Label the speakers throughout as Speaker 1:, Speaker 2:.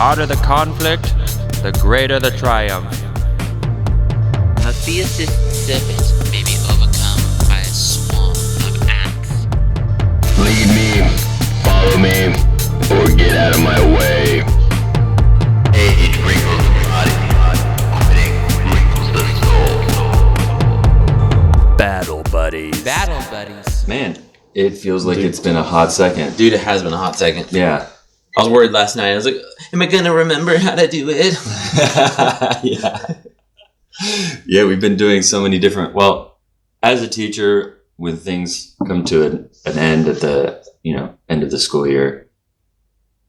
Speaker 1: hotter the conflict, the greater the triumph.
Speaker 2: A fiercest serpent may be overcome by a swarm of ants.
Speaker 3: Lead me, follow me, or get out of my way. Age wrinkles the body, quitting wrinkles the soul.
Speaker 1: Battle buddies.
Speaker 2: Battle buddies.
Speaker 4: Man, it feels like it's been a hot second.
Speaker 5: Dude, it has been a hot second.
Speaker 4: Yeah.
Speaker 5: I was worried last night. I was like, am I going to remember how to do it?
Speaker 4: Yeah, we've been doing so many different... Well, as a teacher, when things come to an end at the, end of the school year,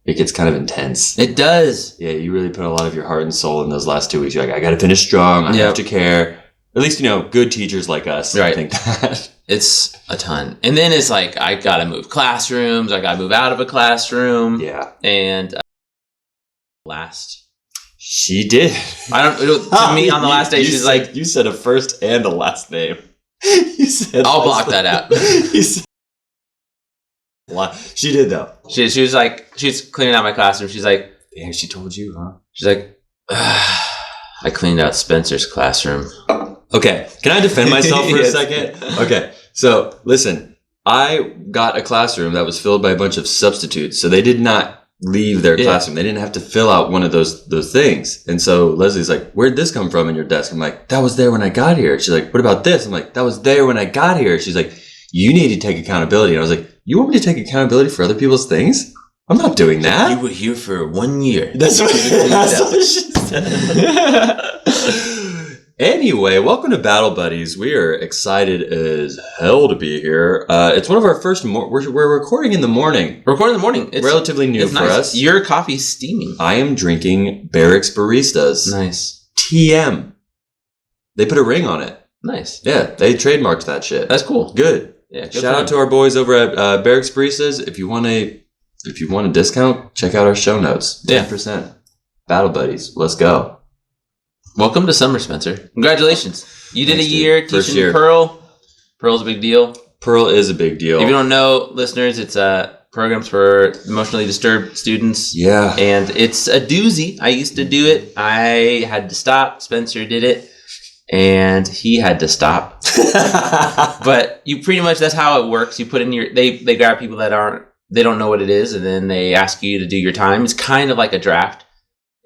Speaker 4: it gets kind of intense.
Speaker 5: It does.
Speaker 4: Yeah, you really put a lot of your heart and soul in those last 2 weeks. You're like, I got to finish strong. I have to care. At least, good teachers like us.
Speaker 5: Right.
Speaker 4: I think that.
Speaker 5: It's a ton. And then it's like, I got to move classrooms. I got to move out of a classroom.
Speaker 4: Yeah.
Speaker 5: And last.
Speaker 4: She did.
Speaker 5: To me, on the last day, she's like...
Speaker 4: You said a first and a last name. You said...
Speaker 5: I'll block that out.
Speaker 4: You said... She did, though.
Speaker 5: She was like... She's cleaning out my classroom. She's like...
Speaker 4: Damn, she told you, huh?
Speaker 5: She's like... I cleaned out Spencer's classroom.
Speaker 4: Okay, can I defend myself for a second? Okay, so listen, I got a classroom that was filled by a bunch of substitutes, so they did not leave their classroom. They didn't have to fill out one of those things. And so Leslie's like, where'd this come from in your desk? I'm like, that was there when I got here. She's like, what about this? I'm like, that was there when I got here. She's like, you need to take accountability. And I was like, you want me to take accountability for other people's things? I'm not doing that.
Speaker 5: You were here for 1 year.
Speaker 4: That's what she said. Anyway, welcome to Battle Buddies. We are excited as hell to be here. It's one of our first... we're recording in the morning.
Speaker 5: Recording in the morning. It's
Speaker 4: relatively new for us.
Speaker 5: Your coffee's steaming.
Speaker 4: I am drinking Barracks Baristas.
Speaker 5: Nice.
Speaker 4: TM. They put a ring on it.
Speaker 5: Nice.
Speaker 4: Yeah, they trademarked that shit.
Speaker 5: That's cool.
Speaker 4: Good.
Speaker 5: Yeah. Good
Speaker 4: Shout out to our boys over at Barracks Baristas. If you want a discount, check out our show notes. 10%. Battle Buddies. Let's go.
Speaker 5: Welcome to summer, Spencer. Congratulations. You did a year
Speaker 4: First
Speaker 5: teaching
Speaker 4: year.
Speaker 5: Pearl. Pearl's a big deal.
Speaker 4: Pearl is a big deal.
Speaker 5: If you don't know, listeners, it's programs for emotionally disturbed students.
Speaker 4: Yeah.
Speaker 5: And it's a doozy. I used to do it. I had to stop. Spencer did it. And he had to stop. But you pretty much, that's how it works. You put in they grab people that they don't know what it is, and then they ask you to do your time. It's kind of like a draft.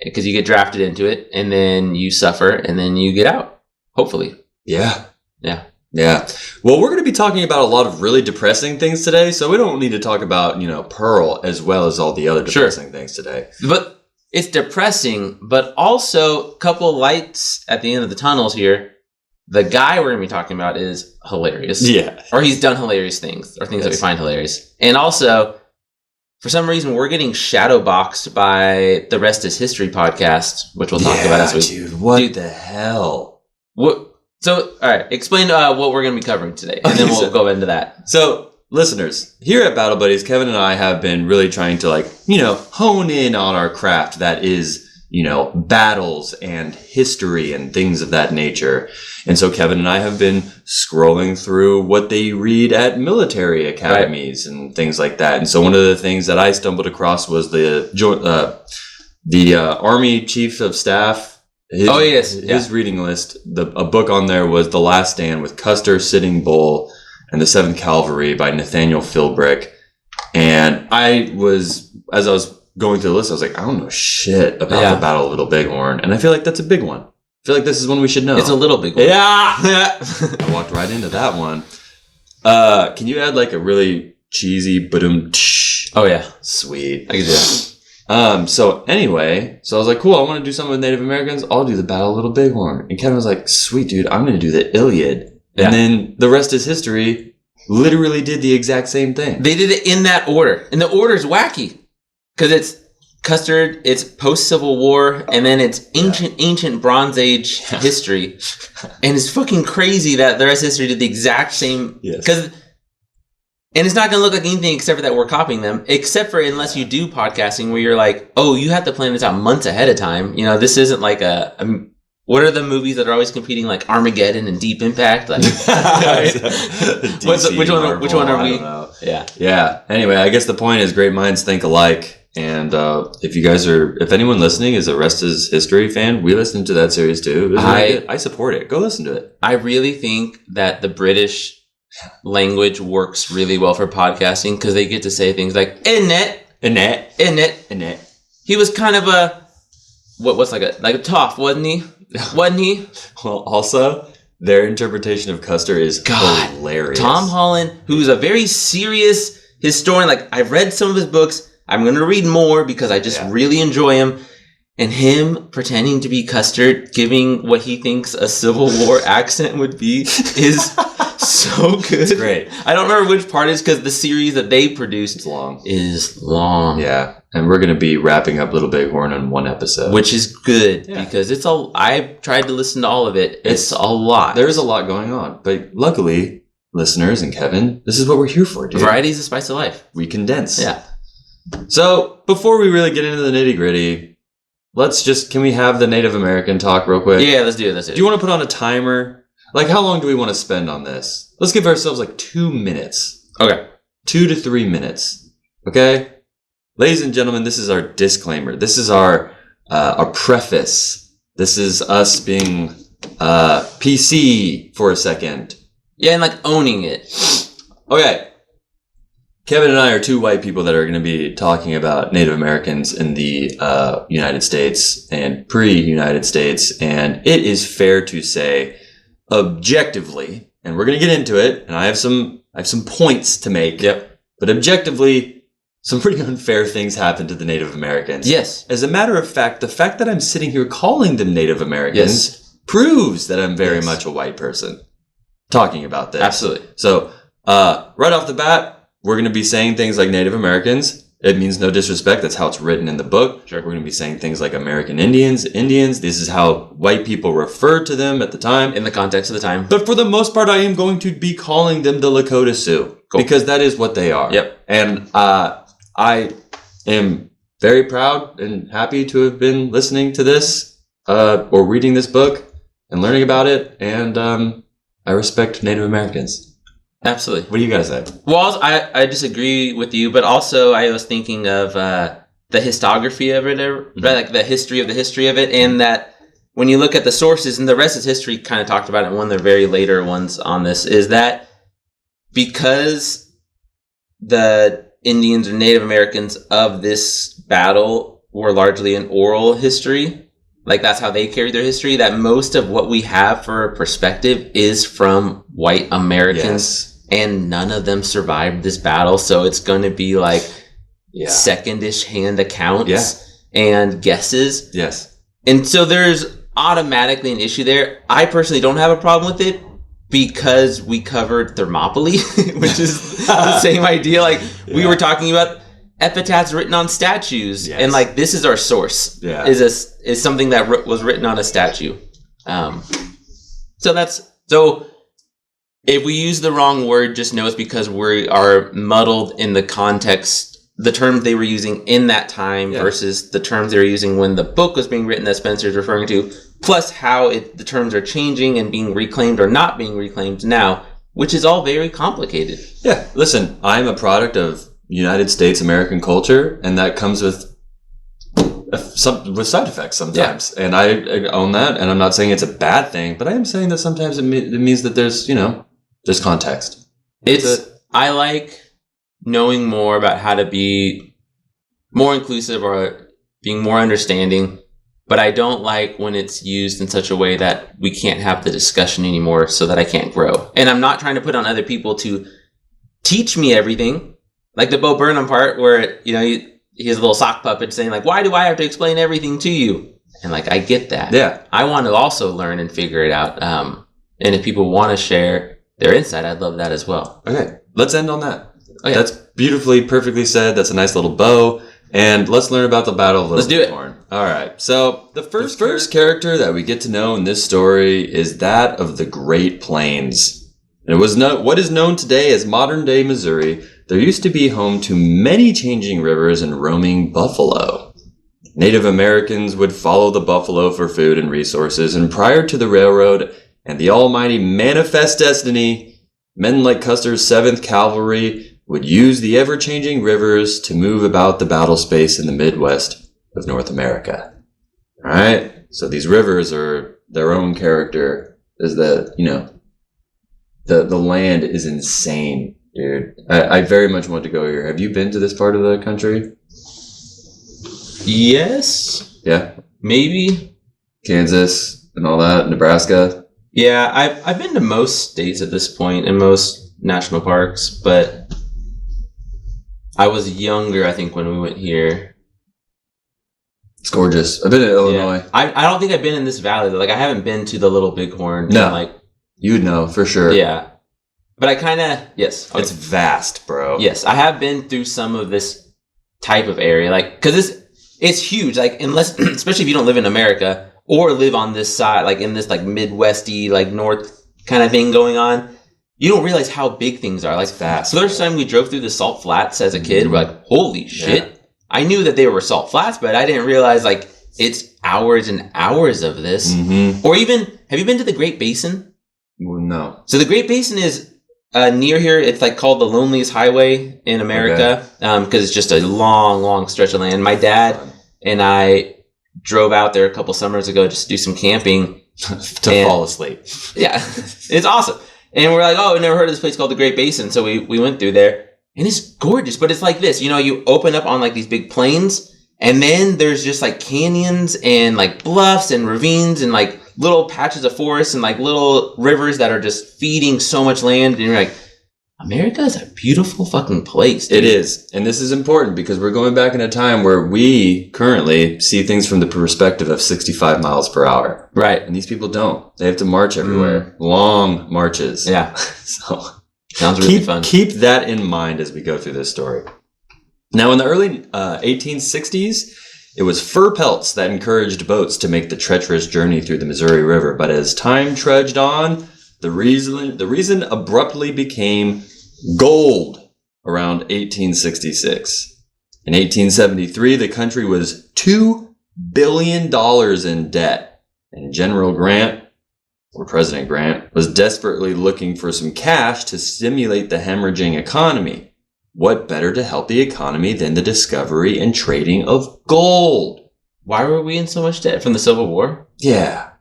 Speaker 5: Because you get drafted into it, and then you suffer, and then you get out. Hopefully.
Speaker 4: Yeah.
Speaker 5: Yeah.
Speaker 4: Yeah. Well, we're going to be talking about a lot of really depressing things today, so we don't need to talk about, Pearl as well as all the other depressing things today.
Speaker 5: But it's depressing, but also a couple lights at the end of the tunnels here. The guy we're going to be talking about is hilarious.
Speaker 4: Yeah.
Speaker 5: Or he's done hilarious things, or things that we find hilarious. And also... For some reason, we're getting shadow boxed by the Rest is History podcast, which we'll talk about as we...
Speaker 4: Dude, what the hell?
Speaker 5: So, all right, explain what we're going to be covering today, and then we'll go into that.
Speaker 4: So, listeners, here at Battle Buddies, Kevin and I have been really trying to, hone in on our craft that is, battles and history and things of that nature. And so Kevin and I have been scrolling through what they read at military academies and things like that. And so one of the things that I stumbled across was the Army Chief of Staff. His reading list. A book on there was The Last Stand with Custer, Sitting Bull, and the 7th Cavalry by Nathaniel Philbrick. And as I was going through the list, I was like, I don't know shit about the Battle of Little Bighorn. And I feel like that's a big one. I feel like this is one we should know.
Speaker 5: It's a little big one.
Speaker 4: Yeah! I walked right into that one. Can you add a really cheesy ba-dum tsh?
Speaker 5: Oh, yeah.
Speaker 4: Sweet.
Speaker 5: I can do that.
Speaker 4: So anyway, I was like, cool, I want to do something with Native Americans. I'll do the Battle of Little Bighorn. And Kevin was like, sweet, dude, I'm going to do the Iliad. Yeah. And then the rest is history. Literally did the exact same thing.
Speaker 5: They did it in that order. And the order's wacky. Because it's Custer, it's post-Civil War, and then it's ancient Bronze Age history. And it's fucking crazy that the rest of history did the exact same.
Speaker 4: Yes.
Speaker 5: And it's not going to look like anything except for that we're copying them. Except for unless you do podcasting where you're like, oh, you have to plan this out months ahead of time. This isn't like what are the movies that are always competing, like Armageddon and Deep Impact? Like, which one are we?
Speaker 4: Yeah. Anyway, I guess the point is great minds think alike. And if anyone listening is a Rest is History fan, we listened to that series too. It was really good. I support it. Go listen to it.
Speaker 5: I really think that the British language works really well for podcasting because they get to say things like "in it." He was kind of a like a toff, wasn't he? Wasn't he?
Speaker 4: Well, also their interpretation of Custer is hilarious.
Speaker 5: Tom Holland, who's a very serious historian, like I've read some of his books. I'm going to read more because I just really enjoy him. And him pretending to be Custer, giving what he thinks a Civil War accent would be, is so good.
Speaker 4: It's great.
Speaker 5: I don't remember which part is because the series that they produced is long.
Speaker 4: Yeah. And we're going to be wrapping up Little Bighorn in one episode.
Speaker 5: Which is good because I've tried to listen to all of it. It's a lot.
Speaker 4: There's a lot going on. But luckily, listeners and Kevin, this is what we're here for, dude.
Speaker 5: Variety is the spice of life.
Speaker 4: We condense.
Speaker 5: Yeah.
Speaker 4: So, before we really get into the nitty-gritty, can we have the Native American talk real quick?
Speaker 5: Yeah, let's do it.
Speaker 4: Do you want to put on a timer? Like, how long do we want to spend on this? Let's give ourselves like 2 minutes.
Speaker 5: Okay.
Speaker 4: 2 to 3 minutes. Okay? Ladies and gentlemen, this is our disclaimer. This is our preface. This is us being PC for a second.
Speaker 5: Yeah, and like owning it.
Speaker 4: Okay. Kevin and I are two white people that are going to be talking about Native Americans in the United States and pre-United States. And it is fair to say, objectively, and we're going to get into it, and I have some points to make.
Speaker 5: Yep.
Speaker 4: But objectively, some pretty unfair things happen to the Native Americans.
Speaker 5: Yes.
Speaker 4: As a matter of fact, the fact that I'm sitting here calling them Native Americans proves that I'm very much a white person talking about this.
Speaker 5: Absolutely.
Speaker 4: So, right off the bat, we're going to be saying things like Native Americans. It means no disrespect. That's how it's written in the book.
Speaker 5: Sure.
Speaker 4: We're going to be saying things like American Indians. This is how white people referred to them at the time.
Speaker 5: In the context of the time.
Speaker 4: But for the most part, I am going to be calling them the Lakota Sioux. Cool. Because that is what they are.
Speaker 5: Yep.
Speaker 4: And I am very proud and happy to have been listening to this or reading this book and learning about it. And I respect Native Americans.
Speaker 5: Absolutely.
Speaker 4: What do you guys say?
Speaker 5: Well, I disagree with you, but also I was thinking of the histography of it, right? Like the history of it, and that when you look at the sources, and the rest is history kind of talked about it, one of the very later ones on this, is that because the Indians or Native Americans of this battle were largely an oral history, like that's how they carried their history, that most of what we have for perspective is from white Americans.
Speaker 4: Yes.
Speaker 5: And none of them survived this battle, so it's going to be like second-ish hand accounts and guesses.
Speaker 4: Yes.
Speaker 5: And so there's automatically an issue there. I personally don't have a problem with it because we covered Thermopylae, which is the same idea. Like we were talking about epitaphs written on statues, and like this is our source.
Speaker 4: Yeah.
Speaker 5: Is something that was written on a statue. So if we use the wrong word, just know it's because we are muddled in the context, the terms they were using in that time versus the terms they were using when the book was being written that Spencer's referring to, plus how the terms are changing and being reclaimed or not being reclaimed now, which is all very complicated.
Speaker 4: Yeah, listen, I'm a product of United States American culture, and that comes with side effects sometimes. And I own that, and I'm not saying it's a bad thing, but I am saying that sometimes it means that there's, there's context.
Speaker 5: I like knowing more about how to be more inclusive or being more understanding, but I don't like when it's used in such a way that we can't have the discussion anymore so that I can't grow. And I'm not trying to put on other people to teach me everything, like the Bo Burnham part where, he has a little sock puppet saying like, why do I have to explain everything to you? And like, I get that.
Speaker 4: Yeah.
Speaker 5: I want to also learn and figure it out. And if people want to share their insight, I'd love that as well.
Speaker 4: Okay, let's end on that.
Speaker 5: Okay.
Speaker 4: That's beautifully, perfectly said. That's a nice little bow. And let's learn about the Battle of Little Bighorn. All right. So the first character that we get to know in this story is that of the Great Plains. And it was what is known today as modern-day Missouri. There used to be home to many changing rivers and roaming buffalo. Native Americans would follow the buffalo for food and resources, and prior to the railroad and the almighty Manifest Destiny, men like Custer's 7th Cavalry would use the ever-changing rivers to move about the battle space in the Midwest of North America. All right? So these rivers are their own character. Is that, the land is insane, dude. I very much want to go here. Have you been to this part of the country?
Speaker 5: Yes.
Speaker 4: Yeah.
Speaker 5: Maybe.
Speaker 4: Kansas and all that, Nebraska.
Speaker 5: Yeah, I've been to most states at this point and most national parks, but I was younger, I think, when we went here.
Speaker 4: It's gorgeous. I've been in Illinois.
Speaker 5: Yeah. I don't think I've been in this valley, though. Like, I haven't been to the Little Bighorn.
Speaker 4: No.
Speaker 5: Like,
Speaker 4: you would know, for sure.
Speaker 5: yeah. But I kind of, yes. Okay.
Speaker 4: It's vast, bro.
Speaker 5: Yes, I have been through some of this type of area. Like, because it's huge. Like, unless, especially if you don't live in America or live on this side, like in this like Midwesty, like north kind of thing going on, you don't realize how big things are. Like, fast. The first time we drove through the Salt Flats as a kid, we're like, holy shit. Yeah. I knew that they were Salt Flats, but I didn't realize like it's hours and hours of this. Mm-hmm. Or even, have you been to the Great Basin?
Speaker 4: Well, no.
Speaker 5: So the Great Basin is near here. It's like called the loneliest highway in America because it's just a long, long stretch of land. My dad and I drove out there a couple summers ago just to do some camping.
Speaker 4: to fall asleep.
Speaker 5: Yeah, it's awesome. And we're like, oh, we never heard of this place called the Great Basin. So we went through there. And it's gorgeous, but it's like this, you open up on like these big plains and then there's just like canyons and like bluffs and ravines and like little patches of forest and like little rivers that are just feeding so much land. And you're like, America is a beautiful fucking place, dude.
Speaker 4: It is. And this is important because we're going back in a time where we currently see things from the perspective of 65 miles per hour.
Speaker 5: Right.
Speaker 4: And these people don't. They have to march everywhere. Long marches.
Speaker 5: Yeah.
Speaker 4: So...
Speaker 5: Sounds really fun.
Speaker 4: Keep that in mind as we go through this story. Now, in the early 1860s, it was fur pelts that encouraged boats to make the treacherous journey through the Missouri River. But as time trudged on, the reason abruptly became gold around 1866. In 1873, the country was $2 billion in debt, and General Grant, or President Grant, was desperately looking for some cash to stimulate the hemorrhaging economy. What better to help the economy than the discovery and trading of gold?
Speaker 5: Why were we in so much debt? From the Civil War?
Speaker 4: Yeah.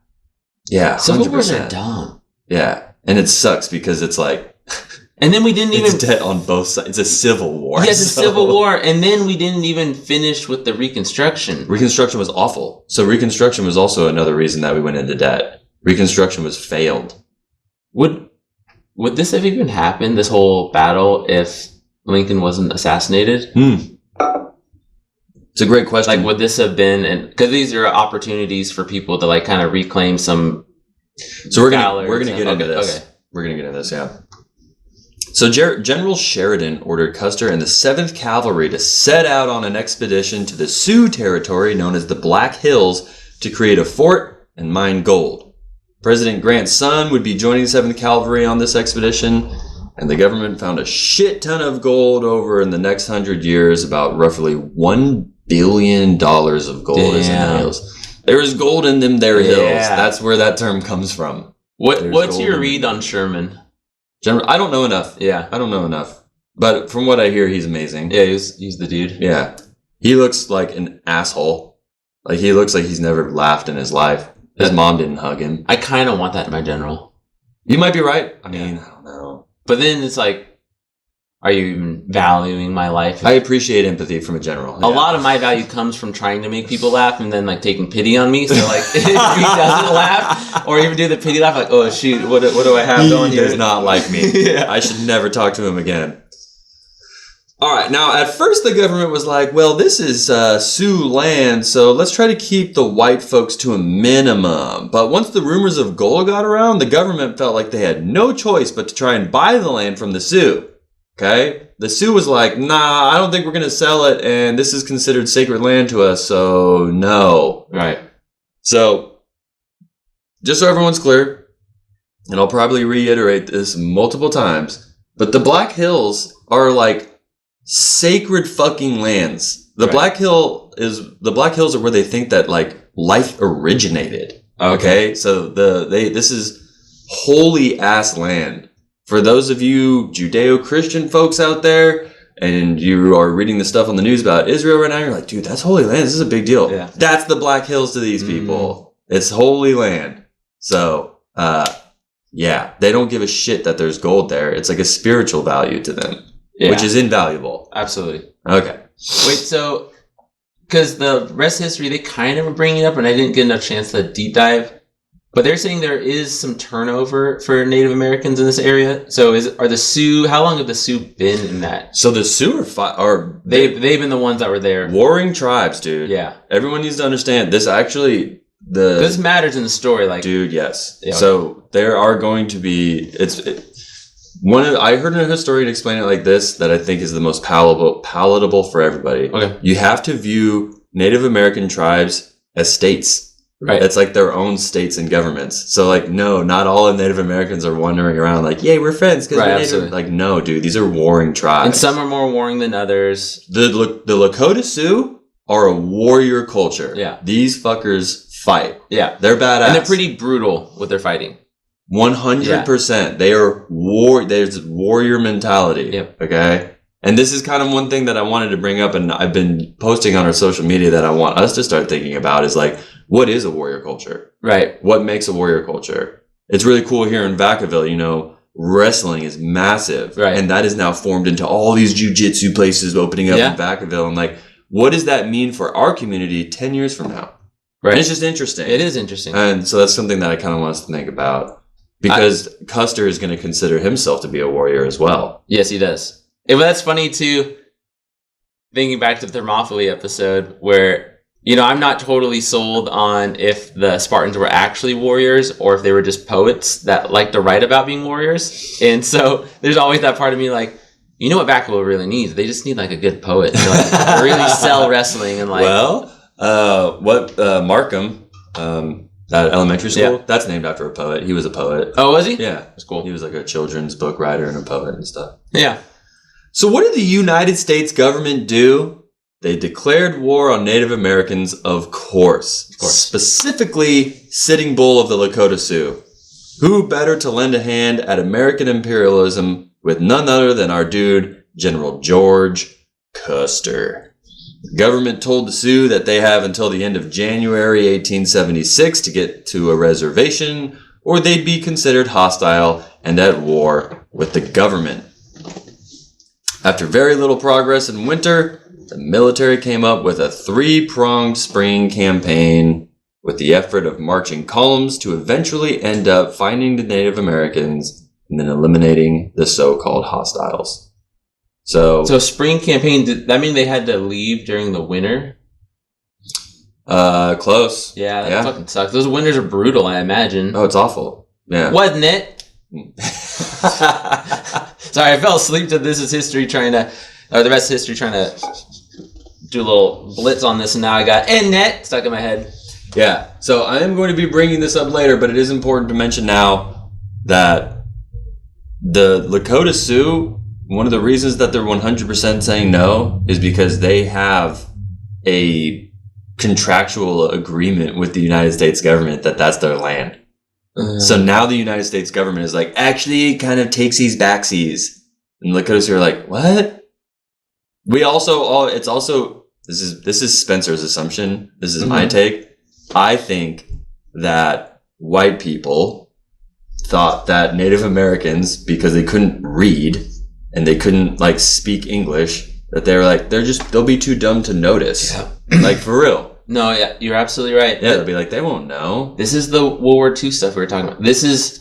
Speaker 4: Yeah, 100%.
Speaker 5: Civil Wars are dumb.
Speaker 4: Yeah, and it sucks because it's like...
Speaker 5: And then we didn't even...
Speaker 4: It's debt on both sides. It's a civil war.
Speaker 5: Yeah, it's a civil war, and then we didn't even finish with the Reconstruction.
Speaker 4: Reconstruction was awful. So Reconstruction was also another reason that we went into debt. Reconstruction was failed.
Speaker 5: Would this have even happened, this whole battle, if Lincoln wasn't assassinated?
Speaker 4: It's a great question.
Speaker 5: Like, would this have been... Because these are opportunities for people to, like, kind of reclaim some...
Speaker 4: So we're gonna get into this. Okay. We're gonna get into this, yeah. So General Sheridan ordered Custer and the 7th Cavalry to set out on an expedition to the Sioux territory known as the Black Hills to create a fort and mine gold. President Grant's son would be joining the 7th Cavalry on this expedition, and the government found a shit ton of gold over in the next 100 years. About roughly $1 billion of gold is in the hills. There is gold in them there hills. That's where that term comes from.
Speaker 5: What's your read on Sherman?
Speaker 4: General, I don't know enough.
Speaker 5: Yeah.
Speaker 4: I don't know enough. But from what I hear, he's amazing.
Speaker 5: Yeah, he's the dude.
Speaker 4: Yeah. He looks like an asshole. Like, he looks like he's never laughed in his life. His mom didn't hug him.
Speaker 5: I kind of want that in my general.
Speaker 4: You might be right. I mean, I don't know.
Speaker 5: But then it's like, are you even valuing my life?
Speaker 4: I appreciate empathy from a general.
Speaker 5: A lot of my value comes from trying to make people laugh and then like taking pity on me. So like, if he doesn't laugh or even do the pity laugh, like, oh shoot, what do I have going here?
Speaker 4: He does not like me. Yeah. I should never talk to him again. All right. Now, at first, the government was like, well, this is Sioux land, so let's try to keep the white folks to a minimum. But once the rumors of gold got around, the government felt like they had no choice but to try and buy the land from the Sioux. Okay? The Sioux was like, nah, I don't think we're going to sell it, and this is considered sacred land to us, so no.
Speaker 5: Right.
Speaker 4: So, just so everyone's clear, and I'll probably reiterate this multiple times, but the Black Hills are like sacred fucking lands. The Black Hills are where they think that like life originated. Okay? So this is holy ass land for those of you Judeo-Christian folks out there, and you are reading the stuff on the news about Israel right now, you're like, dude, that's Holy Land. This is a big deal.
Speaker 5: Yeah.
Speaker 4: That's the Black Hills to these people. It's Holy Land. So, yeah, they don't give a shit that there's gold there. It's like a spiritual value to them, which is invaluable.
Speaker 5: Absolutely.
Speaker 4: Okay.
Speaker 5: Wait, so, because the rest of history, they kind of were bringing it up, and I didn't get enough chance to deep dive. But they're saying there is some turnover for Native Americans in this area. So are the Sioux? How long have the Sioux been in that?
Speaker 4: So the Sioux are
Speaker 5: they've been the ones that were there.
Speaker 4: Warring tribes, dude.
Speaker 5: Yeah.
Speaker 4: Everyone needs to understand this. Actually,
Speaker 5: this matters in the story, like,
Speaker 4: dude. Yes.
Speaker 5: Yeah,
Speaker 4: so there are going to be I heard a historian explain it like this that I think is the most palatable for everybody.
Speaker 5: Okay.
Speaker 4: You have to view Native American tribes as states.
Speaker 5: Right.
Speaker 4: It's like their own states and governments. So, like, no, not all Native Americans are wandering around like, yay, we're friends. Because we're Native. Like, no, dude, these are warring tribes.
Speaker 5: And some are more warring than others.
Speaker 4: The Lakota Sioux are a warrior culture.
Speaker 5: Yeah.
Speaker 4: These fuckers fight.
Speaker 5: Yeah.
Speaker 4: They're badass.
Speaker 5: And they're pretty brutal with their fighting.
Speaker 4: 100%. They are there's warrior mentality.
Speaker 5: Yep.
Speaker 4: Okay? And this is kind of one thing that I wanted to bring up, and I've been posting on our social media that I want us to start thinking about is like, what is a warrior culture?
Speaker 5: Right.
Speaker 4: What makes a warrior culture? It's really cool here in Vacaville, wrestling is massive.
Speaker 5: Right.
Speaker 4: And that is now formed into all these jiu-jitsu places opening up in Vacaville. And like, what does that mean for our community 10 years from now?
Speaker 5: Right.
Speaker 4: And it's just interesting.
Speaker 5: It is interesting.
Speaker 4: And so that's something that I kind of want us to think about. Because Custer is going to consider himself to be a warrior as well.
Speaker 5: Yes, he does. And that's funny too, thinking back to the Thermopylae episode where, I'm not totally sold on if the Spartans were actually warriors or if they were just poets that like to write about being warriors. And so there's always that part of me like, what Vacaville really needs? They just need like a good poet to like really sell wrestling and like.
Speaker 4: Well, Markham, that elementary school, that's named after a poet. He was a poet.
Speaker 5: Oh, was he?
Speaker 4: Yeah.
Speaker 5: That's cool.
Speaker 4: He was like a children's book writer and a poet and stuff.
Speaker 5: Yeah.
Speaker 4: So what did the United States government do? They declared war on Native Americans, of course. Specifically, Sitting Bull of the Lakota Sioux. Who better to lend a hand at American imperialism with none other than our dude, General George Custer. The government told the Sioux that they have until the end of January 1876 to get to a reservation, or they'd be considered hostile and at war with the government. After very little progress in winter, the military came up with a 3-pronged spring campaign with the effort of marching columns to eventually end up finding the Native Americans and then eliminating the so-called hostiles. So
Speaker 5: spring campaign, did that mean they had to leave during the winter?
Speaker 4: Close.
Speaker 5: Yeah, that fucking sucks. Those winters are brutal, I imagine.
Speaker 4: Oh, it's awful. Yeah.
Speaker 5: Wasn't it? Sorry, I fell asleep to This Is History the rest of history trying to do a little blitz on this, and now I got net stuck in my head.
Speaker 4: Yeah, so I am going to be bringing this up later, but it is important to mention now that the Lakota Sioux, one of the reasons that they're 100% saying no is because they have a contractual agreement with the United States government that that's their land. So now the United States government is like, actually, it kind of takes these backsies. And the Lakota Sioux are like, what? We also, this is Spencer's assumption. This is my take. I think that white people thought that Native Americans, because they couldn't read and they couldn't like speak English, that they were like, they'll be too dumb to notice. Yeah. Like, for real.
Speaker 5: No, yeah, you're absolutely right.
Speaker 4: Yeah, they'll be like, they won't know.
Speaker 5: This is the World War II stuff we were talking about. This is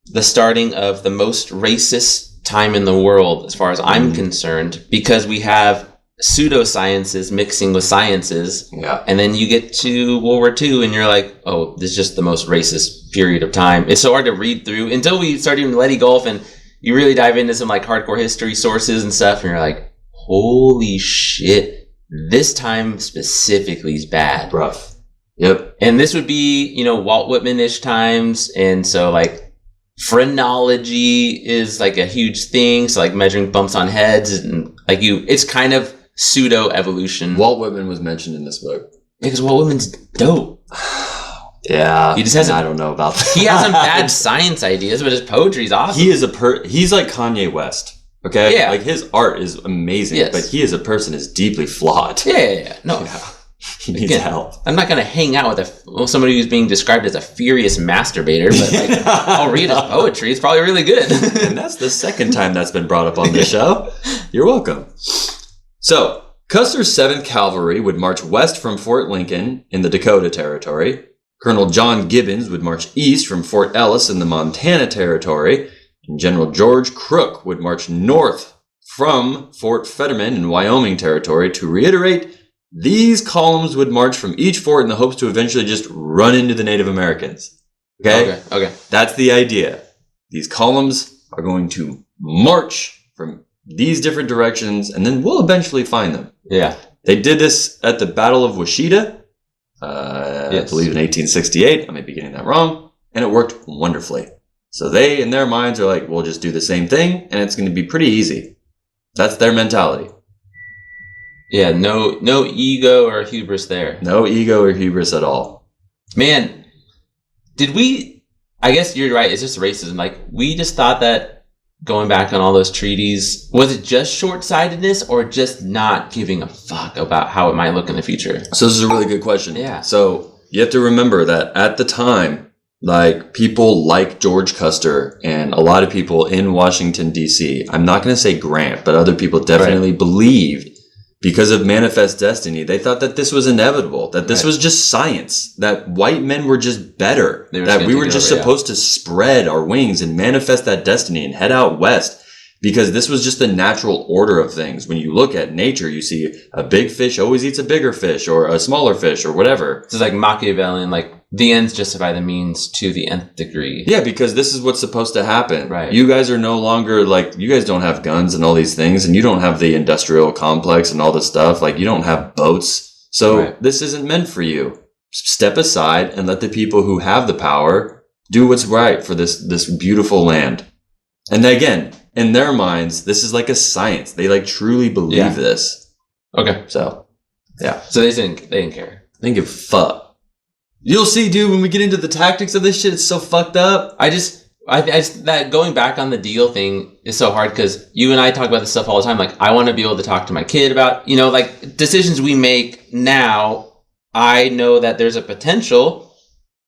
Speaker 5: the starting of the most racist time in the world, as far as I'm concerned, because we have pseudosciences mixing with sciences.
Speaker 4: Yeah.
Speaker 5: And then you get to World War II and you're like, oh, this is just the most racist period of time. It's so hard to read through until we start even letting golf and you really dive into some like hardcore history sources and stuff. And you're like, holy shit. This time specifically is bad.
Speaker 4: Rough. Yep.
Speaker 5: And this would be, Walt Whitman-ish times. And so like phrenology is like a huge thing. So like measuring bumps on heads and like it's kind of pseudo evolution.
Speaker 4: Walt Whitman was mentioned in this book.
Speaker 5: Because Walt Whitman's dope.
Speaker 4: Yeah,
Speaker 5: He just hasn't.
Speaker 4: I don't know about that.
Speaker 5: He has some bad science ideas, but his poetry's awesome.
Speaker 4: He is he's like Kanye West. Okay,
Speaker 5: Yeah.
Speaker 4: like his art is amazing,
Speaker 5: Yes.
Speaker 4: but he as a person is deeply flawed.
Speaker 5: Yeah. No.
Speaker 4: Yeah. He needs
Speaker 5: Again,
Speaker 4: help.
Speaker 5: I'm not gonna hang out with somebody who's being described as a furious masturbator, but like I'll read his poetry. It's probably really good.
Speaker 4: And that's the second time that's been brought up on this show. You're welcome. So, Custer's 7th Cavalry would march west from Fort Lincoln in the Dakota Territory. Colonel John Gibbons would march east from Fort Ellis in the Montana Territory. And General George Crook would march north from Fort Fetterman in Wyoming Territory. To reiterate, these columns would march from each fort in the hopes to eventually just run into the Native Americans. Okay?
Speaker 5: Okay.
Speaker 4: That's the idea. These columns are going to march from these different directions, and then we'll eventually find them.
Speaker 5: Yeah.
Speaker 4: They did this at the Battle of Washita,
Speaker 5: Yes.
Speaker 4: I believe in 1868. I may be getting that wrong. And it worked wonderfully. So they, in their minds, are like, we'll just do the same thing, and it's going to be pretty easy. That's their mentality.
Speaker 5: Yeah. No ego or hubris there.
Speaker 4: No ego or hubris at all.
Speaker 5: Man, I guess you're right. It's just racism. Like, we just thought that going back on all those treaties, was it just short-sightedness or just not giving a fuck about how it might look in the future?
Speaker 4: So this is a really good question.
Speaker 5: Yeah.
Speaker 4: So you have to remember that at the time, like, people like George Custer and a lot of people in Washington, D.C., I'm not going to say Grant, but other people definitely believed, because of manifest destiny, they thought that this was inevitable, that this was just science, that white men were just better, that we were just supposed to spread our wings and manifest that destiny and head out west, because this was just the natural order of things. When you look at nature, you see a big fish always eats a bigger fish or a smaller fish or whatever.
Speaker 5: It's like Machiavellian, like the ends justify the means to the nth degree.
Speaker 4: Yeah, because this is what's supposed to happen.
Speaker 5: Right.
Speaker 4: You guys are no longer like, you guys don't have guns and all these things, and you don't have the industrial complex and all this stuff. Like, you don't have boats. So this isn't meant for you. Step aside and let the people who have the power do what's right for this beautiful land. And again, in their minds, this is like a science. They like truly believe this.
Speaker 5: Okay.
Speaker 4: So, yeah.
Speaker 5: So they didn't care.
Speaker 4: They didn't give a fuck. You'll see, dude, when we get into the tactics of this shit, it's so fucked up.
Speaker 5: I just that going back on the deal thing is so hard, because you and I talk about this stuff all the time. Like, I want to be able to talk to my kid about, like, decisions we make now. I know that there's a potential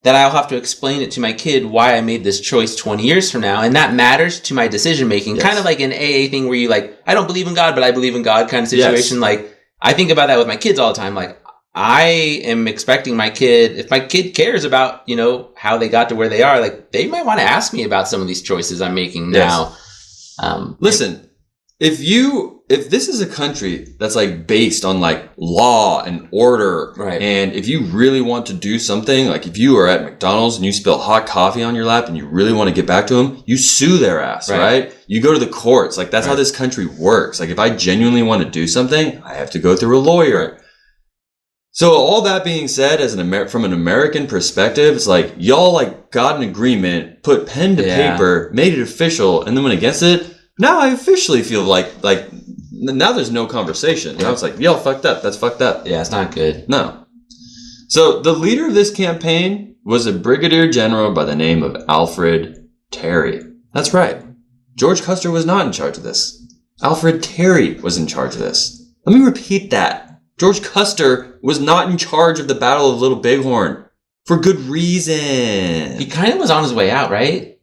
Speaker 5: that I'll have to explain it to my kid why I made this choice 20 years from now. And that matters to my decision making.
Speaker 4: Yes.
Speaker 5: Kind of like an AA thing where you like, I don't believe in God, but I believe in God kind of situation.
Speaker 4: Yes.
Speaker 5: Like, I think about that with my kids all the time. Like, I am expecting my kid, if my kid cares about, how they got to where they are, like, they might want to ask me about some of these choices I'm making now.
Speaker 4: Listen, if this is a country that's like based on like law and order,
Speaker 5: Right.
Speaker 4: and if you really want to do something, like if you are at McDonald's and you spill hot coffee on your lap and you really want to get back to them, you sue their ass, right? You go to the courts. Like, that's how this country works. Like, if I genuinely want to do something, I have to go through a lawyer. So all that being said, from an American perspective, it's like, y'all like got an agreement, put pen to paper, made it official, and then went against it. Now I officially feel like now there's no conversation. Now it's like, y'all fucked up. That's fucked up.
Speaker 5: Yeah, it's not good.
Speaker 4: No. So the leader of this campaign was a brigadier general by the name of Alfred Terry. That's right. George Custer was not in charge of this. Alfred Terry was in charge of this. Let me repeat that. George Custer was not in charge of the Battle of Little Bighorn for good reason.
Speaker 5: He kind of was on his way out, right?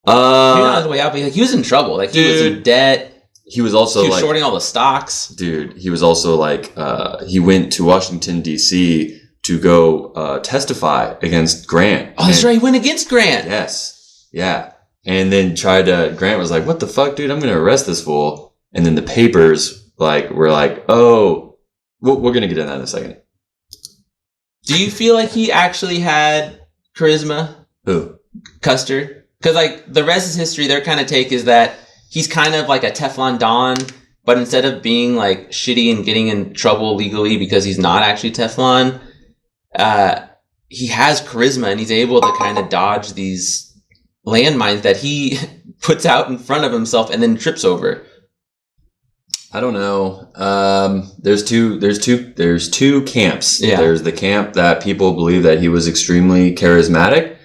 Speaker 5: He was on his way out, but he was in trouble. Like, he was in debt.
Speaker 4: He was also
Speaker 5: he was shorting all the stocks.
Speaker 4: Dude, he was also like, he went to Washington, D.C. to go testify against Grant.
Speaker 5: Oh, that's right. He went against Grant.
Speaker 4: Yes. Yeah. And then Grant was like, what the fuck, dude? I'm going to arrest this fool. And then the papers were like, oh, we're going to get into that in a second.
Speaker 5: Do you feel like he actually had charisma?
Speaker 4: Who?
Speaker 5: Custer? Because, like, the rest is history. Their kind of take is that he's kind of like a Teflon Don, but instead of being, like, shitty and getting in trouble legally because he's not actually Teflon, he has charisma, and he's able to kind of dodge these landmines that he puts out in front of himself and then trips over.
Speaker 4: I don't know. There's two camps.
Speaker 5: Yeah.
Speaker 4: There's the camp that people believe that he was extremely charismatic,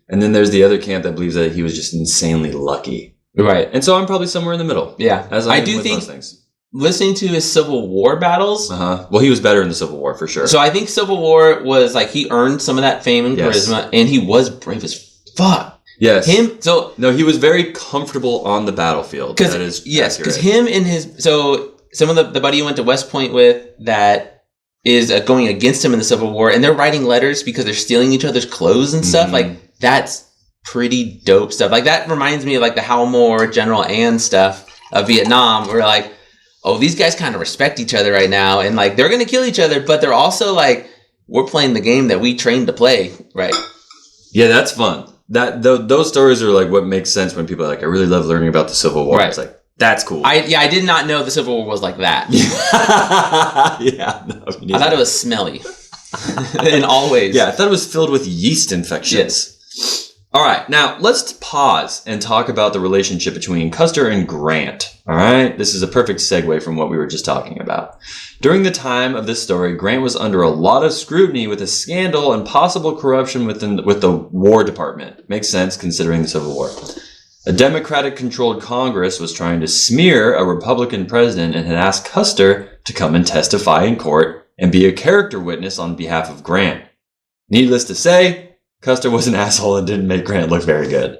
Speaker 4: and then there's the other camp that believes that he was just insanely lucky.
Speaker 5: Right.
Speaker 4: And so I'm probably somewhere in the middle.
Speaker 5: Yeah.
Speaker 4: As
Speaker 5: I
Speaker 4: am
Speaker 5: do
Speaker 4: with
Speaker 5: think
Speaker 4: most things.
Speaker 5: listening to his Civil War battles.
Speaker 4: Well, he was better in the Civil War for sure.
Speaker 5: So I think Civil War was like he earned some of that fame and
Speaker 4: Yes.
Speaker 5: charisma, and he was brave as fuck.
Speaker 4: Yes.
Speaker 5: No,
Speaker 4: he was very comfortable on the battlefield. That is
Speaker 5: because
Speaker 4: accurate.
Speaker 5: him and his some of the buddy he went to West Point with that is going against him in the Civil War, and they're writing letters because they're stealing each other's clothes and stuff. Like that's pretty dope stuff. Like that reminds me of like the Hal Moore, General Ann stuff of Vietnam, where like, oh, these guys kind of respect each other right now, and like they're gonna kill each other, but they're also like, we're playing the game that we trained to play, right?
Speaker 4: Yeah, that's fun. Those stories are like what makes sense when people are like, I really love learning about the Civil War.
Speaker 5: Right.
Speaker 4: It's like, that's cool.
Speaker 5: I did not know the Civil War was like that.
Speaker 4: Yeah. No,
Speaker 5: I thought it was smelly in all ways.
Speaker 4: Yeah, I thought it was filled with yeast infections.
Speaker 5: Yes.
Speaker 4: All right, now let's pause and talk about the relationship between Custer and Grant. All right, this is a perfect segue from what we were just talking about. During the time of this story, Grant was under a lot of scrutiny with a scandal and possible corruption with the War Department. Makes sense considering the Civil War. A Democratic-controlled Congress was trying to smear a Republican president and had asked Custer to come and testify in court and be a character witness on behalf of Grant. Needless to say, Custer was an asshole and didn't make Grant look very good.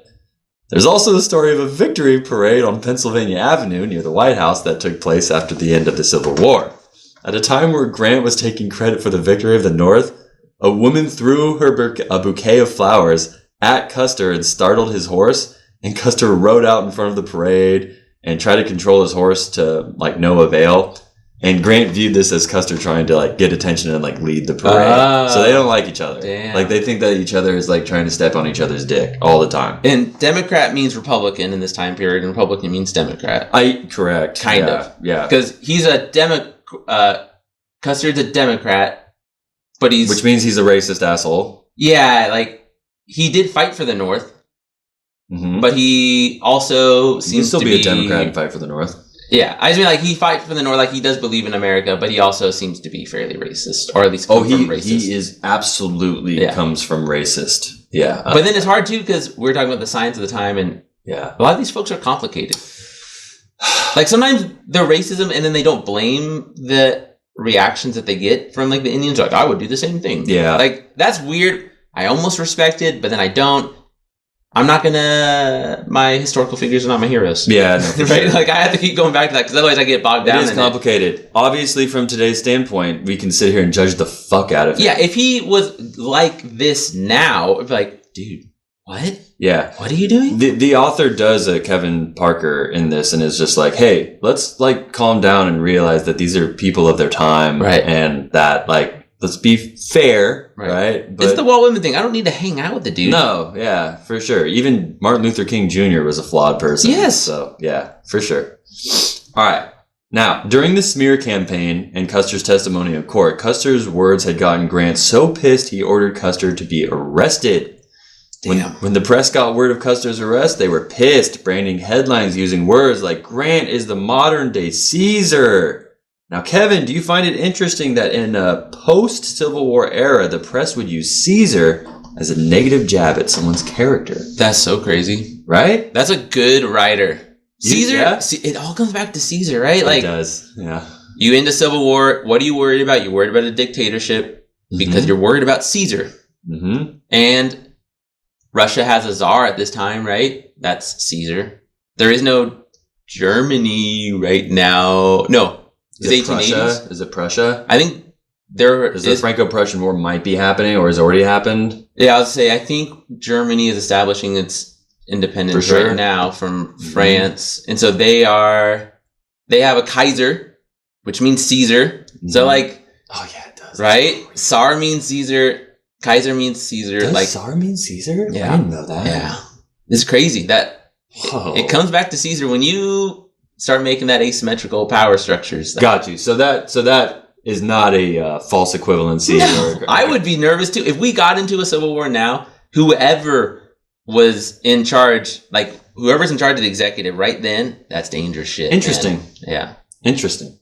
Speaker 4: There's also the story of a victory parade on Pennsylvania Avenue near the White House that took place after the end of the Civil War. At a time where Grant was taking credit for the victory of the North, a woman threw a bouquet of flowers at Custer and startled his horse, and Custer rode out in front of the parade and tried to control his horse to like no avail. And Grant viewed this as Custer trying to like get attention and like lead the parade. So they don't like each other.
Speaker 5: Damn.
Speaker 4: Like they think that each other is like trying to step on each other's dick all the time.
Speaker 5: And Democrat means Republican in this time period, and Republican means Democrat.
Speaker 4: Correct.
Speaker 5: Kind of.
Speaker 4: Yeah.
Speaker 5: Because he's Custer's a Democrat, but
Speaker 4: Which means he's a racist asshole.
Speaker 5: Yeah, like he did fight for the North, but he also seems
Speaker 4: He can still
Speaker 5: to
Speaker 4: be a Democrat and fight for the North.
Speaker 5: Yeah, I just mean like he fights for the North, like he does believe in America, but he also seems to be fairly racist, or at least from racist.
Speaker 4: He is absolutely comes from racist. Yeah,
Speaker 5: but then it's hard too because we're talking about the science of the time, and
Speaker 4: yeah,
Speaker 5: a lot of these folks are complicated. Like sometimes they're racism, and then they don't blame the reactions that they get from like the Indians. Like I would do the same thing.
Speaker 4: Yeah,
Speaker 5: like that's weird. I almost respect it, but then I don't. I'm not gonna. My historical figures are not my heroes.
Speaker 4: Yeah, no, for
Speaker 5: right.
Speaker 4: sure.
Speaker 5: Like I have to keep going back to that because otherwise I get bogged down.
Speaker 4: It is complicated. Obviously, from today's standpoint, we can sit here and judge the fuck out of it.
Speaker 5: Yeah, if he was like this now, it'd be like, dude, what?
Speaker 4: Yeah,
Speaker 5: what are you doing?
Speaker 4: The author does a Kevin Parker in this, and is just like, hey, let's like calm down and realize that these are people of their time,
Speaker 5: right?
Speaker 4: And that like. Let's be fair, right?
Speaker 5: But it's the Walt Whitman thing. I don't need to hang out with the dude.
Speaker 4: No, yeah, for sure. Even Martin Luther King Jr. was a flawed person.
Speaker 5: Yes.
Speaker 4: So, yeah, for sure. All right. Now, during the smear campaign and Custer's testimony in court, Custer's words had gotten Grant so pissed he ordered Custer to be arrested.
Speaker 5: Damn.
Speaker 4: When the press got word of Custer's arrest, they were pissed, branding headlines using words like, Grant is the modern-day Caesar. Now, Kevin, do you find it interesting that in a post-Civil War era, the press would use Caesar as a negative jab at someone's character?
Speaker 5: That's so crazy.
Speaker 4: Right?
Speaker 5: That's a good writer. Caesar,
Speaker 4: yeah?
Speaker 5: It all comes back to Caesar, right? Like,
Speaker 4: it does, yeah.
Speaker 5: You into Civil War, what are you worried about? You're worried about a dictatorship because you're worried about Caesar.
Speaker 4: Mm-hmm.
Speaker 5: And Russia has a czar at this time, right? That's Caesar. There is no Germany right now. No.
Speaker 4: Is it Prussia? Is it Prussia?
Speaker 5: I think there
Speaker 4: is. The Franco-Prussian War might be happening or has already happened.
Speaker 5: Yeah, I would say I think Germany is establishing its independence right now from France, and so they have a Kaiser, which means Caesar. So like,
Speaker 4: oh yeah, it does.
Speaker 5: Right? Tsar means Caesar. Kaiser means Caesar.
Speaker 4: Does
Speaker 5: like
Speaker 4: Tsar mean Caesar?
Speaker 5: Yeah,
Speaker 4: I didn't know that.
Speaker 5: Yeah, it's crazy that it comes back to Caesar when you start making that asymmetrical power structures.
Speaker 4: Got you. So that is not a false equivalency.
Speaker 5: No, I would be nervous too if we got into a civil war now. Whoever was in charge, like whoever's in charge of the executive right then, that's dangerous shit.
Speaker 4: Interesting.
Speaker 5: Man. Yeah.
Speaker 4: Interesting.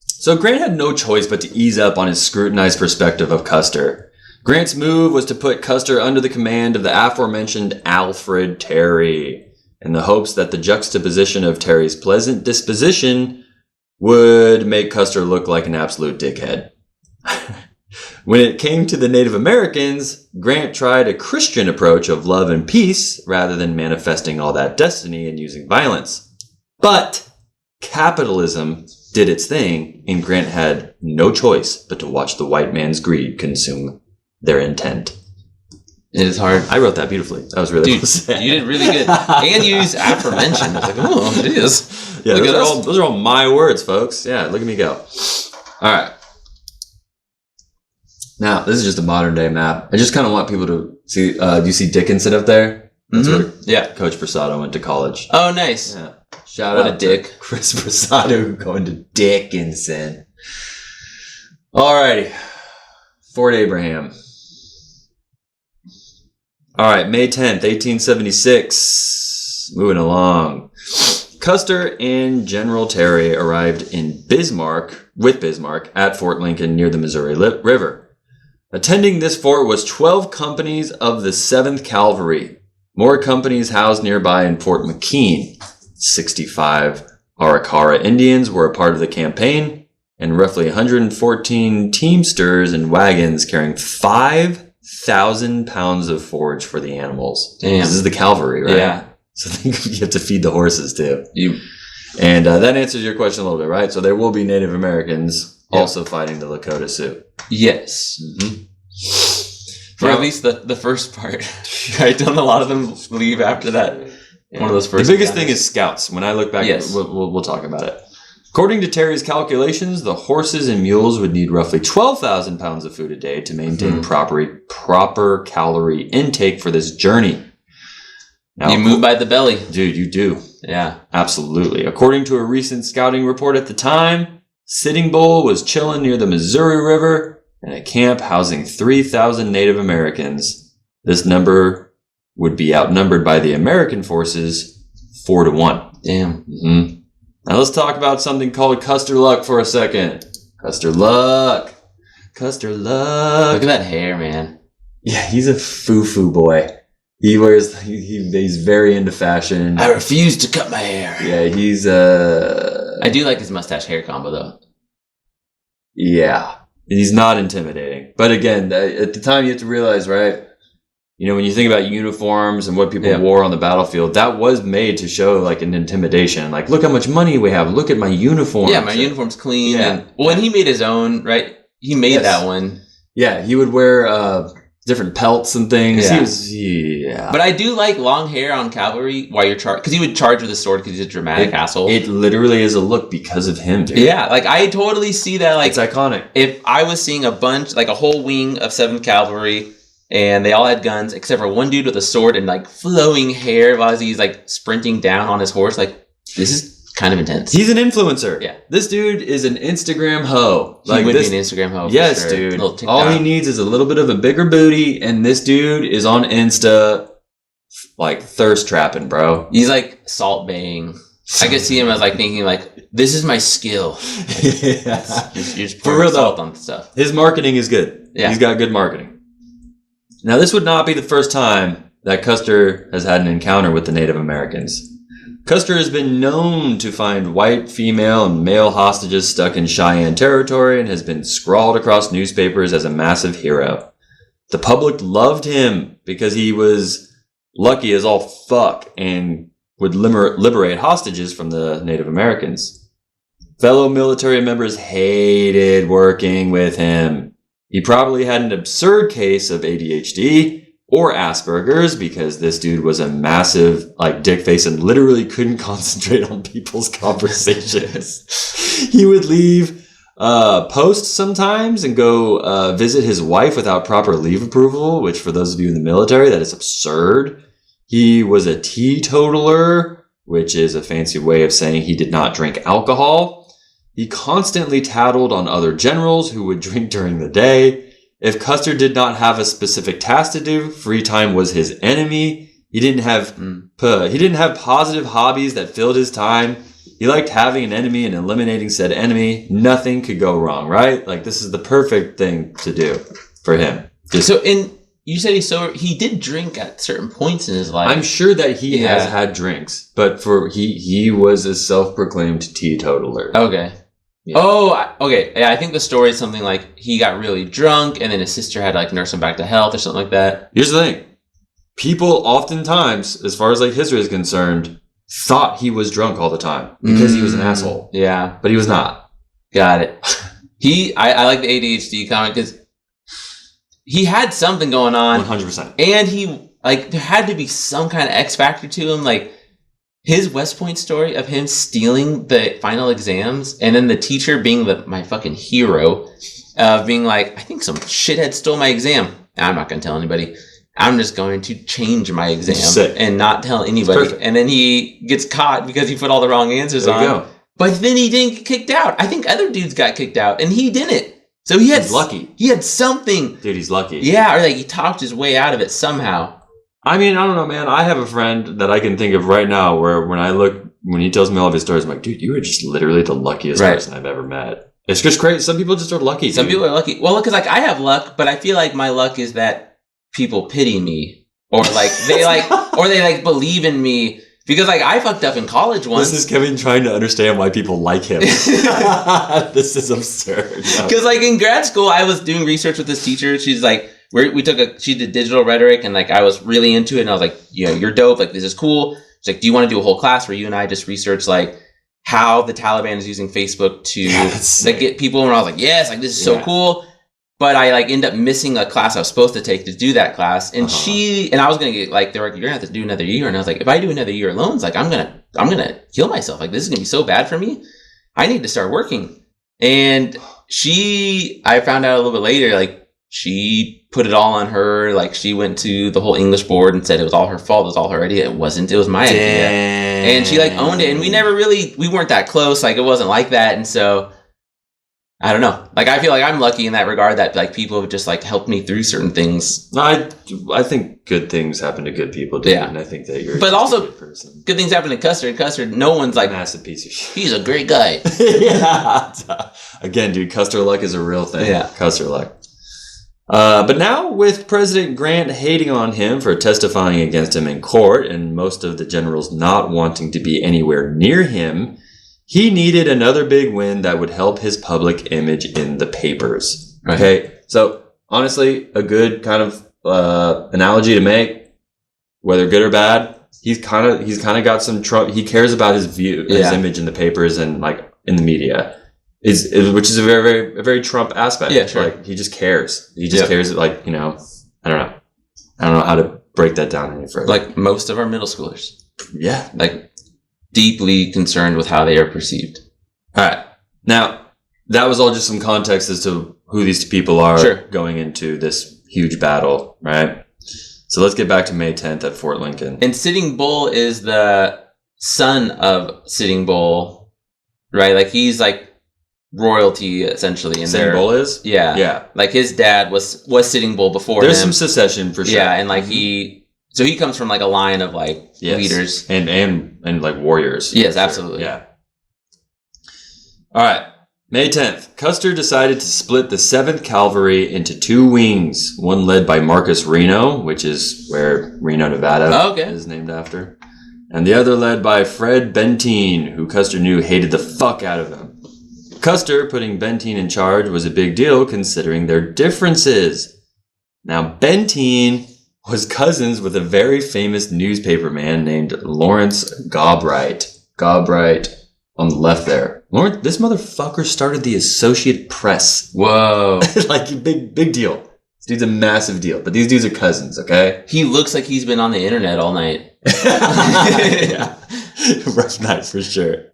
Speaker 4: So Grant had no choice but to ease up on his scrutinized perspective of Custer. Grant's move was to put Custer under the command of the aforementioned Alfred Terry, in the hopes that the juxtaposition of Terry's pleasant disposition would make Custer look like an absolute dickhead. When it came to the Native Americans, Grant tried a Christian approach of love and peace rather than manifesting all that destiny and using violence. But capitalism did its thing, and Grant had no choice but to watch the white man's greed consume their intent.
Speaker 5: It is hard.
Speaker 4: I wrote that beautifully. That was really
Speaker 5: Dude, you did really good. And you used aforementioned. I was like, oh, it is.
Speaker 4: Yeah, those are all my words, folks. Yeah, look at me go. All right. Now, this is just a modern day map. I just kind of want people to see. Do you see Dickinson up there? That's where Coach Prasado went to college.
Speaker 5: Oh, nice.
Speaker 4: Yeah. Shout
Speaker 5: What
Speaker 4: out
Speaker 5: a dick.
Speaker 4: to Chris Prasado going to Dickinson. Alrighty. Fort Abraham. Alright, May 10th, 1876. Moving along. Custer and General Terry arrived in Bismarck at Fort Lincoln near the Missouri River. Attending this fort was 12 companies of the 7th Cavalry. More companies housed nearby in Fort McKean. 65 Arikara Indians were a part of the campaign, and roughly 114 teamsters and wagons carrying 5,000 pounds of forage for the animals.
Speaker 5: Damn.
Speaker 4: This is the cavalry, right?
Speaker 5: Yeah.
Speaker 4: So you have to feed the horses too.
Speaker 5: You.
Speaker 4: And that answers your question a little bit, right? So there will be Native Americans also fighting the Lakota Sioux.
Speaker 5: Yes.
Speaker 4: Mm-hmm.
Speaker 5: For at least the first part. Right? Don't a lot of them leave after that? Yeah. One of those first.
Speaker 4: The biggest thing is scouts. When I look back, we'll talk about it. According to Terry's calculations, the horses and mules would need roughly 12,000 pounds of food a day to maintain proper calorie intake for this journey. Now,
Speaker 5: you move by the belly.
Speaker 4: Dude, you do.
Speaker 5: Yeah.
Speaker 4: Absolutely. According to a recent scouting report at the time, Sitting Bull was chilling near the Missouri River in a camp housing 3,000 Native Americans. This number would be outnumbered by the American forces 4-1.
Speaker 5: Damn.
Speaker 4: Mm-hmm. Now let's talk about something called Custer Luck for a second. Custer Luck. Custer Luck.
Speaker 5: Look at that hair, man.
Speaker 4: Yeah, he's a foo-foo boy. He wears, he's very into fashion.
Speaker 5: I refuse to cut my hair.
Speaker 4: Yeah, he's
Speaker 5: I do like his mustache hair combo though.
Speaker 4: Yeah. He's not intimidating. But again, at the time you have to realize, right? You know, when you think about uniforms and what people wore on the battlefield, that was made to show like an intimidation. Like, look how much money we have. Look at my uniform.
Speaker 5: Yeah, my uniform's clean. Yeah. And when he made his own, right? He made that one.
Speaker 4: Yeah, he would wear different pelts and things.
Speaker 5: Yeah.
Speaker 4: He was,
Speaker 5: But I do like long hair on cavalry while you're because he would charge with a sword because he's a dramatic asshole.
Speaker 4: It literally is a look because of him, dude.
Speaker 5: Yeah, like I totally see that. Like
Speaker 4: it's iconic.
Speaker 5: If I was seeing a bunch, like a whole wing of 7th Cavalry, and they all had guns except for one dude with a sword and like flowing hair while he's like sprinting down on his horse, like this is kind of intense.
Speaker 4: He's an influencer.
Speaker 5: Yeah.
Speaker 4: This dude is an Instagram hoe.
Speaker 5: He would be an Instagram hoe.
Speaker 4: Yes,
Speaker 5: for sure.
Speaker 4: dude. All he needs is a little bit of a bigger booty, and this dude is on Insta, like thirst trapping, bro.
Speaker 5: He's like salt baying. I could see him as like thinking like, this is my skill. Like, you're just
Speaker 4: for real
Speaker 5: salt
Speaker 4: though.
Speaker 5: on stuff.
Speaker 4: His marketing is good.
Speaker 5: Yeah.
Speaker 4: He's got good marketing. Now, this would not be the first time that Custer has had an encounter with the Native Americans. Custer has been known to find white, female, and male hostages stuck in Cheyenne territory and has been scrawled across newspapers as a massive hero. The public loved him because he was lucky as all fuck and would liberate hostages from the Native Americans. Fellow military members hated working with him. He probably had an absurd case of ADHD or Asperger's because this dude was a massive, like, dick face and literally couldn't concentrate on people's conversations. He would leave posts sometimes and go visit his wife without proper leave approval, which for those of you in the military, that is absurd. He was a teetotaler, which is a fancy way of saying he did not drink alcohol. He constantly tattled on other generals who would drink during the day. If Custer did not have a specific task to do, free time was his enemy. He didn't have positive hobbies that filled his time. He He liked having an enemy and eliminating said enemy. Nothing could go wrong, right? Like, this is the perfect thing to do for him.
Speaker 5: You said he's sober. He did drink at certain points in his life.
Speaker 4: I'm sure that he has had drinks, but he was a self-proclaimed teetotaler.
Speaker 5: Okay. Yeah. Oh, okay. Yeah, I think the story is something like he got really drunk and then his sister had to like nurse him back to health or something like that.
Speaker 4: Here's the thing. People oftentimes, as far as like history is concerned, thought he was drunk all the time because he was an asshole.
Speaker 5: Yeah.
Speaker 4: But he was not.
Speaker 5: Got it. I like the ADHD comment because he had something going on.
Speaker 4: 100%.
Speaker 5: And he, like, there had to be some kind of X factor to him. Like, his West Point story of him stealing the final exams and then the teacher being my fucking hero, being like, I think some shithead stole my exam. I'm not going to tell anybody. I'm just going to change my exam and not tell anybody. And then he gets caught because he put all the wrong answers on. Go. But then he didn't get kicked out. I think other dudes got kicked out and he didn't. So he's lucky. He had something.
Speaker 4: Dude, he's lucky.
Speaker 5: Yeah, or like he talked his way out of it somehow.
Speaker 4: I mean, I don't know, man. I have a friend that I can think of right now where when he tells me all of his stories, I'm like, dude, you are just literally the luckiest person I've ever met. It's just crazy. Some people just are lucky.
Speaker 5: Some people are lucky. Well, because like I have luck, but I feel like my luck is that people pity me or like they believe in me. Because, like, I fucked up in college once.
Speaker 4: This is Kevin trying to understand why people like him. This is absurd.
Speaker 5: Because, like, in grad school, I was doing research with this teacher. She's like, she did digital rhetoric, and, like, I was really into it. And I was like, yeah, you're dope. Like, this is cool. She's like, do you want to do a whole class where you and I just research, like, how the Taliban is using Facebook to like, get people? And I was like, yes, like, this is so cool. But I like end up missing a class I was supposed to take to do that class. And I was going to get like, they were like, you're going to have to do another year. And I was like, if I do another year alone, it's like, I'm going to kill myself. Like, this is going to be so bad for me. I need to start working. And I found out a little bit later, like she put it all on her. Like she went to the whole English board and said it was all her fault. It was all her idea. It wasn't. It was my idea. And she like owned it. And we weren't that close. Like it wasn't like that. And so I don't know. Like, I feel like I'm lucky in that regard that, like, people have just, like, helped me through certain things.
Speaker 4: No, I think good things happen to good people, dude. Yeah. And I think that you're
Speaker 5: but also,
Speaker 4: a good person.
Speaker 5: Good things happen to Custer. And Custer, no one's like...
Speaker 4: Massive piece of shit.
Speaker 5: He's a great guy.
Speaker 4: Yeah. Again, dude, Custer luck is a real thing. Yeah. Custer luck. But now, with President Grant hating on him for testifying against him in court, and most of the generals not wanting to be anywhere near him... He needed another big win that would help his public image in the papers. Right. Okay, so honestly, a good kind of analogy to make, whether good or bad, he's kind of got some Trump. He cares about his his image in the papers and like in the media, which is a very Trump aspect. Yeah, sure. Like he just cares. He just cares. Like I don't know how to break that down any further.
Speaker 5: Like most of our middle schoolers.
Speaker 4: Yeah,
Speaker 5: like. Deeply concerned with how they are perceived.
Speaker 4: All right. Now, that was all just some context as to who these people are going into this huge battle, right? So let's get back to May 10th at Fort Lincoln.
Speaker 5: And Sitting Bull is the son of Sitting Bull, right? Like, he's like royalty, essentially. In
Speaker 4: Sitting Bull is?
Speaker 5: Yeah. Yeah. Like, his dad was Sitting Bull before
Speaker 4: There's some secession, for sure.
Speaker 5: Yeah, and like So he comes from like a line of like leaders
Speaker 4: and like warriors.
Speaker 5: Yes, absolutely.
Speaker 4: Yeah. All right. May 10th, Custer decided to split the 7th Cavalry into 2 wings, one led by Marcus Reno, which is where Reno, Nevada is named after, and the other led by Fred Benteen, who Custer knew hated the fuck out of him. Custer putting Benteen in charge was a big deal considering their differences. Now, Benteen was cousins with a very famous newspaper man named Lawrence Gobwright. Gobwright on the left there. Lawrence, this motherfucker started the Associated Press.
Speaker 5: Whoa.
Speaker 4: Like, big deal. This dude's a massive deal. But these dudes are cousins, okay?
Speaker 5: He looks like he's been on the internet all night.
Speaker 4: Yeah. Rough night for sure.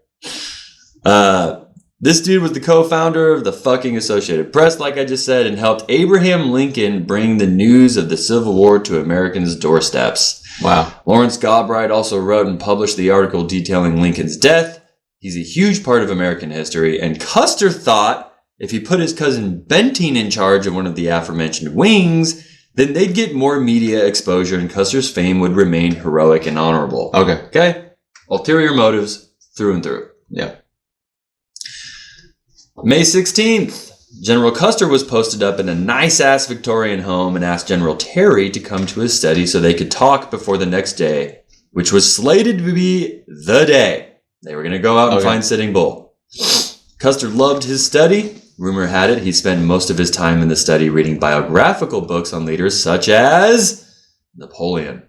Speaker 4: This dude was the co-founder of the fucking Associated Press, like I just said, and helped Abraham Lincoln bring the news of the Civil War to Americans' doorsteps.
Speaker 5: Wow.
Speaker 4: Lawrence Gobwright also wrote and published the article detailing Lincoln's death. He's a huge part of American history, and Custer thought if he put his cousin Benteen in charge of one of the aforementioned wings, then they'd get more media exposure and Custer's fame would remain heroic and honorable.
Speaker 5: Okay.
Speaker 4: Ulterior motives through and through.
Speaker 5: Yeah.
Speaker 4: May 16th, General Custer was posted up in a nice-ass Victorian home and asked General Terry to come to his study so they could talk before the next day, which was slated to be the day. They were going to go out and find Sitting Bull. Custer loved his study. Rumor had it he spent most of his time in the study reading biographical books on leaders such as Napoleon.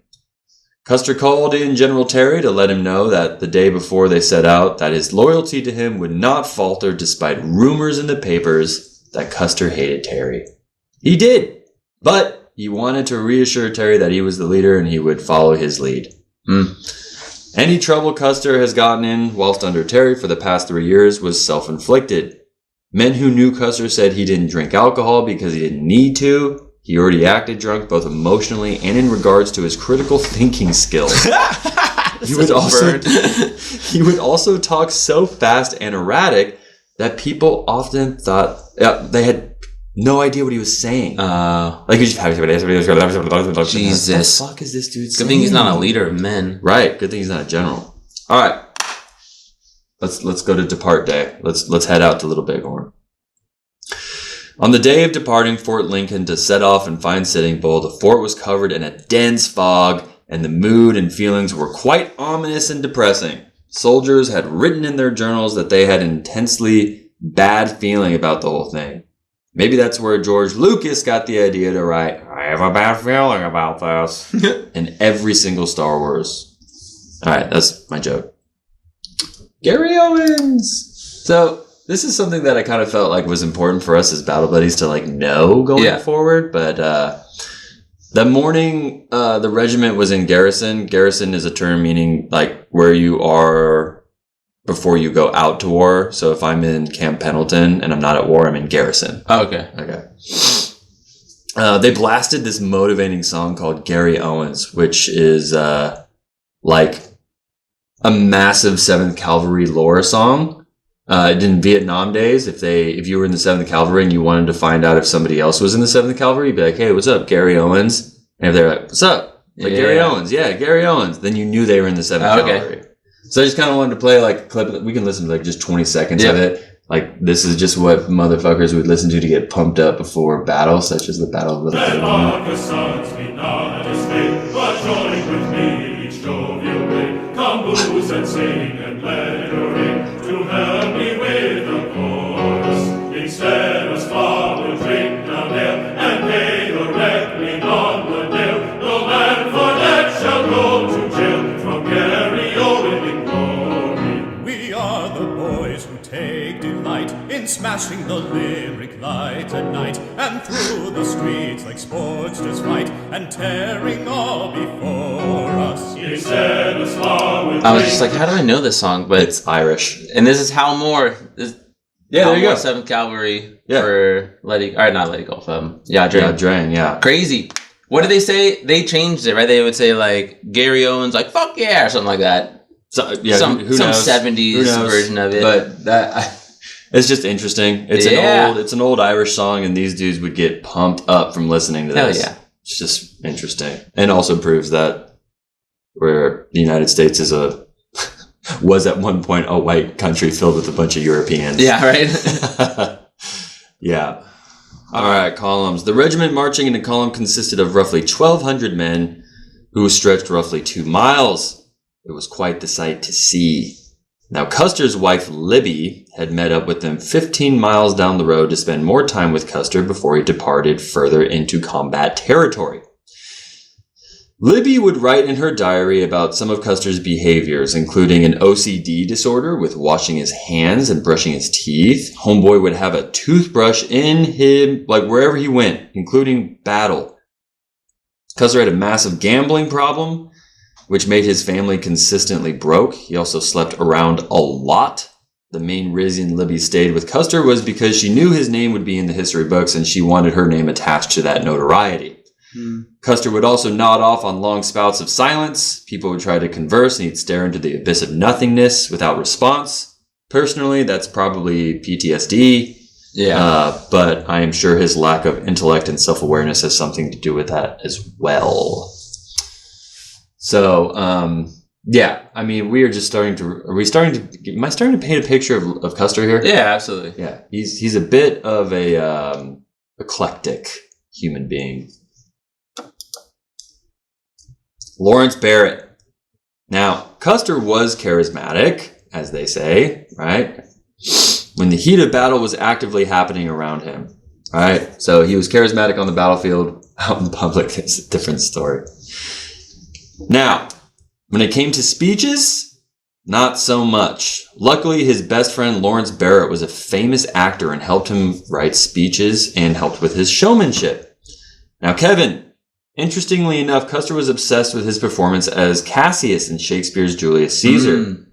Speaker 4: Custer called in General Terry to let him know that the day before they set out that his loyalty to him would not falter despite rumors in the papers that Custer hated Terry. He did, but he wanted to reassure Terry that he was the leader and he would follow his lead. Any trouble Custer has gotten in whilst under Terry for the past 3 years was self-inflicted. Men who knew Custer said he didn't drink alcohol because he didn't need to. He already acted drunk both emotionally and in regards to his critical thinking skills. He would also talk so fast and erratic that people often thought they had no idea what he was saying. Like he just
Speaker 5: Jesus.
Speaker 4: What the fuck is this dude saying?
Speaker 5: Good thing he's not a leader of men.
Speaker 4: Right. Good thing he's not a general. All right. Let's go to depart day. Let's head out to Little Bighorn. On the day of departing Fort Lincoln to set off and find Sitting Bull, the fort was covered in a dense fog, and the mood and feelings were quite ominous and depressing. Soldiers had written in their journals that they had an intensely bad feeling about the whole thing. Maybe that's where George Lucas got the idea to write, "I have a bad feeling about this," in every single Star Wars. All right, that's my joke. Gary Owens! So, this is something that I kind of felt like was important for us as battle buddies to know going forward. But the morning the regiment was in garrison. Garrison is a term meaning like where you are before you go out to war. So if I'm in Camp Pendleton and I'm not at war, I'm in garrison.
Speaker 5: Oh, okay.
Speaker 4: They blasted this motivating song called Gary Owens, which is like a massive 7th Cavalry lore song. In Vietnam days, if you were in the 7th Cavalry and you wanted to find out if somebody else was in the 7th Cavalry, you'd be like, "Hey, what's up, Gary Owens?" And if they're like, "What's up?" Like, Gary Owens. Yeah, Gary Owens. Then you knew they were in the 7th Cavalry. So I just kind of wanted to play like a clip. We can listen to like just 20 seconds of it. Like, this is just what motherfuckers would listen to get pumped up before battle, such as the Battle of Little Bighorn.
Speaker 6: Booze and sing and let it ring to help me with the chorus. Instead of spa, we'll drink down there and pay the reckoning on the nail. No man for that shall go to jail from Gary Owen in glory.
Speaker 7: We are the boys who take delight in smashing the lyric light at night and through the streets like sportsters fight and tearing all before us.
Speaker 6: Instead of spa, we'll
Speaker 5: I was just like, how do I know this song? But
Speaker 4: It's Irish.
Speaker 5: and this is Hal Moore.
Speaker 4: There you go.
Speaker 5: 7th Cavalry for Letty. Or not Letty Golf.
Speaker 4: Yeah, Drain, yeah.
Speaker 5: Crazy. What did they say? They changed it, right? They would say like Gary Owens, like "fuck yeah" or something like that.
Speaker 4: So, yeah,
Speaker 5: some
Speaker 4: who knows?
Speaker 5: 70s version of it.
Speaker 4: But it's just interesting. It's an old Irish song, and these dudes would get pumped up from listening to this.
Speaker 5: Hell yeah.
Speaker 4: It's just interesting, and also proves that where the United States was at one point a white country filled with a bunch of Europeans.
Speaker 5: Yeah, right.
Speaker 4: Yeah. All right, columns. The regiment marching in a column consisted of roughly 1,200 men who stretched roughly 2 miles. It was quite the sight to see. Now, Custer's wife, Libby, had met up with them 15 miles down the road to spend more time with Custer before he departed further into combat territory. Libby would write in her diary about some of Custer's behaviors, including an OCD disorder with washing his hands and brushing his teeth. Homeboy would have a toothbrush in him, like wherever he went, including battle. Custer had a massive gambling problem, which made his family consistently broke. He also slept around a lot. The main reason Libby stayed with Custer was because she knew his name would be in the history books and she wanted her name attached to that notoriety. Custer would also nod off on long spouts of silence. People would try to converse and he'd stare into the abyss of nothingness without response. Personally, that's probably PTSD.
Speaker 5: Yeah.
Speaker 4: But I am sure his lack of intellect and self-awareness has something to do with that as well. So, Yeah, I mean, we are just starting to. Am I starting to paint a picture of Custer here?
Speaker 5: Yeah, absolutely.
Speaker 4: Yeah, he's a bit of a eclectic human being. Lawrence Barrett. Now, Custer was charismatic, as they say, right? When the heat of battle was actively happening around him, right? So he was charismatic on the battlefield. Out in public, it's a different story. Now, when it came to speeches, not so much. Luckily, his best friend Lawrence Barrett was a famous actor and helped him write speeches and helped with his showmanship. Now, Kevin, interestingly enough, Custer was obsessed with his performance as Cassius in Shakespeare's Julius Caesar.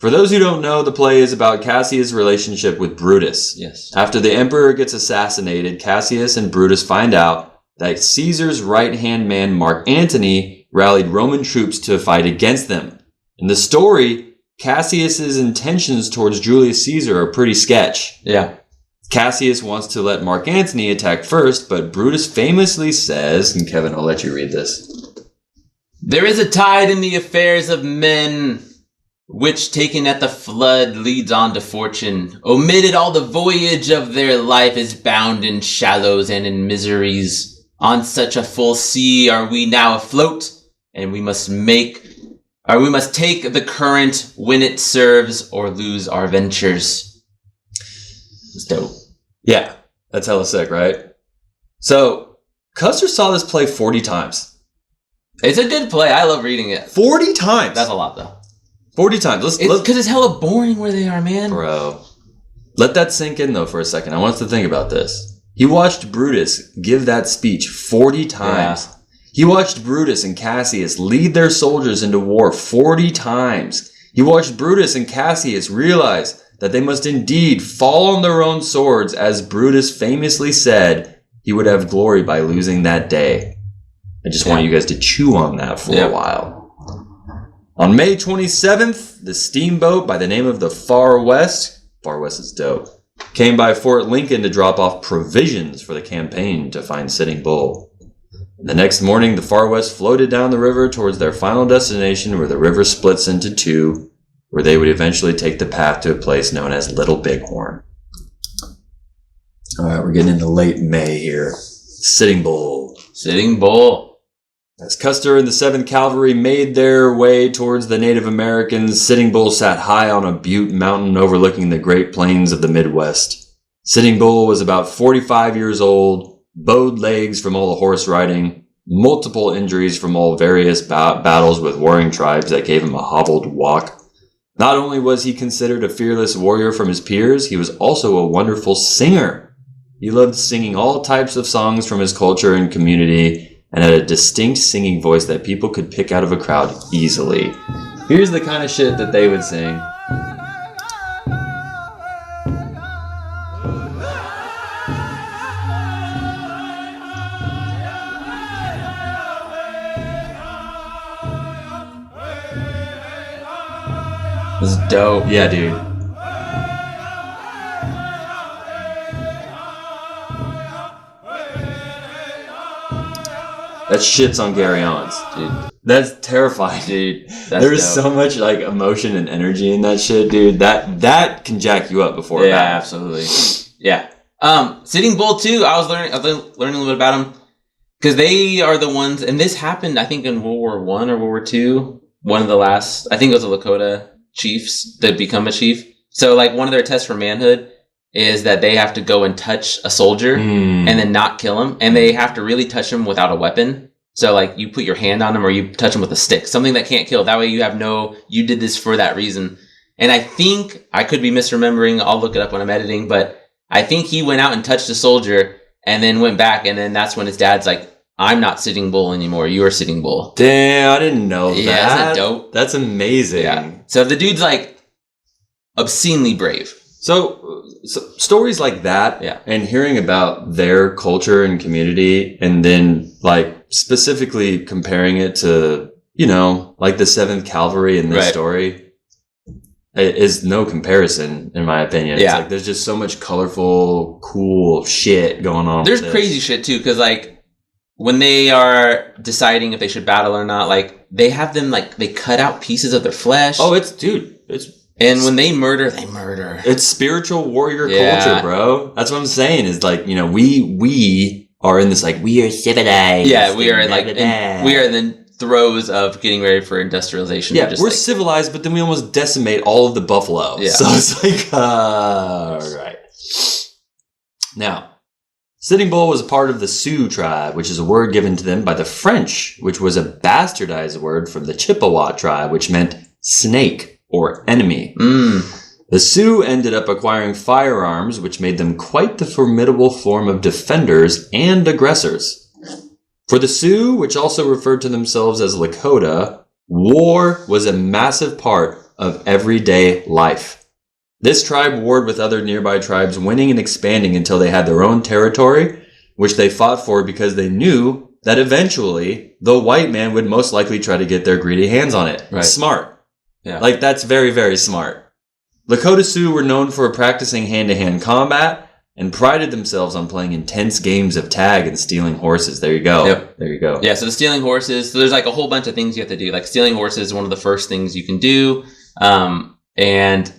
Speaker 4: For those who don't know, the play is about Cassius' relationship with Brutus.
Speaker 5: Yes.
Speaker 4: After the emperor gets assassinated, Cassius and Brutus find out that Caesar's right-hand man, Mark Antony, rallied Roman troops to fight against them. In the story, Cassius's intentions towards Julius Caesar are pretty sketch.
Speaker 5: Yeah.
Speaker 4: Cassius wants to let Mark Antony attack first, but Brutus famously says, and Kevin, I'll let you read this.
Speaker 5: There is a tide in the affairs of men, which taken at the flood leads on to fortune. Omitted all the voyage of their life is bound in shallows and in miseries. On such a full sea are we now afloat, and we must take the current when it serves or lose our ventures. It's dope.
Speaker 4: Yeah, that's hella sick, right? So, Custer saw this play 40 times.
Speaker 5: It's a good play. I love reading it.
Speaker 4: 40 times!
Speaker 5: That's a lot, though.
Speaker 4: 40 times.
Speaker 5: Because it's hella boring where they are, man.
Speaker 4: Bro. Let that sink in, though, for a second. I want us to think about this. He watched Brutus give that speech 40 times. Yeah. He watched Brutus and Cassius lead their soldiers into war 40 times. He watched Brutus and Cassius realize that they must indeed fall on their own swords, as Brutus famously said he would have glory by losing that day. I just want you guys to chew on that for a while. On May 27th, the steamboat by the name of the Far West is dope, came by Fort Lincoln to drop off provisions for the campaign to find Sitting Bull. The next morning, the Far West floated down the river towards their final destination, where the river splits into two, where they would eventually take the path to a place known as Little Bighorn. All right, we're getting into late May here. Sitting Bull.
Speaker 5: Sitting Bull.
Speaker 4: As Custer and the 7th Cavalry made their way towards the Native Americans, Sitting Bull sat high on a butte mountain overlooking the Great Plains of the Midwest. Sitting Bull was about 45 years old, bowed legs from all the horse riding, multiple injuries from all various battles with warring tribes that gave him a hobbled walk. Not only was he considered a fearless warrior from his peers, he was also a wonderful singer. He loved singing all types of songs from his culture and community, and had a distinct singing voice that people could pick out of a crowd easily. Here's the kind of shit that they would sing.
Speaker 5: This is dope.
Speaker 4: Yeah, dude. That shit's on Gary Owens, dude. That's terrifying, dude. There's so much like emotion and energy in that shit, dude. That can jack you up before a battle.
Speaker 5: Absolutely. Yeah. Sitting Bull too. I was learning a little bit about them because they are the ones, and this happened, I think, in World War I or World War II. One of the last, I think it was the Lakota chiefs that become a chief. So, like, one of their tests for manhood is that they have to go and touch a soldier and then not kill him. And they have to really touch him without a weapon. So, like, you put your hand on him or you touch him with a stick. Something that can't kill. That way you did this for that reason. And I think, I could be misremembering, I'll look it up when I'm editing, but I think he went out and touched a soldier and then went back. And then that's when his dad's like, I'm not Sitting Bull anymore. You are Sitting Bull.
Speaker 4: Damn, I didn't know that.
Speaker 5: Yeah, isn't that dope?
Speaker 4: That's amazing.
Speaker 5: Yeah. So the dude's like obscenely brave.
Speaker 4: So stories like that, and hearing about their culture and community, and then like specifically comparing it to, you know, like the 7th Cavalry in this story, is no comparison in my opinion. It's like there's just so much colorful, cool shit going on.
Speaker 5: There's crazy shit too, because like when they are deciding if they should battle or not, like they have them like they cut out pieces of their flesh.
Speaker 4: Oh, it's
Speaker 5: and when they murder, they murder.
Speaker 4: It's spiritual warrior culture, bro. That's what I'm saying. Is like, you know, we are in this like we are civilized.
Speaker 5: Yeah, we are like we are in the throes of getting ready for industrialization.
Speaker 4: Yeah, we're civilized, but then we almost decimate all of the buffalo. Yeah. So it's like, all right. Now, Sitting Bull was a part of the Sioux tribe, which is a word given to them by the French, which was a bastardized word from the Chippewa tribe, which meant snake or enemy. The Sioux ended up acquiring firearms, which made them quite the formidable form of defenders and aggressors. For the Sioux, which also referred to themselves as Lakota, war was a massive part of everyday life. This tribe warred with other nearby tribes, winning and expanding until they had their own territory, which they fought for because they knew that eventually the white man would most likely try to get their greedy hands on it.
Speaker 5: Right.
Speaker 4: Smart.
Speaker 5: Yeah.
Speaker 4: Like, that's very, very smart. Lakota Sioux were known for practicing hand-to-hand combat and prided themselves on playing intense games of tag and stealing horses. There you go.
Speaker 5: Yep.
Speaker 4: There you go.
Speaker 5: Yeah, so the stealing horses, so there's like a whole bunch of things you have to do. Like stealing horses is one of the first things you can do. And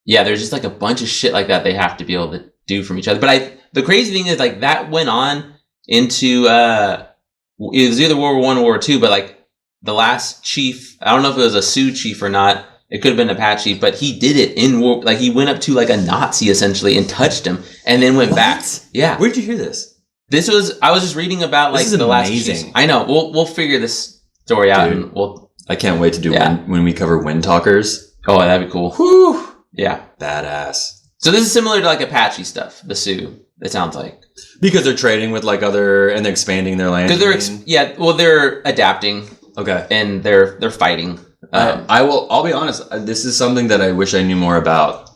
Speaker 5: yeah, there's just like a bunch of shit like that they have to be able to do from each other. But the crazy thing is like that went on into, it was either World War I or World War II, but like the last chief, I don't know if it was a Sioux chief or not. It could have been Apache, but he did it in war. Like he went up to like a Nazi essentially and touched him, and then went back. Yeah.
Speaker 4: Where'd you hear this?
Speaker 5: I was just reading about like the last chief. I know. We'll figure this story out,
Speaker 4: Dude,
Speaker 5: and
Speaker 4: I can't wait to do when we cover Wind Talkers.
Speaker 5: Oh, that'd be cool.
Speaker 4: Whew.
Speaker 5: Yeah.
Speaker 4: Badass.
Speaker 5: So this is similar to like Apache stuff, the Sioux. It sounds like
Speaker 4: because they're trading with like other and they're expanding their land.
Speaker 5: Because they're adapting.
Speaker 4: Okay.
Speaker 5: And they're fighting.
Speaker 4: I'll be honest. This is something that I wish I knew more about.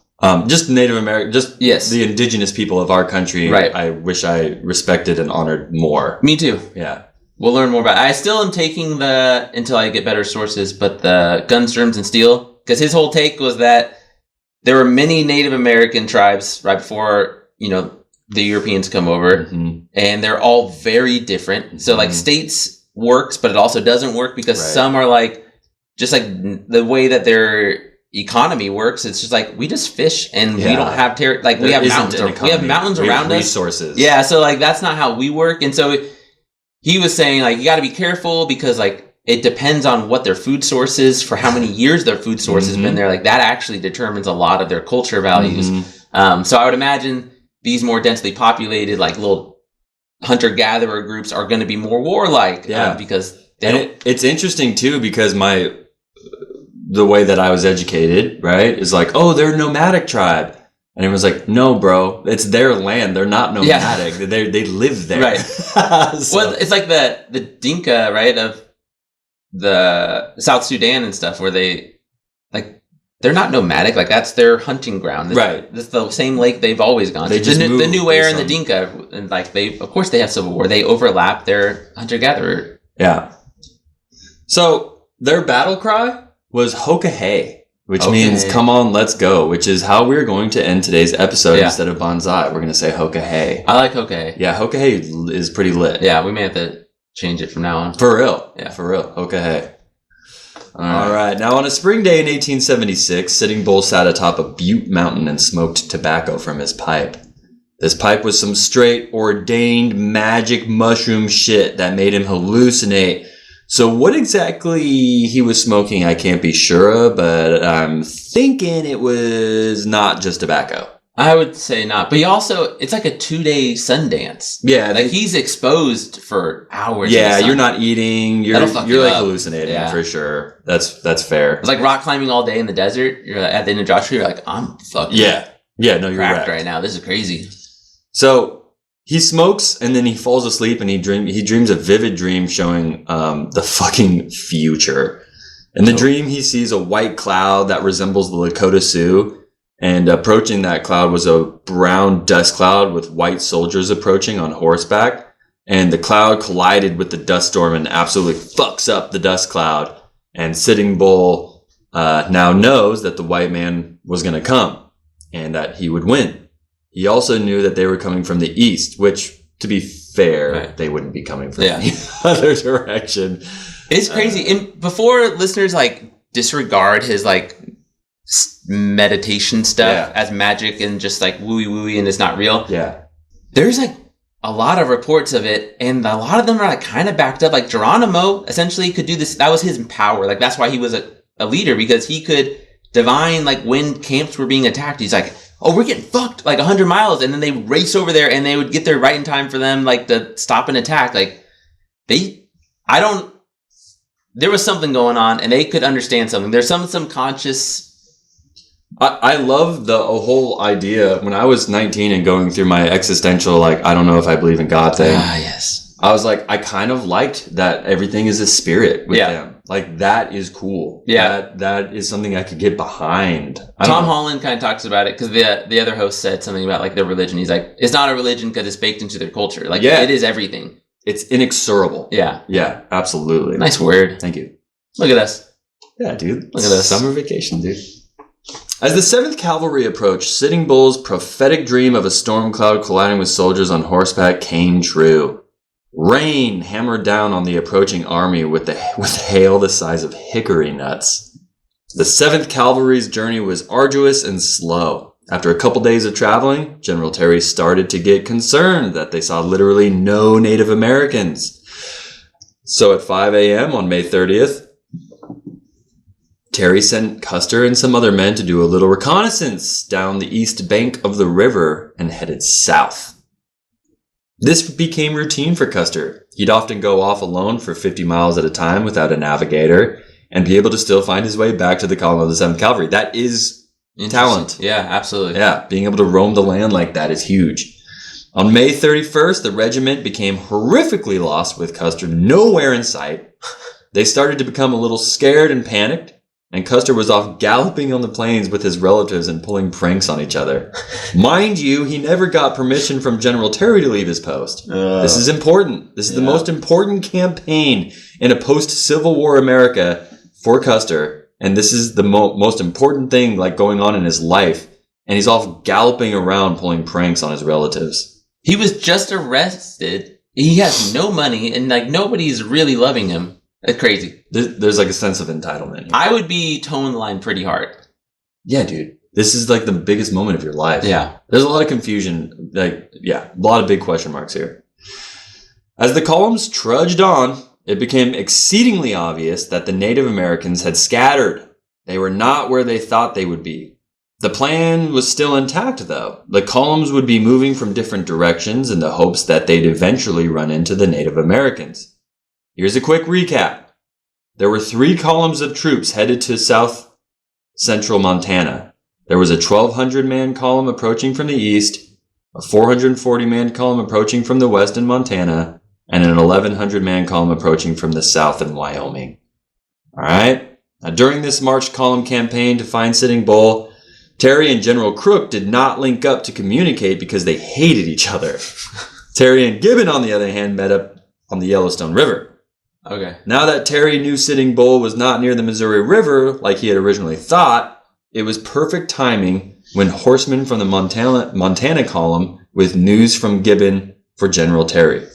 Speaker 4: Just Native American, the indigenous people of our country.
Speaker 5: Right.
Speaker 4: I wish I respected and honored more.
Speaker 5: Me too.
Speaker 4: Yeah.
Speaker 5: We'll learn more about it. I still am taking until I get better sources, but the guns, germs, and steel, because his whole take was that there were many Native American tribes right before, the Europeans come over, and they're all very different. So like states works, but it also doesn't work because some are like, just like the way that their economy works, it's just like we just fish and we don't have we have mountains. We have mountains around us.
Speaker 4: Resources.
Speaker 5: Yeah, so like that's not how we work. And so he was saying like you got to be careful because like it depends on what their food source is for how many years their food source has been there. Like that actually determines a lot of their culture values. So I would imagine these more densely populated like little hunter-gatherer groups are going to be more warlike because
Speaker 4: it's interesting too because the way that I was educated, right, is like, oh, they're a nomadic tribe. And everyone's like, no, bro, it's their land. They're not nomadic. They live there.
Speaker 5: Right. Well, it's like the Dinka, right, of the South Sudan and stuff where they're not nomadic. Like that's their hunting ground. It's the same lake they've always gone to. The Nuer and the Dinka, and like of course they have civil war. They overlap their hunter-gatherer.
Speaker 4: Yeah. So their battle cry was Hoka-Hey, which means come on, let's go, which is how we're going to end today's episode instead of Bonsai. We're going to say Hoka-Hey.
Speaker 5: I like Hoka-Hey.
Speaker 4: Yeah, Hoka-Hey is pretty lit.
Speaker 5: Yeah, we may have to change it from now on.
Speaker 4: For real.
Speaker 5: Yeah.
Speaker 4: For real. Hoka-Hey. All right. Now, on a spring day in 1876, Sitting Bull sat atop a Butte mountain and smoked tobacco from his pipe. This pipe was some straight ordained magic mushroom shit that made him hallucinate. So what exactly he was smoking, I can't be sure of, but I'm thinking it was not just tobacco.
Speaker 5: I would say not. But it's like a 2-day Sundance.
Speaker 4: Yeah.
Speaker 5: Like he's exposed for hours.
Speaker 4: Yeah, you're not eating. You're like
Speaker 5: up.
Speaker 4: hallucinating for sure. That's fair.
Speaker 5: It's like rock climbing all day in the desert. You're at the end of Joshua, you're like, I'm fucking
Speaker 4: Yeah, no, you're
Speaker 5: cracked
Speaker 4: right.
Speaker 5: right now. This is crazy.
Speaker 4: So he smokes and then he falls asleep and he dreams a vivid dream showing the fucking future. In the dream, he sees a white cloud that resembles the Lakota Sioux, and approaching that cloud was a brown dust cloud with white soldiers approaching on horseback. And the cloud collided with the dust storm and absolutely fucks up the dust cloud. And Sitting Bull now knows that the white man was going to come and that he would win. He also knew that they were coming from the east, which, to be fair, they wouldn't be coming from the other direction.
Speaker 5: It's crazy. And before listeners like disregard his like meditation stuff as magic and just like wooey and it's not real.
Speaker 4: Yeah.
Speaker 5: There's like a lot of reports of it, and a lot of them are like kind of backed up. Like Geronimo essentially could do this. That was his power. Like that's why he was a leader, because he could divine like when camps were being attacked. He's like, oh, we're getting fucked like 100 miles, and then they race over there and they would get there right in time for them like to stop an attack. Like there was something going on, and they could understand something. There's some subconscious.
Speaker 4: I love the whole idea. When I was 19 and going through my existential, like, I don't know if I believe in God thing.
Speaker 5: Yes.
Speaker 4: I was like, I kind of liked that everything is a spirit with them. Like, that is cool.
Speaker 5: Yeah.
Speaker 4: That is something I could get behind.
Speaker 5: Tom Holland kind of talks about it, because the other host said something about like their religion. He's like, it's not a religion because it's baked into their culture. Like, it is everything.
Speaker 4: It's inexorable.
Speaker 5: Yeah.
Speaker 4: Yeah, absolutely.
Speaker 5: Nice word.
Speaker 4: Thank you.
Speaker 5: Look at us.
Speaker 4: Yeah, dude.
Speaker 5: Look at this.
Speaker 4: Summer vacation, dude. As the 7th Cavalry approached, Sitting Bull's prophetic dream of a storm cloud colliding with soldiers on horseback came true. Rain hammered down on the approaching army with hail the size of hickory nuts. The 7th Cavalry's journey was arduous and slow. After a couple days of traveling, General Terry started to get concerned that they saw literally no Native Americans. So at 5 a.m. on May 30th, Terry sent Custer and some other men to do a little reconnaissance down the east bank of the river and headed south. This became routine for Custer. He'd often go off alone for 50 miles at a time without a navigator and be able to still find his way back to the column of the 7th Cavalry. That is talent.
Speaker 5: Yeah, absolutely.
Speaker 4: Yeah, being able to roam the land like that is huge. On May 31st, the regiment became horrifically lost with Custer nowhere in sight. They started to become a little scared and panicked, and Custer was off galloping on the plains with his relatives and pulling pranks on each other. Mind you, he never got permission from General Terry to leave his post. This is important. This is the most important campaign in a post-Civil War America for Custer, and this is the most important thing like going on in his life, and he's off galloping around pulling pranks on his relatives.
Speaker 5: He was just arrested. He has no money, and like nobody's really loving him. That's crazy.
Speaker 4: There's like a sense of entitlement here.
Speaker 5: I would be towing the line pretty hard.
Speaker 4: Yeah, dude. This is like the biggest moment of your life.
Speaker 5: Yeah.
Speaker 4: There's a lot of confusion. A lot of big question marks here. As the columns trudged on, it became exceedingly obvious that the Native Americans had scattered. They were not where they thought they would be. The plan was still intact, though. The columns would be moving from different directions in the hopes that they'd eventually run into the Native Americans. Here's a quick recap. There were 3 columns of troops headed to south central Montana. There was a 1,200-man column approaching from the east, a 440-man column approaching from the west in Montana, and an 1,100-man column approaching from the south in Wyoming. All right? Now, during this March column campaign to find Sitting Bull, Terry and General Crook did not link up to communicate because they hated each other. Terry and Gibbon, on the other hand, met up on the Yellowstone River.
Speaker 5: Okay.
Speaker 4: Now that Terry knew Sitting Bull was not near the Missouri River like he had originally thought, it was perfect timing when horsemen from the Montana column with news from Gibbon for General Terry.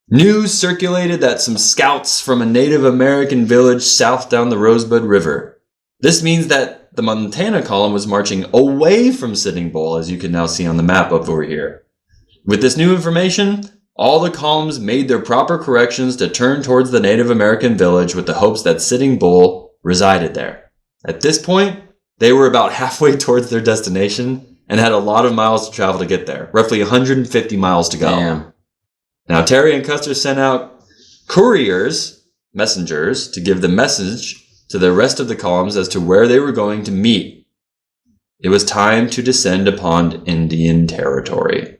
Speaker 4: News circulated that some scouts from a Native American village south down the Rosebud River. This means that the Montana column was marching away from Sitting Bull, as you can now see on the map up over here. With this new information, all the columns made their proper corrections to turn towards the Native American village with the hopes that Sitting Bull resided there. At this point, they were about halfway towards their destination and had a lot of miles to travel to get there, roughly 150 miles to go.
Speaker 5: Damn.
Speaker 4: Now, Terry and Custer sent out messengers, to give the message to the rest of the columns as to where they were going to meet. It was time to descend upon Indian territory.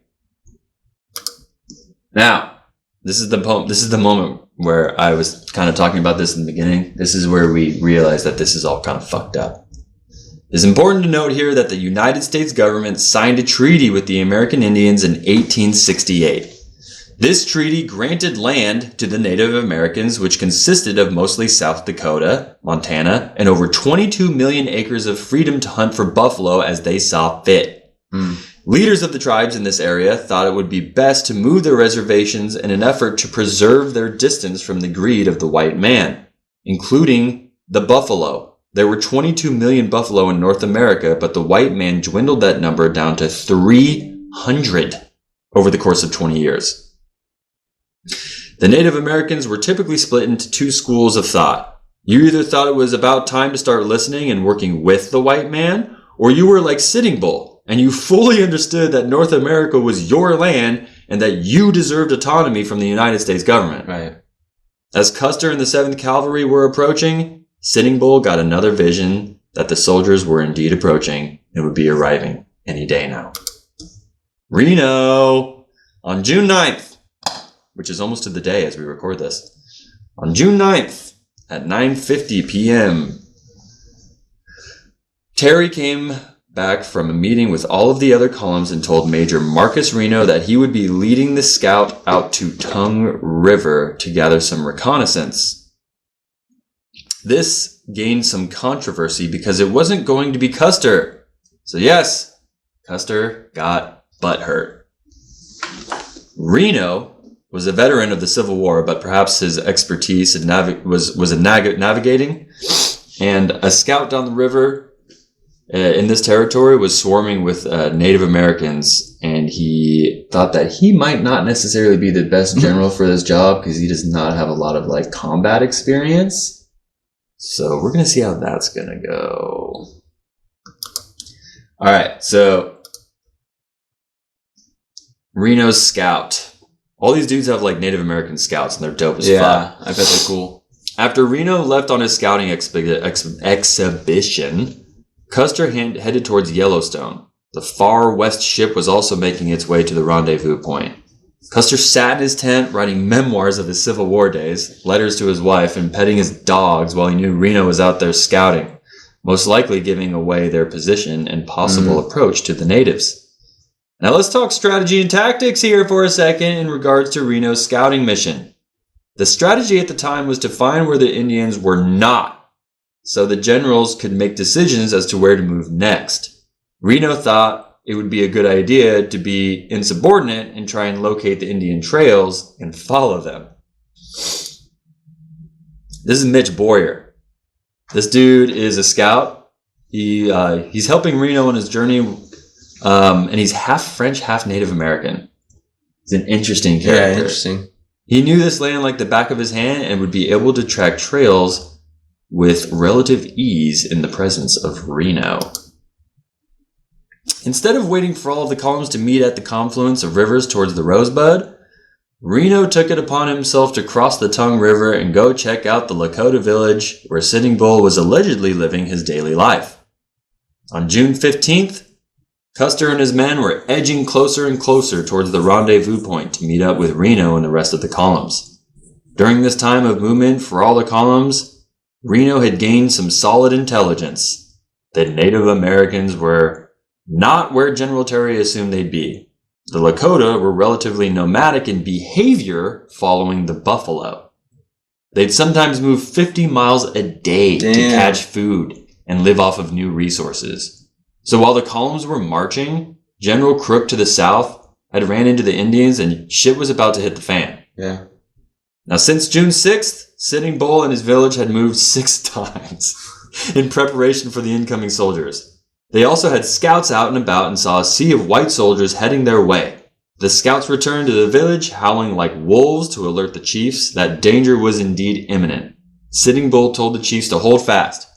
Speaker 4: Now, this is the moment where I was kind of talking about this in the beginning. This is where we realize that this is all kind of fucked up. It's important to note here that the United States government signed a treaty with the American Indians in 1868. This treaty granted land to the Native Americans, which consisted of mostly South Dakota, Montana, and over 22 million acres of freedom to hunt for buffalo as they saw fit. Leaders of the tribes in this area thought it would be best to move their reservations in an effort to preserve their distance from the greed of the white man, including the buffalo. There were 22 million buffalo in North America, but the white man dwindled that number down to 300 over the course of 20 years. The Native Americans were typically split into two schools of thought. You either thought it was about time to start listening and working with the white man, or you were like Sitting Bull, and you fully understood that North America was your land and that you deserved autonomy from the United States government.
Speaker 5: Right.
Speaker 4: As Custer and the 7th Cavalry were approaching, Sitting Bull got another vision that the soldiers were indeed approaching and would be arriving any day now. Reno! On June 9th, which is almost to the day as we record this, on June 9th at 9:50 p.m., Terry came back from a meeting with all of the other columns and told Major Marcus Reno that he would be leading the scout out to Tongue River to gather some reconnaissance. This gained some controversy because it wasn't going to be Custer. So yes, Custer got butthurt. Reno was a veteran of the Civil War, but perhaps his expertise in navigating, and a scout down the river in this territory was swarming with Native Americans, and he thought that he might not necessarily be the best general for this job because he does not have a lot of like combat experience. So we're going to see how that's going to go. All right, so Reno's scout. All these dudes have like Native American scouts, and they're dope as fuck.
Speaker 5: Yeah, I bet they're cool.
Speaker 4: After Reno left on his scouting exhibition, Custer headed towards Yellowstone. The far west ship was also making its way to the rendezvous point. Custer sat in his tent writing memoirs of his Civil War days, letters to his wife, and petting his dogs while he knew Reno was out there scouting, most likely giving away their position and possible approach to the natives. Now let's talk strategy and tactics here for a second in regards to Reno's scouting mission. The strategy at the time was to find where the Indians were not, so the generals could make decisions as to where to move next. Reno thought it would be a good idea to be insubordinate and try and locate the Indian trails and follow them. This is Mitch Boyer. This dude is a scout. He's helping Reno on his journey, and he's half French, half Native American. He's an interesting character.
Speaker 5: Yeah, interesting.
Speaker 4: He knew this land like the back of his hand and would be able to track trails with relative ease in the presence of Reno. Instead of waiting for all of the columns to meet at the confluence of rivers towards the Rosebud, Reno took it upon himself to cross the Tongue River and go check out the Lakota village where Sitting Bull was allegedly living his daily life. On June 15th, Custer and his men were edging closer and closer towards the rendezvous point to meet up with Reno and the rest of the columns. During this time of movement for all the columns, Reno had gained some solid intelligence. The Native Americans were not where General Terry assumed they'd be. The Lakota were relatively nomadic in behavior following the buffalo. They'd sometimes move 50 miles a day to catch food and live off of new resources. So while the columns were marching, General Crook to the south had ran into the Indians and shit was about to hit the fan.
Speaker 5: Yeah.
Speaker 4: Now, since June 6th, Sitting Bull and his village had moved 6 times in preparation for the incoming soldiers. They also had scouts out and about and saw a sea of white soldiers heading their way. The scouts returned to the village, howling like wolves to alert the chiefs that danger was indeed imminent. Sitting Bull told the chiefs to hold fast.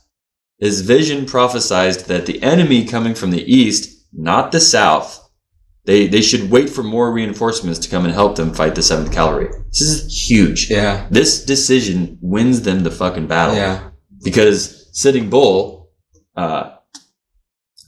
Speaker 4: His vision prophesied that the enemy coming from the east, not the south, they should wait for more reinforcements to come and help them fight the 7th Cavalry. This is huge.
Speaker 5: Yeah.
Speaker 4: This decision wins them the fucking battle.
Speaker 5: Yeah.
Speaker 4: Because Sitting Bull,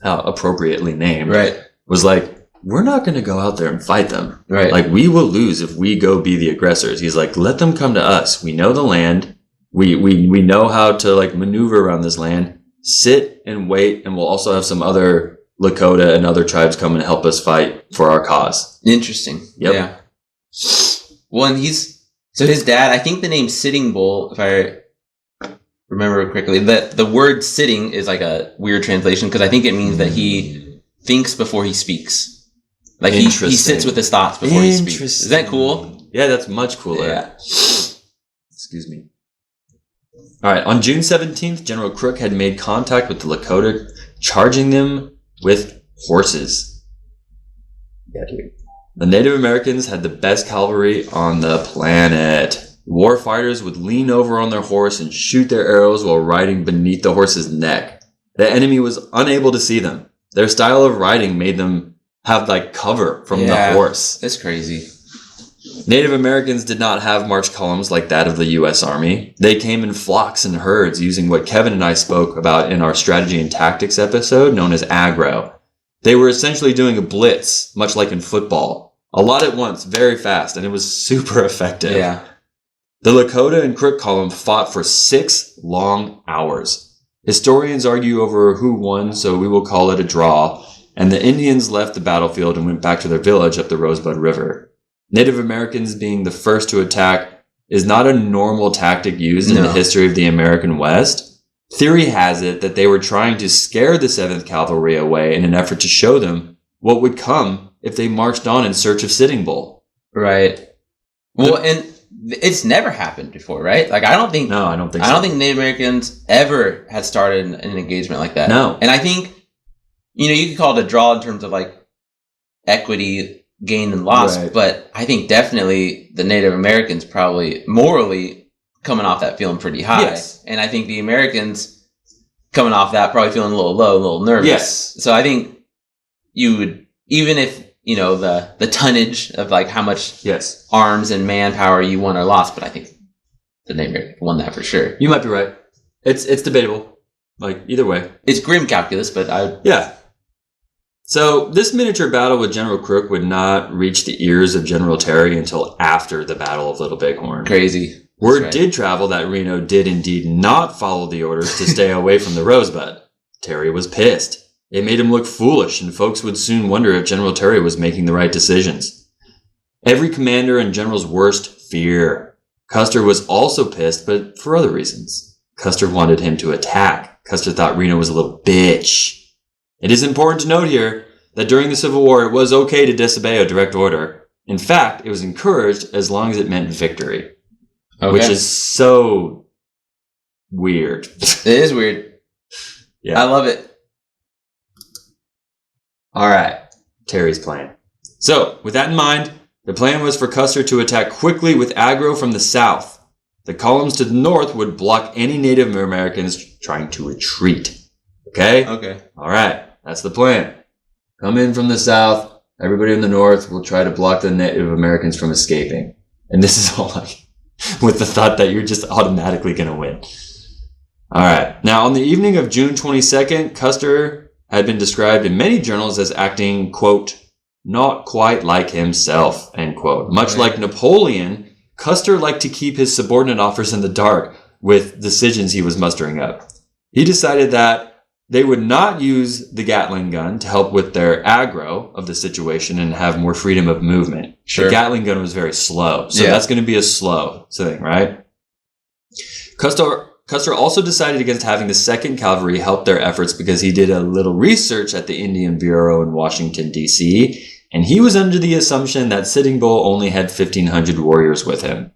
Speaker 4: appropriately named,
Speaker 5: Right.
Speaker 4: was like, we're not going to go out there and fight them.
Speaker 5: Right.
Speaker 4: Like, we will lose if we go be the aggressors. He's like, let them come to us. We know the land. We know how to like maneuver around this land. Sit and wait, and we'll also have some other Lakota and other tribes come and help us fight for our cause.
Speaker 5: Interesting.
Speaker 4: Yep.
Speaker 5: Yeah. Well, and so his dad, I think the name Sitting Bull, if I remember correctly, the word sitting is like a weird translation because I think it means that he thinks before he speaks. Like he sits with his thoughts before he speaks. Is that cool?
Speaker 4: Yeah, that's much cooler.
Speaker 5: Yeah.
Speaker 4: Excuse me. All right. On June 17th, General Crook had made contact with the Lakota, charging them with horses. Yeah, dude. The Native Americans had the best cavalry on the planet. War fighters would lean over on their horse and shoot their arrows while riding beneath the horse's neck. The enemy was unable to see them. Their style of riding made them have like cover from the horse.
Speaker 5: That's crazy.
Speaker 4: Native Americans did not have march columns like that of the U.S. Army. They came in flocks and herds using what Kevin and I spoke about in our strategy and tactics episode known as aggro. They were essentially doing a blitz, much like in football. A lot at once, very fast, and it was super effective.
Speaker 5: Yeah.
Speaker 4: The Lakota and Crook column fought for 6 long hours. Historians argue over who won, so we will call it a draw, and the Indians left the battlefield and went back to their village up the Rosebud River. Native Americans being the first to attack is not a normal tactic used in the history of the American West. Theory has it that they were trying to scare the 7th Cavalry away in an effort to show them what would come if they marched on in search of Sitting Bull.
Speaker 5: Right. Well, and it's never happened before, right? Like, I don't think so. I don't think Native Americans ever had started an engagement like that.
Speaker 4: No.
Speaker 5: And I think, you could call it a draw in terms of like equity gained and lost,
Speaker 4: right.
Speaker 5: But I think definitely the Native Americans probably morally coming off that feeling pretty high.
Speaker 4: Yes.
Speaker 5: And I think the Americans coming off that probably feeling a little low, a little nervous.
Speaker 4: Yes.
Speaker 5: So I think you would, even if, the tonnage of like how much arms and manpower you won or lost, but I think the Native Americans won that for sure.
Speaker 4: You might be right. It's debatable. Like, either way.
Speaker 5: It's grim calculus, but
Speaker 4: Yeah. So, this miniature battle with General Crook would not reach the ears of General Terry until after the Battle of Little Bighorn.
Speaker 5: Crazy.
Speaker 4: Word did travel that Reno did indeed not follow the orders to stay away from the Rosebud. Terry was pissed. It made him look foolish, and folks would soon wonder if General Terry was making the right decisions. Every commander and general's worst fear. Custer was also pissed, but for other reasons. Custer wanted him to attack. Custer thought Reno was a little bitch. It is important to note here that during the Civil War, it was okay to disobey a direct order. In fact, it was encouraged as long as it meant victory. Okay. Which is so weird.
Speaker 5: It is weird.
Speaker 4: Yeah.
Speaker 5: I love it.
Speaker 4: All right. Terry's plan. So, with that in mind, the plan was for Custer to attack quickly with aggro from the south. The columns to the north would block any Native Americans trying to retreat. Okay?
Speaker 5: Okay.
Speaker 4: All right. That's the plan. Come in from the south. Everybody in the north will try to block the Native Americans from escaping. And this is all like with the thought that you're just automatically going to win. All right. Now, on the evening of June 22nd, Custer had been described in many journals as acting, quote, not quite like himself, end quote. Much like Napoleon, Custer liked to keep his subordinate officers in the dark with decisions he was mustering up. He decided that they would not use the Gatling gun to help with their aggro of the situation and have more freedom of movement. Sure. The Gatling gun was very slow, so that's going to be a slow thing, right? Custer also decided against having the 2nd Cavalry help their efforts because he did a little research at the Indian Bureau in Washington, D.C., and he was under the assumption that Sitting Bull only had 1,500 warriors with him.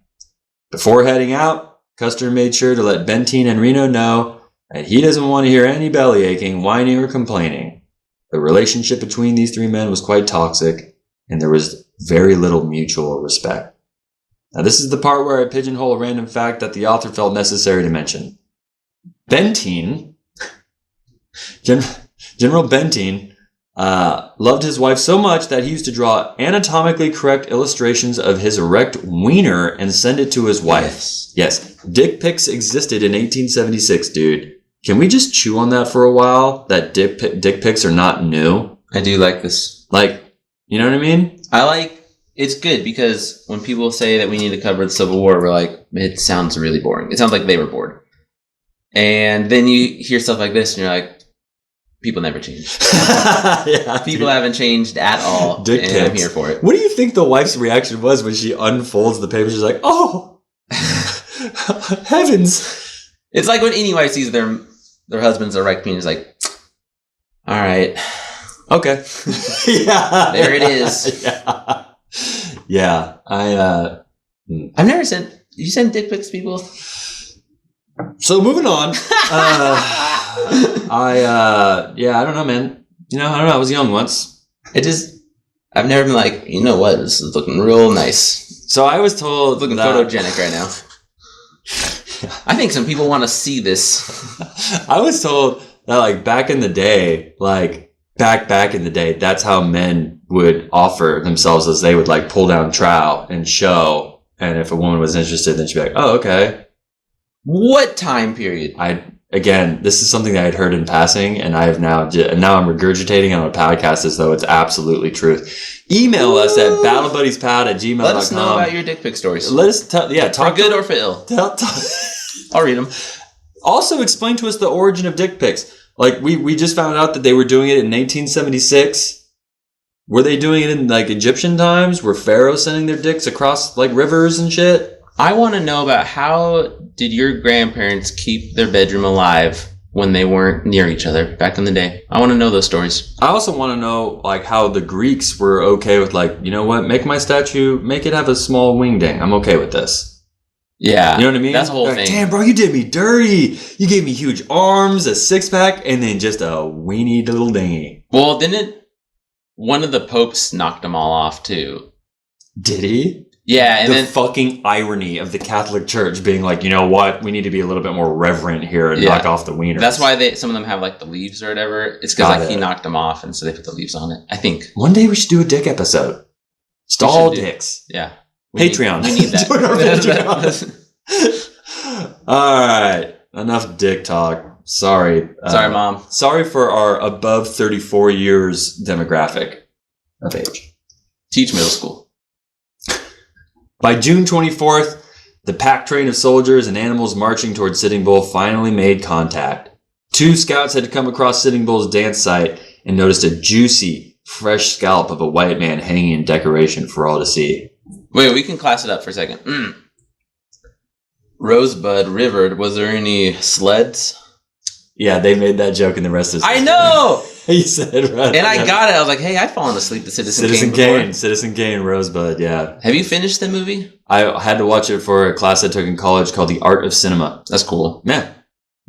Speaker 4: Before heading out, Custer made sure to let Benteen and Reno know that he doesn't want to hear any belly aching, whining, or complaining. The relationship between these 3 men was quite toxic, and there was very little mutual respect. Now, this is the part where I pigeonhole a random fact that the author felt necessary to mention. Benteen, General Benteen, loved his wife so much that he used to draw anatomically correct illustrations of his erect wiener and send it to his wife. Yes. Dick pics existed in 1876, dude. Can we just chew on that for a while? That dick pics are not new?
Speaker 5: I do like this.
Speaker 4: Like, you know what I mean?
Speaker 5: It's good because when people say that we need to cover the Civil War, we're like, it sounds really boring. It sounds like they were bored. And then you hear stuff like this and you're like, people never change. People haven't changed at all.
Speaker 4: Dick pics.
Speaker 5: I'm here for it.
Speaker 4: What do you think the wife's reaction was when she unfolds the paper? She's like, oh, heavens.
Speaker 5: It's like when any wife sees their husband's erect penis, like, all right.
Speaker 4: Okay. Yeah.
Speaker 5: There it is.
Speaker 4: Yeah. Yeah.
Speaker 5: I've never sent. You send dick pics, people?
Speaker 4: So moving on. I don't know, man. I don't know. I was young once.
Speaker 5: I've never been like, you know what? This is looking real nice.
Speaker 4: So I was told
Speaker 5: Looking photogenic right now. I think some people want to see this.
Speaker 4: I was told that like back in the day, back in the day, that's how men would offer themselves, as they would like pull down trowel and show. And if a woman was interested, then she'd be like, oh, okay.
Speaker 5: What time period?
Speaker 4: Again, this is something that I'd heard in passing, and I'm regurgitating on a podcast as though it's absolutely truth. Email us at battlebuddiespod@gmail.com.
Speaker 5: Let us know about your dick pic stories.
Speaker 4: Let us talk
Speaker 5: for good or for ill. I'll read them.
Speaker 4: Also, explain to us the origin of dick pics. Like we just found out that they were doing it in 1876. Were they doing it in like Egyptian times? Were pharaohs sending their dicks across like rivers and shit?
Speaker 5: I want to know about how did your grandparents keep their bedroom alive when they weren't near each other back in the day? I want to know those stories.
Speaker 4: I also want to know like how the Greeks were okay with like, you know what, make my statue, make it have a small wingding. I'm okay with this.
Speaker 5: Yeah.
Speaker 4: You know what I mean?
Speaker 5: That's the whole thing.
Speaker 4: Damn, bro, you did me dirty. You gave me huge arms, a six-pack, and then just a weenie little dingy.
Speaker 5: Well, didn't one of the popes knocked them all off too?
Speaker 4: Did he?
Speaker 5: Yeah, and then
Speaker 4: fucking irony of the Catholic Church being like, you know what, we need to be a little bit more reverent here and knock off the wieners.
Speaker 5: That's why some of them have like the leaves or whatever. It's because like he knocked them off, and so they put the leaves on it. I think
Speaker 4: one day we should do a dick episode. Just all dicks.
Speaker 5: Yeah.
Speaker 4: Patreon.
Speaker 5: We need that.
Speaker 4: Join our Patreon. All right. Enough dick talk. Sorry.
Speaker 5: Sorry, Mom.
Speaker 4: Sorry for our above 34 years demographic of age.
Speaker 5: Teach middle school.
Speaker 4: By June 24th, the pack train of soldiers and animals marching toward Sitting Bull finally made contact. 2 scouts had come across Sitting Bull's dance site and noticed a juicy, fresh scalp of a white man hanging in decoration for all to see.
Speaker 5: Wait, we can class it up for a second. Rosebud River, was there any sleds?
Speaker 4: Yeah, they made that joke in the rest of the
Speaker 5: I know!
Speaker 4: He said, right.
Speaker 5: And I got it. I was like, hey, I've fallen asleep to Citizen Kane.
Speaker 4: Citizen Kane, Rosebud, yeah.
Speaker 5: Have you finished the movie?
Speaker 4: I had to watch it for a class I took in college called The Art of Cinema.
Speaker 5: That's cool.
Speaker 4: Yeah.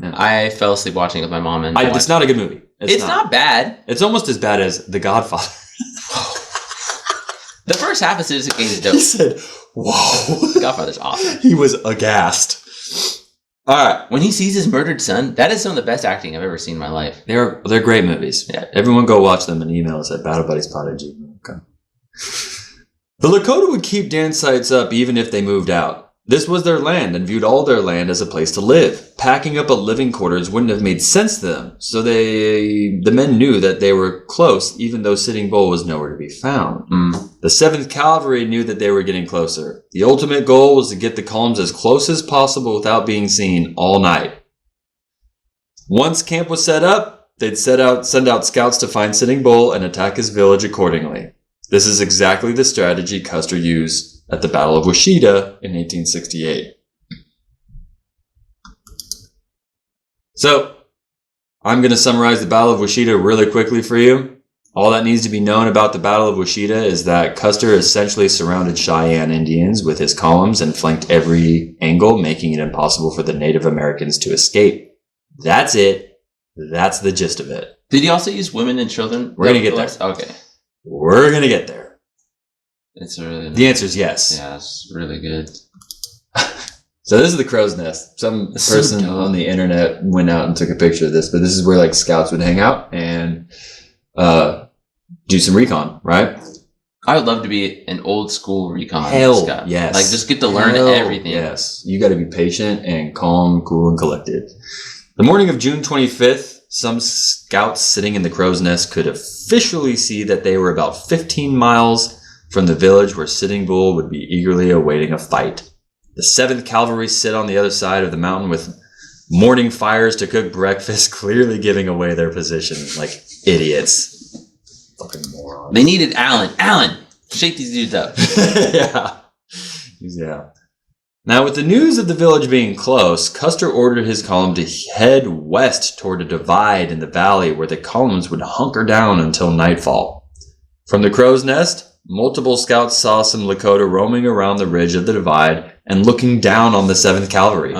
Speaker 5: I fell asleep watching it with my mom. And
Speaker 4: it's not a good movie.
Speaker 5: It's not bad.
Speaker 4: It's almost as bad as The Godfather.
Speaker 5: The first half of Citizen Kane is dope.
Speaker 4: He said, whoa.
Speaker 5: Godfather's awesome.
Speaker 4: He was aghast. All right.
Speaker 5: When he sees his murdered son, that is some of the best acting I've ever seen in my life.
Speaker 4: They're great movies. Yeah. Everyone go watch them and email us at battlebuddiespod@gmail.com. The Lakota would keep dance sites up even if they moved out. This was their land and viewed all their land as a place to live. Packing up a living quarters wouldn't have made sense to them, so the men knew that they were close even though Sitting Bull was nowhere to be found. The 7th Cavalry knew that they were getting closer. The ultimate goal was to get the columns as close as possible without being seen all night. Once camp was set up, they'd send out scouts to find Sitting Bull and attack his village accordingly. This is exactly the strategy Custer used at the Battle of Washita in 1868. So, I'm going to summarize the Battle of Washita really quickly for you. All that needs to be known about the Battle of Washita is that Custer essentially surrounded Cheyenne Indians with his columns and flanked every angle, making it impossible for the Native Americans to escape. That's it. That's the gist of it.
Speaker 5: Did he also use women and children?
Speaker 4: We're going to get there.
Speaker 5: Okay.
Speaker 4: We're going to get there.
Speaker 5: It's really
Speaker 4: the answer is yes.
Speaker 5: Yeah, it's really good.
Speaker 4: So this is the crow's nest. Some person on the internet went out and took a picture of this, but this is where like scouts would hang out and do some recon, right?
Speaker 5: I would love to be an old school recon
Speaker 4: scout. Yes.
Speaker 5: Like just get to learn everything.
Speaker 4: Yes. You got to be patient and calm, cool, and collected. The morning of June 25th, some scouts sitting in the crow's nest could officially see that they were about 15 miles from the village where Sitting Bull would be eagerly awaiting a fight. The 7th Cavalry sit on the other side of the mountain with morning fires to cook breakfast, clearly giving away their position like idiots. Fucking morons.
Speaker 5: They needed Alan. Alan! Shake these dudes up.
Speaker 4: Yeah. Now, with the news of the village being close, Custer ordered his column to head west toward a divide in the valley where the columns would hunker down until nightfall. From the crow's nest, multiple scouts saw some Lakota roaming around the ridge of the divide and looking down on the 7th Cavalry.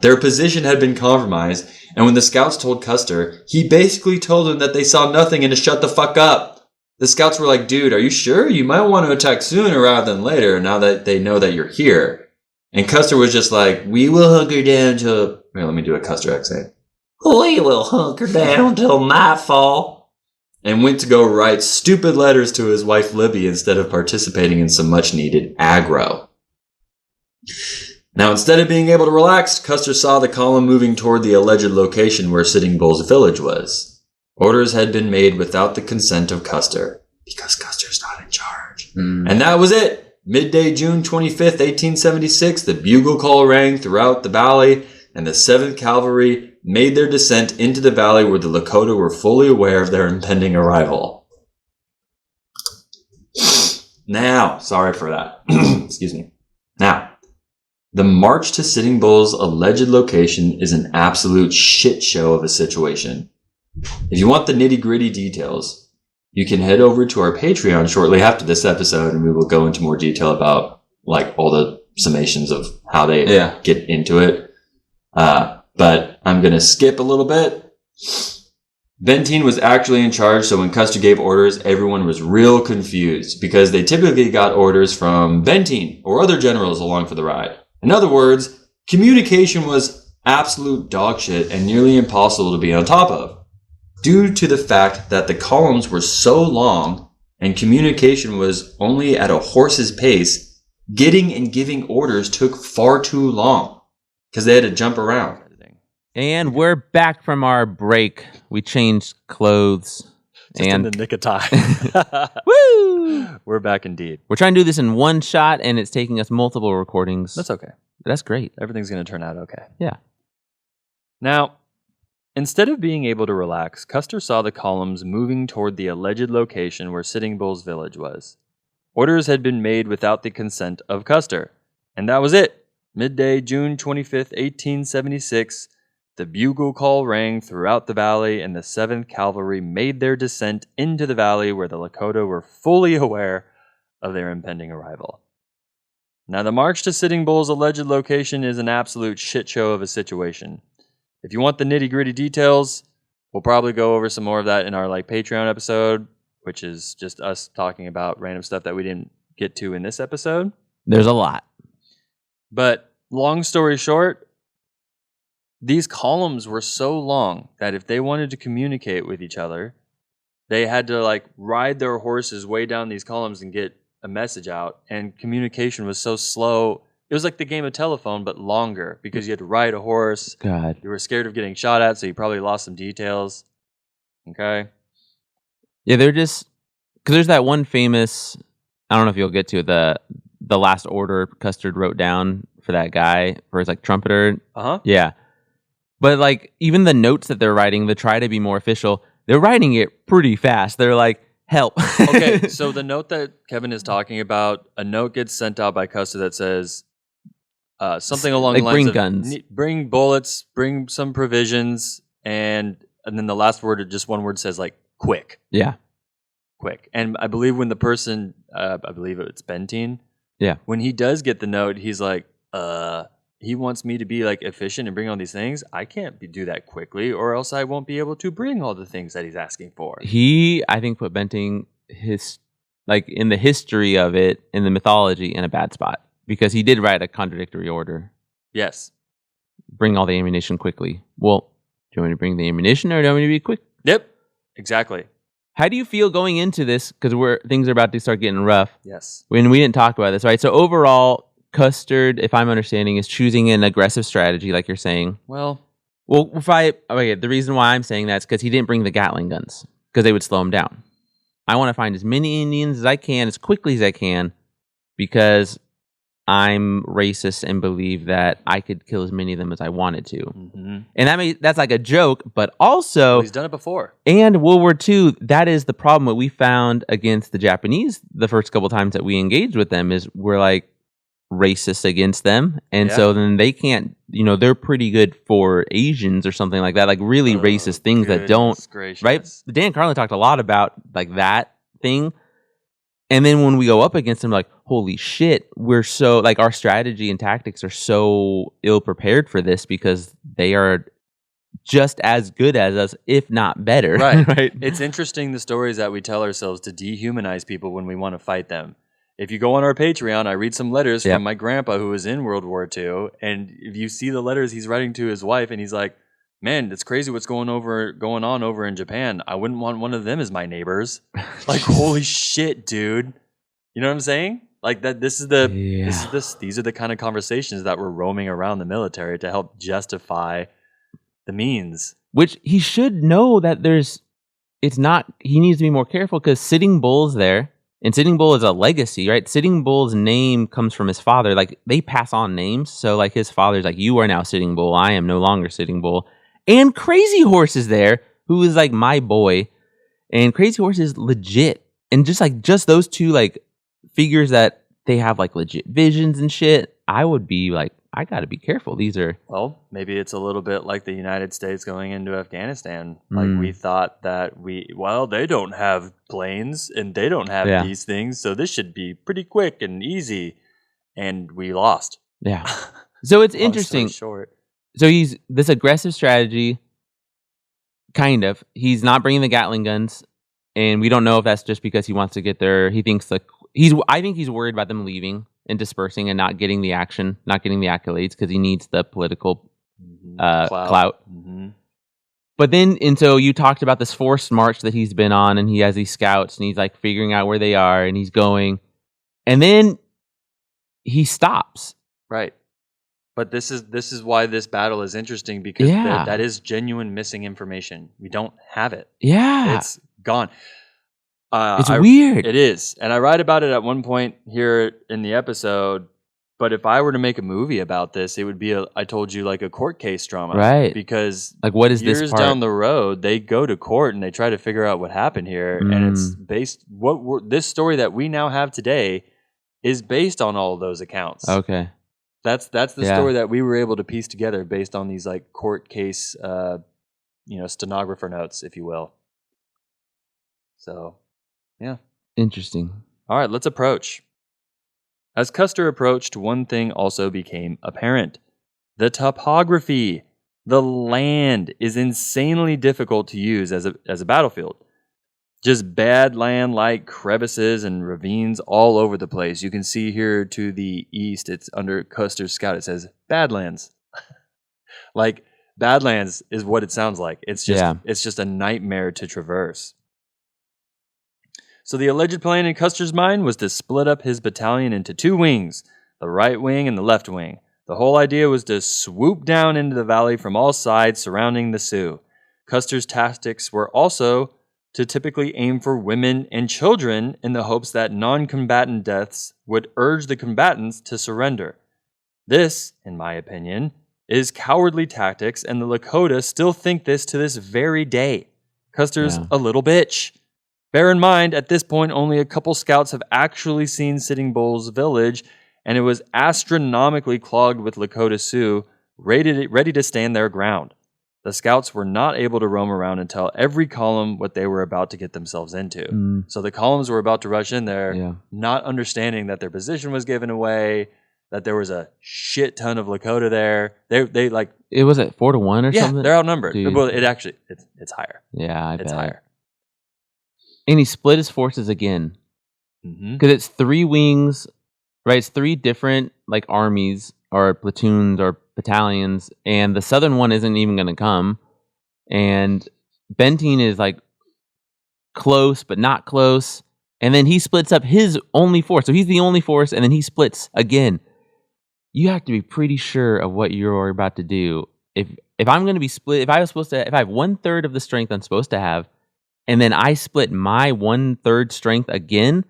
Speaker 4: Their position had been compromised, and when the scouts told Custer, he basically told them that they saw nothing and to shut the fuck up. The scouts were like, dude, are you sure? You might want to attack sooner rather than later now that they know that you're here. And Custer was just like, we will hunker down till... Here, let me do a Custer accent.
Speaker 5: We will hunker down till nightfall.
Speaker 4: And went to go write stupid letters to his wife Libby instead of participating in some much-needed aggro. Now, instead of being able to relax, Custer saw the column moving toward the alleged location where Sitting Bull's village was. Orders had been made without the consent of Custer, because Custer's not in charge. And that was it. Midday, June 25th, 1876, the bugle call rang throughout the valley, and the 7th Cavalry made their descent into the valley where the Lakota were fully aware of their impending arrival. Now, sorry for that. Excuse me. Now, the march to Sitting Bull's alleged location is an absolute shit show of a situation. If you want the nitty-gritty details, you can head over to our Patreon shortly after this episode, and we will go into more detail about like all the summations of how they get into it. But I'm going to skip a little bit. Benteen was actually in charge, so when Custer gave orders, everyone was real confused because they typically got orders from Benteen or other generals along for the ride. In other words, communication was absolute dog shit and nearly impossible to be on top of, due to the fact that the columns were so long and communication was only at a horse's pace. Getting and giving orders took far too long because they had to jump around.
Speaker 5: And we're back from our break. We changed clothes.
Speaker 8: Just in the nick of time.
Speaker 5: Woo!
Speaker 8: We're back indeed.
Speaker 5: We're trying to do this in one shot, and it's taking us multiple recordings.
Speaker 8: That's okay.
Speaker 5: That's great.
Speaker 8: Everything's going to turn out okay.
Speaker 5: Yeah.
Speaker 8: Now, instead of being able to relax, Custer saw the columns moving toward the alleged location where Sitting Bull's village was. Orders had been made without the consent of Custer. And that was it. Midday, June 25th, 1876, the bugle call rang throughout the valley, and the 7th Cavalry made their descent into the valley where the Lakota were fully aware of their impending arrival. Now, the march to Sitting Bull's alleged location is an absolute shit show of a situation. If you want the nitty-gritty details, we'll probably go over some more of that in our Patreon episode, which is just us talking about random stuff that we didn't get to in this episode.
Speaker 5: There's a lot.
Speaker 8: But long story short, these columns were so long that if they wanted to communicate with each other, they had to ride their horses way down these columns and get a message out. And communication was so slow. It was like the game of telephone, but longer because you had to ride a horse.
Speaker 5: God.
Speaker 8: You were scared of getting shot at, so you probably lost some details. Okay.
Speaker 5: Yeah, they're just because there's that one famous. I don't know if you'll get to the last order Custard wrote down for that guy for his trumpeter. Yeah, but even the notes that they're writing, they try to be more official. They're writing it pretty fast. They're like, help.
Speaker 8: Okay, so the note that Kevin is talking about, a note gets sent out by Custer that says something along the lines
Speaker 5: bring
Speaker 8: of
Speaker 5: guns,
Speaker 8: bring bullets, bring some provisions, and then the last word, just one word says quick.
Speaker 5: Yeah.
Speaker 8: Quick. And I believe when the person, I believe it's Benteen.
Speaker 5: Yeah.
Speaker 8: When he does get the note, he's like, he wants me to be efficient and bring all these things. I can't do that quickly, or else I won't be able to bring all the things that he's asking for.
Speaker 5: He, I think, put Benting in the history of it, in the mythology, in a bad spot because he did write a contradictory order.
Speaker 8: Yes.
Speaker 5: Bring all the ammunition quickly. Well, do you want me to bring the ammunition, or do you want me to be quick?
Speaker 8: Yep. Exactly.
Speaker 5: How do you feel going into this? Because things are about to start getting rough.
Speaker 8: Yes.
Speaker 5: When we didn't talk about this, right? So overall, Custard, if I'm understanding, is choosing an aggressive strategy, like you're saying.
Speaker 8: Well,
Speaker 5: the reason why I'm saying that is because he didn't bring the Gatling guns because they would slow him down. I want to find as many Indians as I can, as quickly as I can, because I'm racist and believe that I could kill as many of them as I wanted to. Mm-hmm. And that's like a joke, but also...
Speaker 8: Well, he's done it before.
Speaker 5: And World War II, that is the problem that we found against the Japanese the first couple times that we engaged with them, is we're like, racist against them, and
Speaker 8: Yeah.
Speaker 5: so then they can't. They're pretty good for Asians or something like that, like really racist things that don't.
Speaker 8: Goodness gracious.
Speaker 5: Right? Dan Carlin talked a lot about like that thing. And then when we go up against them, like, holy shit, we're so, like, our strategy and tactics are so ill prepared for this because they are just as good as us, if not better.
Speaker 8: Right.
Speaker 5: Right.
Speaker 8: It's interesting the stories that we tell ourselves to dehumanize people when we want to fight them. If you go on our Patreon, I read some letters
Speaker 5: Yep.
Speaker 8: from my grandpa who was in World War II. And if you see the letters he's writing to his wife, and he's like, man, it's crazy what's going on over in Japan. I wouldn't want one of them as my neighbors. Like, holy shit, dude. You know what I'm saying? Like that. These are the kind of conversations that were roaming around the military to help justify the means.
Speaker 5: Which he should know that he needs to be more careful because Sitting Bull's there. And Sitting Bull is a legacy, right? Sitting Bull's name comes from his father. Like, they pass on names. So, like, his father's like, you are now Sitting Bull. I am no longer Sitting Bull. And Crazy Horse is there, who is, like, my boy. And Crazy Horse is legit. And just those two, like, figures that they have, like, legit visions and shit, I would be like, I got to be careful. These are...
Speaker 8: Well, maybe it's a little bit like the United States going into Afghanistan. Like, we thought that they don't have planes and they don't have these things, so this should be pretty quick and easy. And we lost.
Speaker 5: Yeah. So it's
Speaker 8: Long story
Speaker 5: interesting.
Speaker 8: short.
Speaker 5: So he's this aggressive strategy, kind of. He's not bringing the Gatling guns, and we don't know if that's just because he wants to get there. He thinks I think he's worried about them leaving and dispersing and not getting the action, not getting the accolades because he needs the political clout.
Speaker 8: Mm-hmm.
Speaker 5: But then, and so you talked about this forced march that he's been on, and he has these scouts, and he's like figuring out where they are, and he's going, and then he stops.
Speaker 8: Right. But this is why this battle is interesting because that is genuine missing information. We don't have it.
Speaker 5: Yeah.
Speaker 8: It's gone.
Speaker 5: It's weird.
Speaker 8: It is. And I write about it at one point here in the episode. But if I were to make a movie about this, it would be I told you, like a court case drama.
Speaker 5: Right.
Speaker 8: Because
Speaker 5: like, what is this
Speaker 8: years
Speaker 5: part?
Speaker 8: down the road, they go to court and they try to figure out what happened here. And it's based, this story that we now have today is based on all of those accounts.
Speaker 5: Okay.
Speaker 8: That's the story that we were able to piece together based on these like court case, stenographer notes, if you will. So, yeah.
Speaker 5: Interesting.
Speaker 8: All right, let's approach. As Custer approached, one thing also became apparent. The topography. The land is insanely difficult to use as a battlefield. Just bad land like crevices and ravines all over the place. You can see here to the east, it's under Custer's scout, it says Badlands. Like, Badlands is what it sounds like. It's just a nightmare to traverse. So the alleged plan in Custer's mind was to split up his battalion into two wings, the right wing and the left wing. The whole idea was to swoop down into the valley from all sides surrounding the Sioux. Custer's tactics were also to typically aim for women and children in the hopes that non-combatant deaths would urge the combatants to surrender. This, in my opinion, is cowardly tactics, and the Lakota still think this to this very day. Custer's a little bitch. Bear in mind, at this point, only a couple scouts have actually seen Sitting Bull's village, and it was astronomically clogged with Lakota Sioux, ready to stand their ground. The scouts were not able to roam around and tell every column what they were about to get themselves into. So the columns were about to rush in there, not understanding that their position was given away, that there was a shit ton of Lakota there. They like
Speaker 5: it was at 4-1 or something.
Speaker 8: Yeah, they're outnumbered.
Speaker 5: Dude.
Speaker 8: Well, it's higher.
Speaker 5: Yeah,
Speaker 8: It's higher.
Speaker 5: And he split his forces again because it's three wings, right? It's three different like armies or platoons or battalions, and the southern one isn't even going to come. And Benteen is like close but not close, and then he splits up his only force. So he's the only force, and then he splits again. You have to be pretty sure of what you're about to do. If I'm going to be split, if I have 1/3 of the strength I'm supposed to have, and then I split my 1/3 strength again,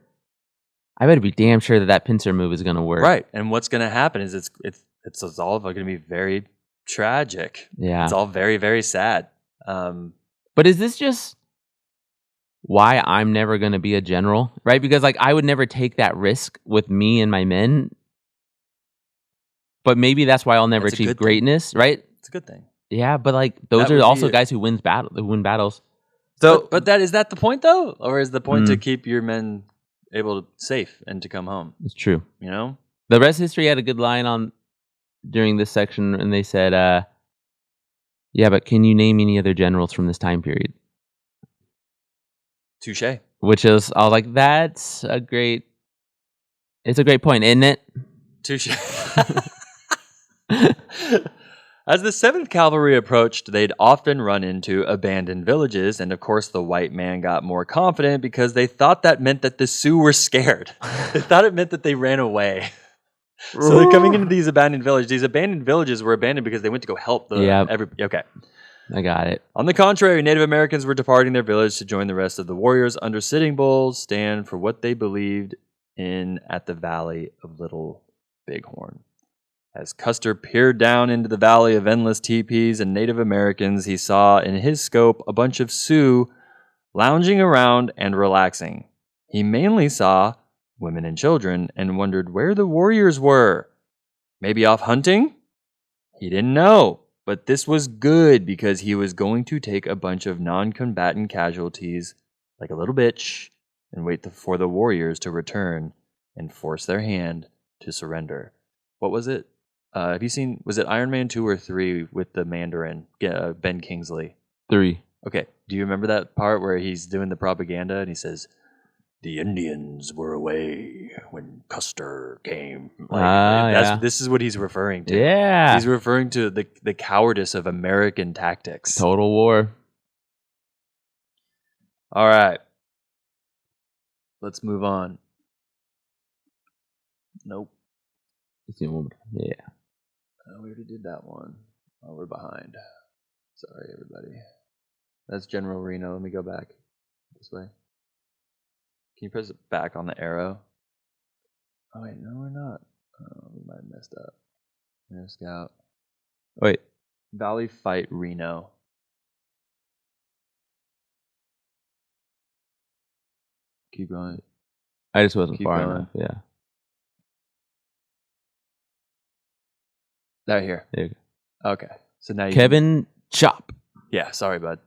Speaker 5: I better be damn sure that pincer move is going to work.
Speaker 8: Right. And what's going to happen is it's all going to be very tragic.
Speaker 5: Yeah.
Speaker 8: It's all very, very sad.
Speaker 5: But is this just why I'm never going to be a general? Right? Because like I would never take that risk with me and my men. But maybe that's why I'll never
Speaker 8: That's a
Speaker 5: achieve
Speaker 8: good thing.
Speaker 5: greatness, right?
Speaker 8: It's a good thing.
Speaker 5: Yeah, but like those
Speaker 8: That
Speaker 5: are
Speaker 8: would
Speaker 5: also
Speaker 8: be
Speaker 5: guys who win battles. So,
Speaker 8: But is that the point though, or is the point to keep your men able to safe and to come home?
Speaker 5: it's true.
Speaker 8: You know,
Speaker 5: The rest of history had a good line on during this section, and they said, "Yeah, but can you name any other generals from this time period?"
Speaker 8: touche.
Speaker 5: Which is, I was like, it's a great point, isn't it?
Speaker 8: Touche. As the 7th Cavalry approached, they'd often run into abandoned villages, and of course the white man got more confident because they thought that meant that the Sioux were scared. They thought it meant that they ran away. So they're coming into these abandoned villages. These abandoned villages were abandoned because they went to go help okay.
Speaker 5: I got it.
Speaker 8: On the contrary, Native Americans were departing their village to join the rest of the warriors under Sitting Bull's stand for what they believed in at the Valley of Little Bighorn. As Custer peered down into the Valley of Endless Teepees and Native Americans, he saw in his scope a bunch of Sioux lounging around and relaxing. He mainly saw women and children and wondered where the warriors were. Maybe off hunting? He didn't know. But this was good because he was going to take a bunch of non-combatant casualties, like a little bitch, and wait for the warriors to return and force their hand to surrender. What was it? Have you seen, was it Iron Man 2 or 3 with the Mandarin, Ben Kingsley?
Speaker 5: 3.
Speaker 8: Okay, do you remember that part where he's doing the propaganda and he says, "The Indians were away when Custer came." This is what he's referring to.
Speaker 5: Yeah.
Speaker 8: He's referring to the cowardice of American tactics.
Speaker 5: Total war.
Speaker 8: All right. Let's move on. Nope.
Speaker 5: Yeah.
Speaker 8: We already did that one. Oh, we're behind. Sorry, everybody. That's General Reno. Let me go back this way. Can you press it back on the arrow? Oh, wait, no, we're not. Oh, we might have messed up. Air Scout.
Speaker 5: Wait.
Speaker 8: Valley Fight Reno. Keep going.
Speaker 5: I just wasn't
Speaker 8: Keep
Speaker 5: far
Speaker 8: going.
Speaker 5: enough. Yeah.
Speaker 8: Right here.
Speaker 5: There you
Speaker 8: go. Okay. So now you
Speaker 5: Kevin Chop.
Speaker 8: Yeah, sorry, bud.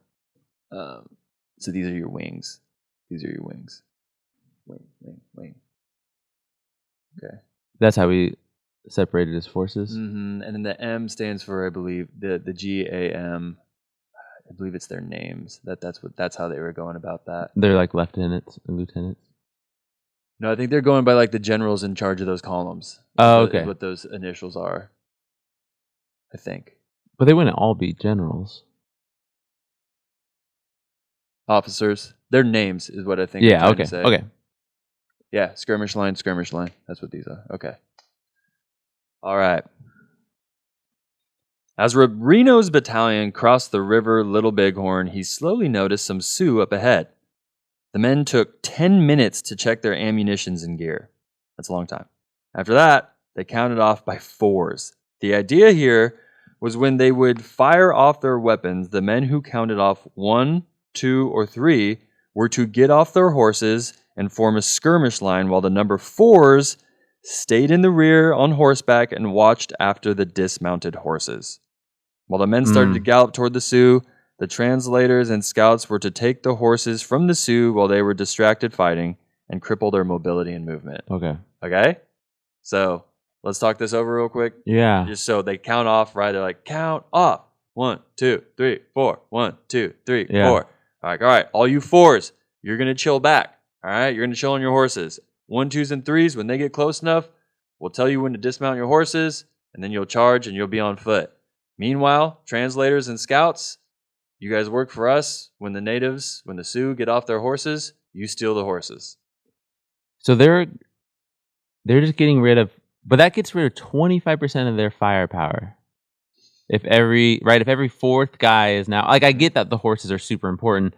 Speaker 8: So these are your wings. These are your wings. Wing. Okay.
Speaker 5: That's how we separated his forces.
Speaker 8: Mm-hmm. And then the M stands for, I believe, the GAM. I believe it's their names. That's how they were going about that.
Speaker 5: They're like lieutenants and lieutenants.
Speaker 8: No, I think they're going by like the generals in charge of those columns.
Speaker 5: Oh, okay.
Speaker 8: Is what those initials are. I think.
Speaker 5: But they wouldn't all be generals.
Speaker 8: Officers. Their names is what I think.
Speaker 5: Yeah, okay. Okay.
Speaker 8: Yeah, skirmish line. That's what these are. Okay. All right. As Reno's battalion crossed the river Little Bighorn, he slowly noticed some Sioux up ahead. The men took 10 minutes to check their ammunitions and gear. That's a long time. After that, they counted off by fours. The idea here was when they would fire off their weapons, the men who counted off 1, 2, or 3 were to get off their horses and form a skirmish line while the number 4s stayed in the rear on horseback and watched after the dismounted horses. While the men started to gallop toward the Sioux, the translators and scouts were to take the horses from the Sioux while they were distracted fighting and cripple their mobility and movement. Okay? So, let's talk this over real quick.
Speaker 5: Yeah.
Speaker 8: Just so they count off, right? They're like, count off. 1, 2, 3, 4. 1, 2, 3, 4. All right. All you 4s, you're going to chill back. All right? You're going to chill on your horses. 1, 2s, and 3s, when they get close enough, we'll tell you when to dismount your horses, and then you'll charge and you'll be on foot. Meanwhile, translators and scouts, you guys work for us. When the Sioux get off their horses, you steal the horses.
Speaker 5: So they're just getting rid of, but that gets rid of 25% of their firepower. If every fourth guy is now, like, I get that the horses are super important,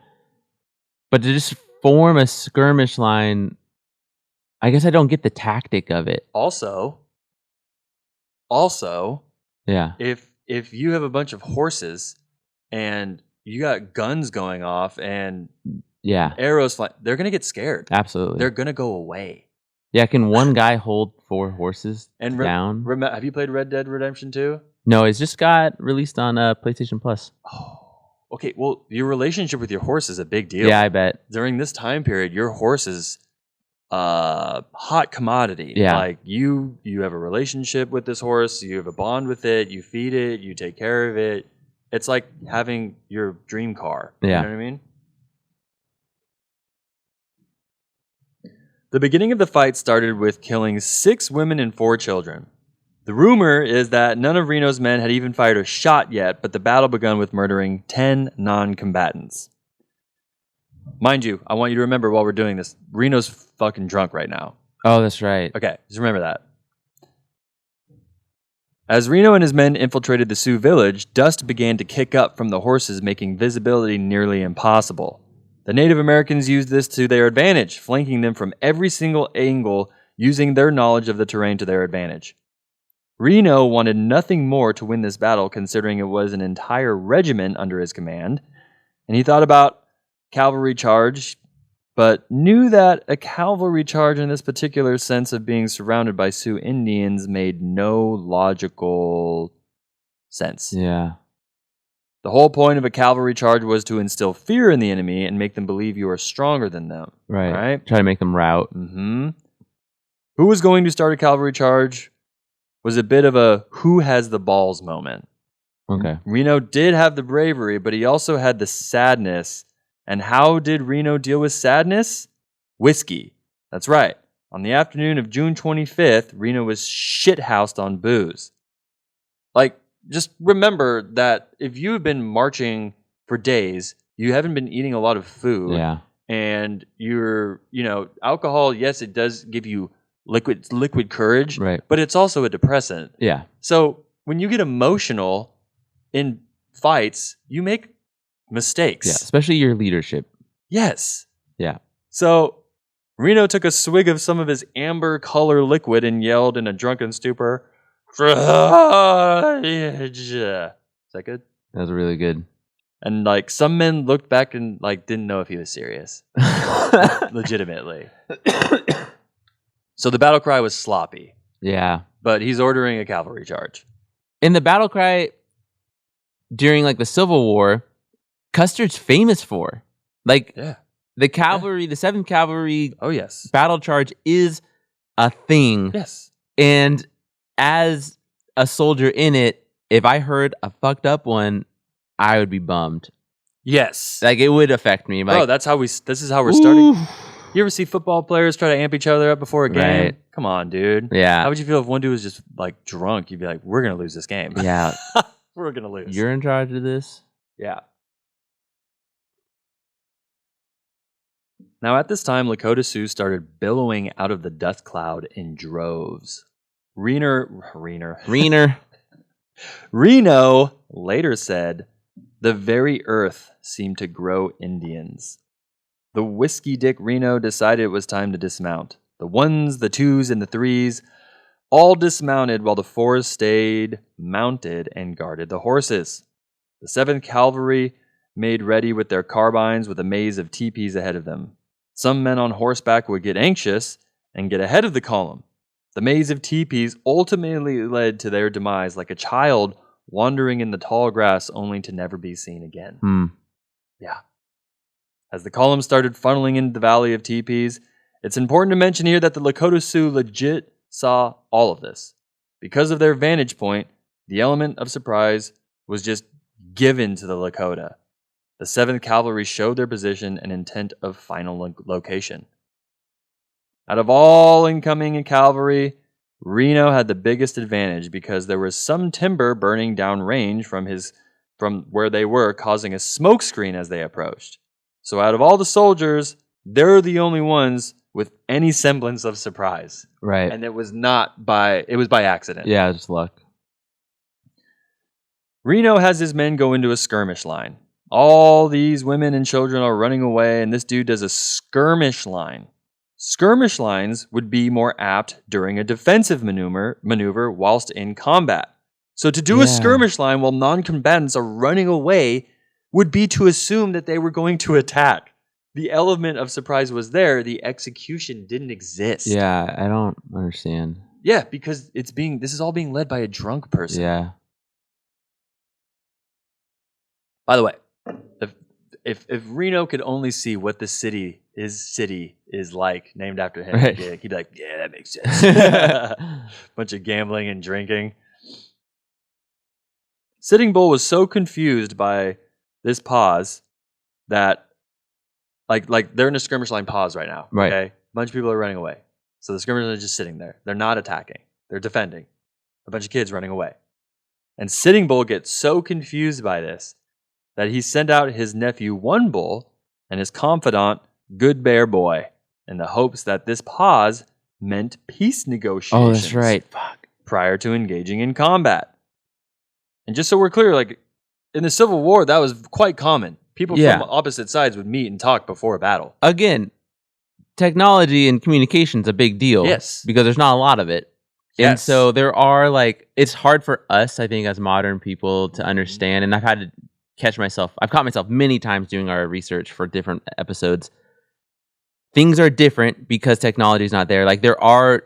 Speaker 5: but to just form a skirmish line, I guess I don't get the tactic of it.
Speaker 8: Also,
Speaker 5: yeah.
Speaker 8: If you have a bunch of horses and you got guns going off and arrows flying, they're going to get scared.
Speaker 5: Absolutely.
Speaker 8: They're going to go away.
Speaker 5: Yeah, can one guy hold 4 horses
Speaker 8: And
Speaker 5: down?
Speaker 8: have you played Red Dead Redemption 2?
Speaker 5: No, it's just got released on PlayStation Plus.
Speaker 8: Oh, okay. Well, your relationship with your horse is a big deal.
Speaker 5: Yeah, I bet.
Speaker 8: During this time period, your horse is hot commodity.
Speaker 5: Yeah.
Speaker 8: Like you have a relationship with this horse, you have a bond with it, you feed it, you take care of it. It's like having your dream car.
Speaker 5: Yeah.
Speaker 8: You know what I mean? The beginning of the fight started with killing 6 women and 4 children. The rumor is that none of Reno's men had even fired a shot yet, but the battle begun with murdering 10 non-combatants. Mind you, I want you to remember while we're doing this, Reno's fucking drunk right now.
Speaker 5: Oh, that's right.
Speaker 8: Okay, just remember that. As Reno and his men infiltrated the Sioux village, dust began to kick up from the horses, making visibility nearly impossible. The Native Americans used this to their advantage, flanking them from every single angle, using their knowledge of the terrain to their advantage. Reno wanted nothing more to win this battle, considering it was an entire regiment under his command, and he thought about cavalry charge, but knew that a cavalry charge in this particular sense of being surrounded by Sioux Indians made no logical sense.
Speaker 5: Yeah.
Speaker 8: The whole point of a cavalry charge was to instill fear in the enemy and make them believe you are stronger than them.
Speaker 5: Right.
Speaker 8: Right?
Speaker 5: Try to make them rout.
Speaker 8: Mm-hmm. Who was going to start a cavalry charge was a bit of a who has the balls moment.
Speaker 5: Okay.
Speaker 8: Reno did have the bravery, but he also had the sadness. And how did Reno deal with sadness? Whiskey. That's right. On the afternoon of June 25th, Reno was shithoused on booze. Like, just remember that if you have been marching for days, you haven't been eating a lot of food.
Speaker 5: Yeah.
Speaker 8: And you're, alcohol, yes, it does give you liquid courage.
Speaker 5: Right.
Speaker 8: But it's also a depressant.
Speaker 5: Yeah.
Speaker 8: So when you get emotional in fights, you make mistakes.
Speaker 5: Yeah. Especially your leadership.
Speaker 8: Yes.
Speaker 5: Yeah.
Speaker 8: So Reno took a swig of some of his amber color liquid and yelled in a drunken stupor, "Is that good?"
Speaker 5: That was really good.
Speaker 8: And some men looked back and didn't know if he was serious. Legitimately. So the battle cry was sloppy.
Speaker 5: Yeah.
Speaker 8: But he's ordering a cavalry charge.
Speaker 5: In the battle cry during the Civil War, Custer's famous for. The cavalry, the 7th Cavalry
Speaker 8: Oh, yes.
Speaker 5: battle charge is a thing.
Speaker 8: Yes.
Speaker 5: And as a soldier in it, if I heard a fucked up one, I would be bummed.
Speaker 8: Yes.
Speaker 5: It would affect me.
Speaker 8: Bro, this is how we're starting. You ever see football players try to amp each other up before a game?
Speaker 5: Right.
Speaker 8: Come on, dude.
Speaker 5: Yeah.
Speaker 8: How would you feel if one dude was just drunk? You'd be like, we're going to lose this game.
Speaker 5: Yeah.
Speaker 8: We're going to lose.
Speaker 5: You're in charge of this?
Speaker 8: Yeah. Now, at this time, Lakota Sioux started billowing out of the dust cloud in droves. Reno later said, "The very earth seemed to grow Indians." The whiskey dick Reno decided it was time to dismount. The 1s, the 2s, and the 3s all dismounted while the 4s stayed mounted and guarded the horses. The 7th Cavalry made ready with their carbines with a maze of teepees ahead of them. Some men on horseback would get anxious and get ahead of the column. The maze of teepees ultimately led to their demise like a child wandering in the tall grass only to never be seen again. Yeah. As the column started funneling into the valley of teepees, it's important to mention here that the Lakota Sioux legit saw all of this. Because of their vantage point, the element of surprise was just given to the Lakota. The 7th Cavalry showed their position and intent of final location. Out of all incoming cavalry, Reno had the biggest advantage because there was some timber burning downrange from where they were, causing a smoke screen as they approached. So out of all the soldiers, they're the only ones with any semblance of surprise.
Speaker 5: Right.
Speaker 8: And it was by accident.
Speaker 5: Yeah, just luck.
Speaker 8: Reno has his men go into a skirmish line. All these women and children are running away, and this dude does a skirmish line. Skirmish lines would be more apt during a defensive maneuver whilst in combat. So to do a skirmish line while non-combatants are running away would be to assume that they were going to attack. the element of surprise was there. The execution didn't exist.
Speaker 5: Yeah, I don't understand.
Speaker 8: Yeah, because this is all being led by a drunk person.
Speaker 5: Yeah.
Speaker 8: By the way, if Reno could only see what his city is like, named after him,
Speaker 5: Right.
Speaker 8: he'd be like, yeah, that makes sense. Bunch of gambling and drinking. Sitting Bull was so confused by this pause that, like they're in a skirmish line pause right now.
Speaker 5: Right.
Speaker 8: Okay, a bunch of people are running away, so the skirmishers are just sitting there. They're not attacking. They're defending. A bunch of kids running away, and Sitting Bull gets so confused by this that he sent out his nephew One Bull and his confidant Good Bear Boy in the hopes that this pause meant peace negotiations.
Speaker 5: Oh, that's right. Fuck.
Speaker 8: Prior to engaging in combat. And just so we're clear, like in the Civil War, that was quite common. People from opposite sides would meet and talk before a battle.
Speaker 5: Again, technology and communication's a big deal.
Speaker 8: Yes.
Speaker 5: Because there's not a lot of it.
Speaker 8: Yes.
Speaker 5: And so there are it's hard for us, I think, as modern people to understand. And I've caught myself many times doing our research for different episodes. Things are different because technology is not there. Like there are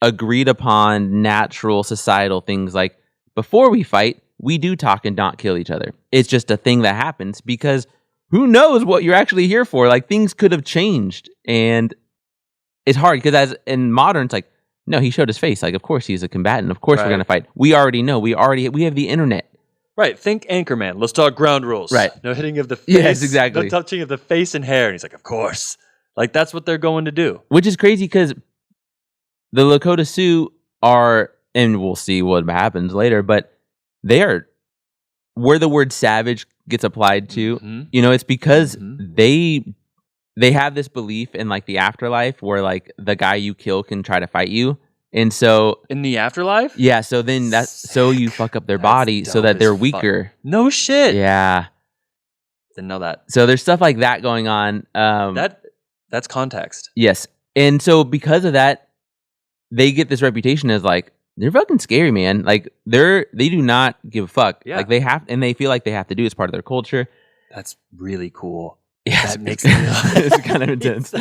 Speaker 5: agreed upon natural societal things like before we fight, we do talk and not kill each other. It's just a thing that happens because who knows what you're actually here for? Like things could have changed, and it's hard because as in modern, it's like, no, he showed his face. Like, of course he's a combatant. Of course we're gonna fight. We already know. We have the internet.
Speaker 8: Right. Think Anchorman. Let's talk ground rules.
Speaker 5: Right.
Speaker 8: No hitting of the face.
Speaker 5: Yes, exactly.
Speaker 8: No touching of the face and hair. And he's like, of course. Like that's what they're going to do.
Speaker 5: Which is crazy because the Lakota Sioux are, and we'll see what happens later, but they are where the word savage gets applied to.
Speaker 8: Mm-hmm.
Speaker 5: You know, it's because they have this belief in like the afterlife where like the guy you kill can try to fight you. And so
Speaker 8: in the afterlife?
Speaker 5: Yeah, so then so you fuck up their body so that they're weaker.
Speaker 8: No shit.
Speaker 5: Yeah.
Speaker 8: Didn't know that.
Speaker 5: So there's stuff like that going on.
Speaker 8: That's context.
Speaker 5: Yes. And so because of that, they get this reputation as like, they're fucking scary, man. Like they do not give a fuck.
Speaker 8: Yeah.
Speaker 5: Like they feel like they have to do it as part of their culture.
Speaker 8: That's really cool.
Speaker 5: Yeah,
Speaker 8: that makes it
Speaker 5: it's kind of intense.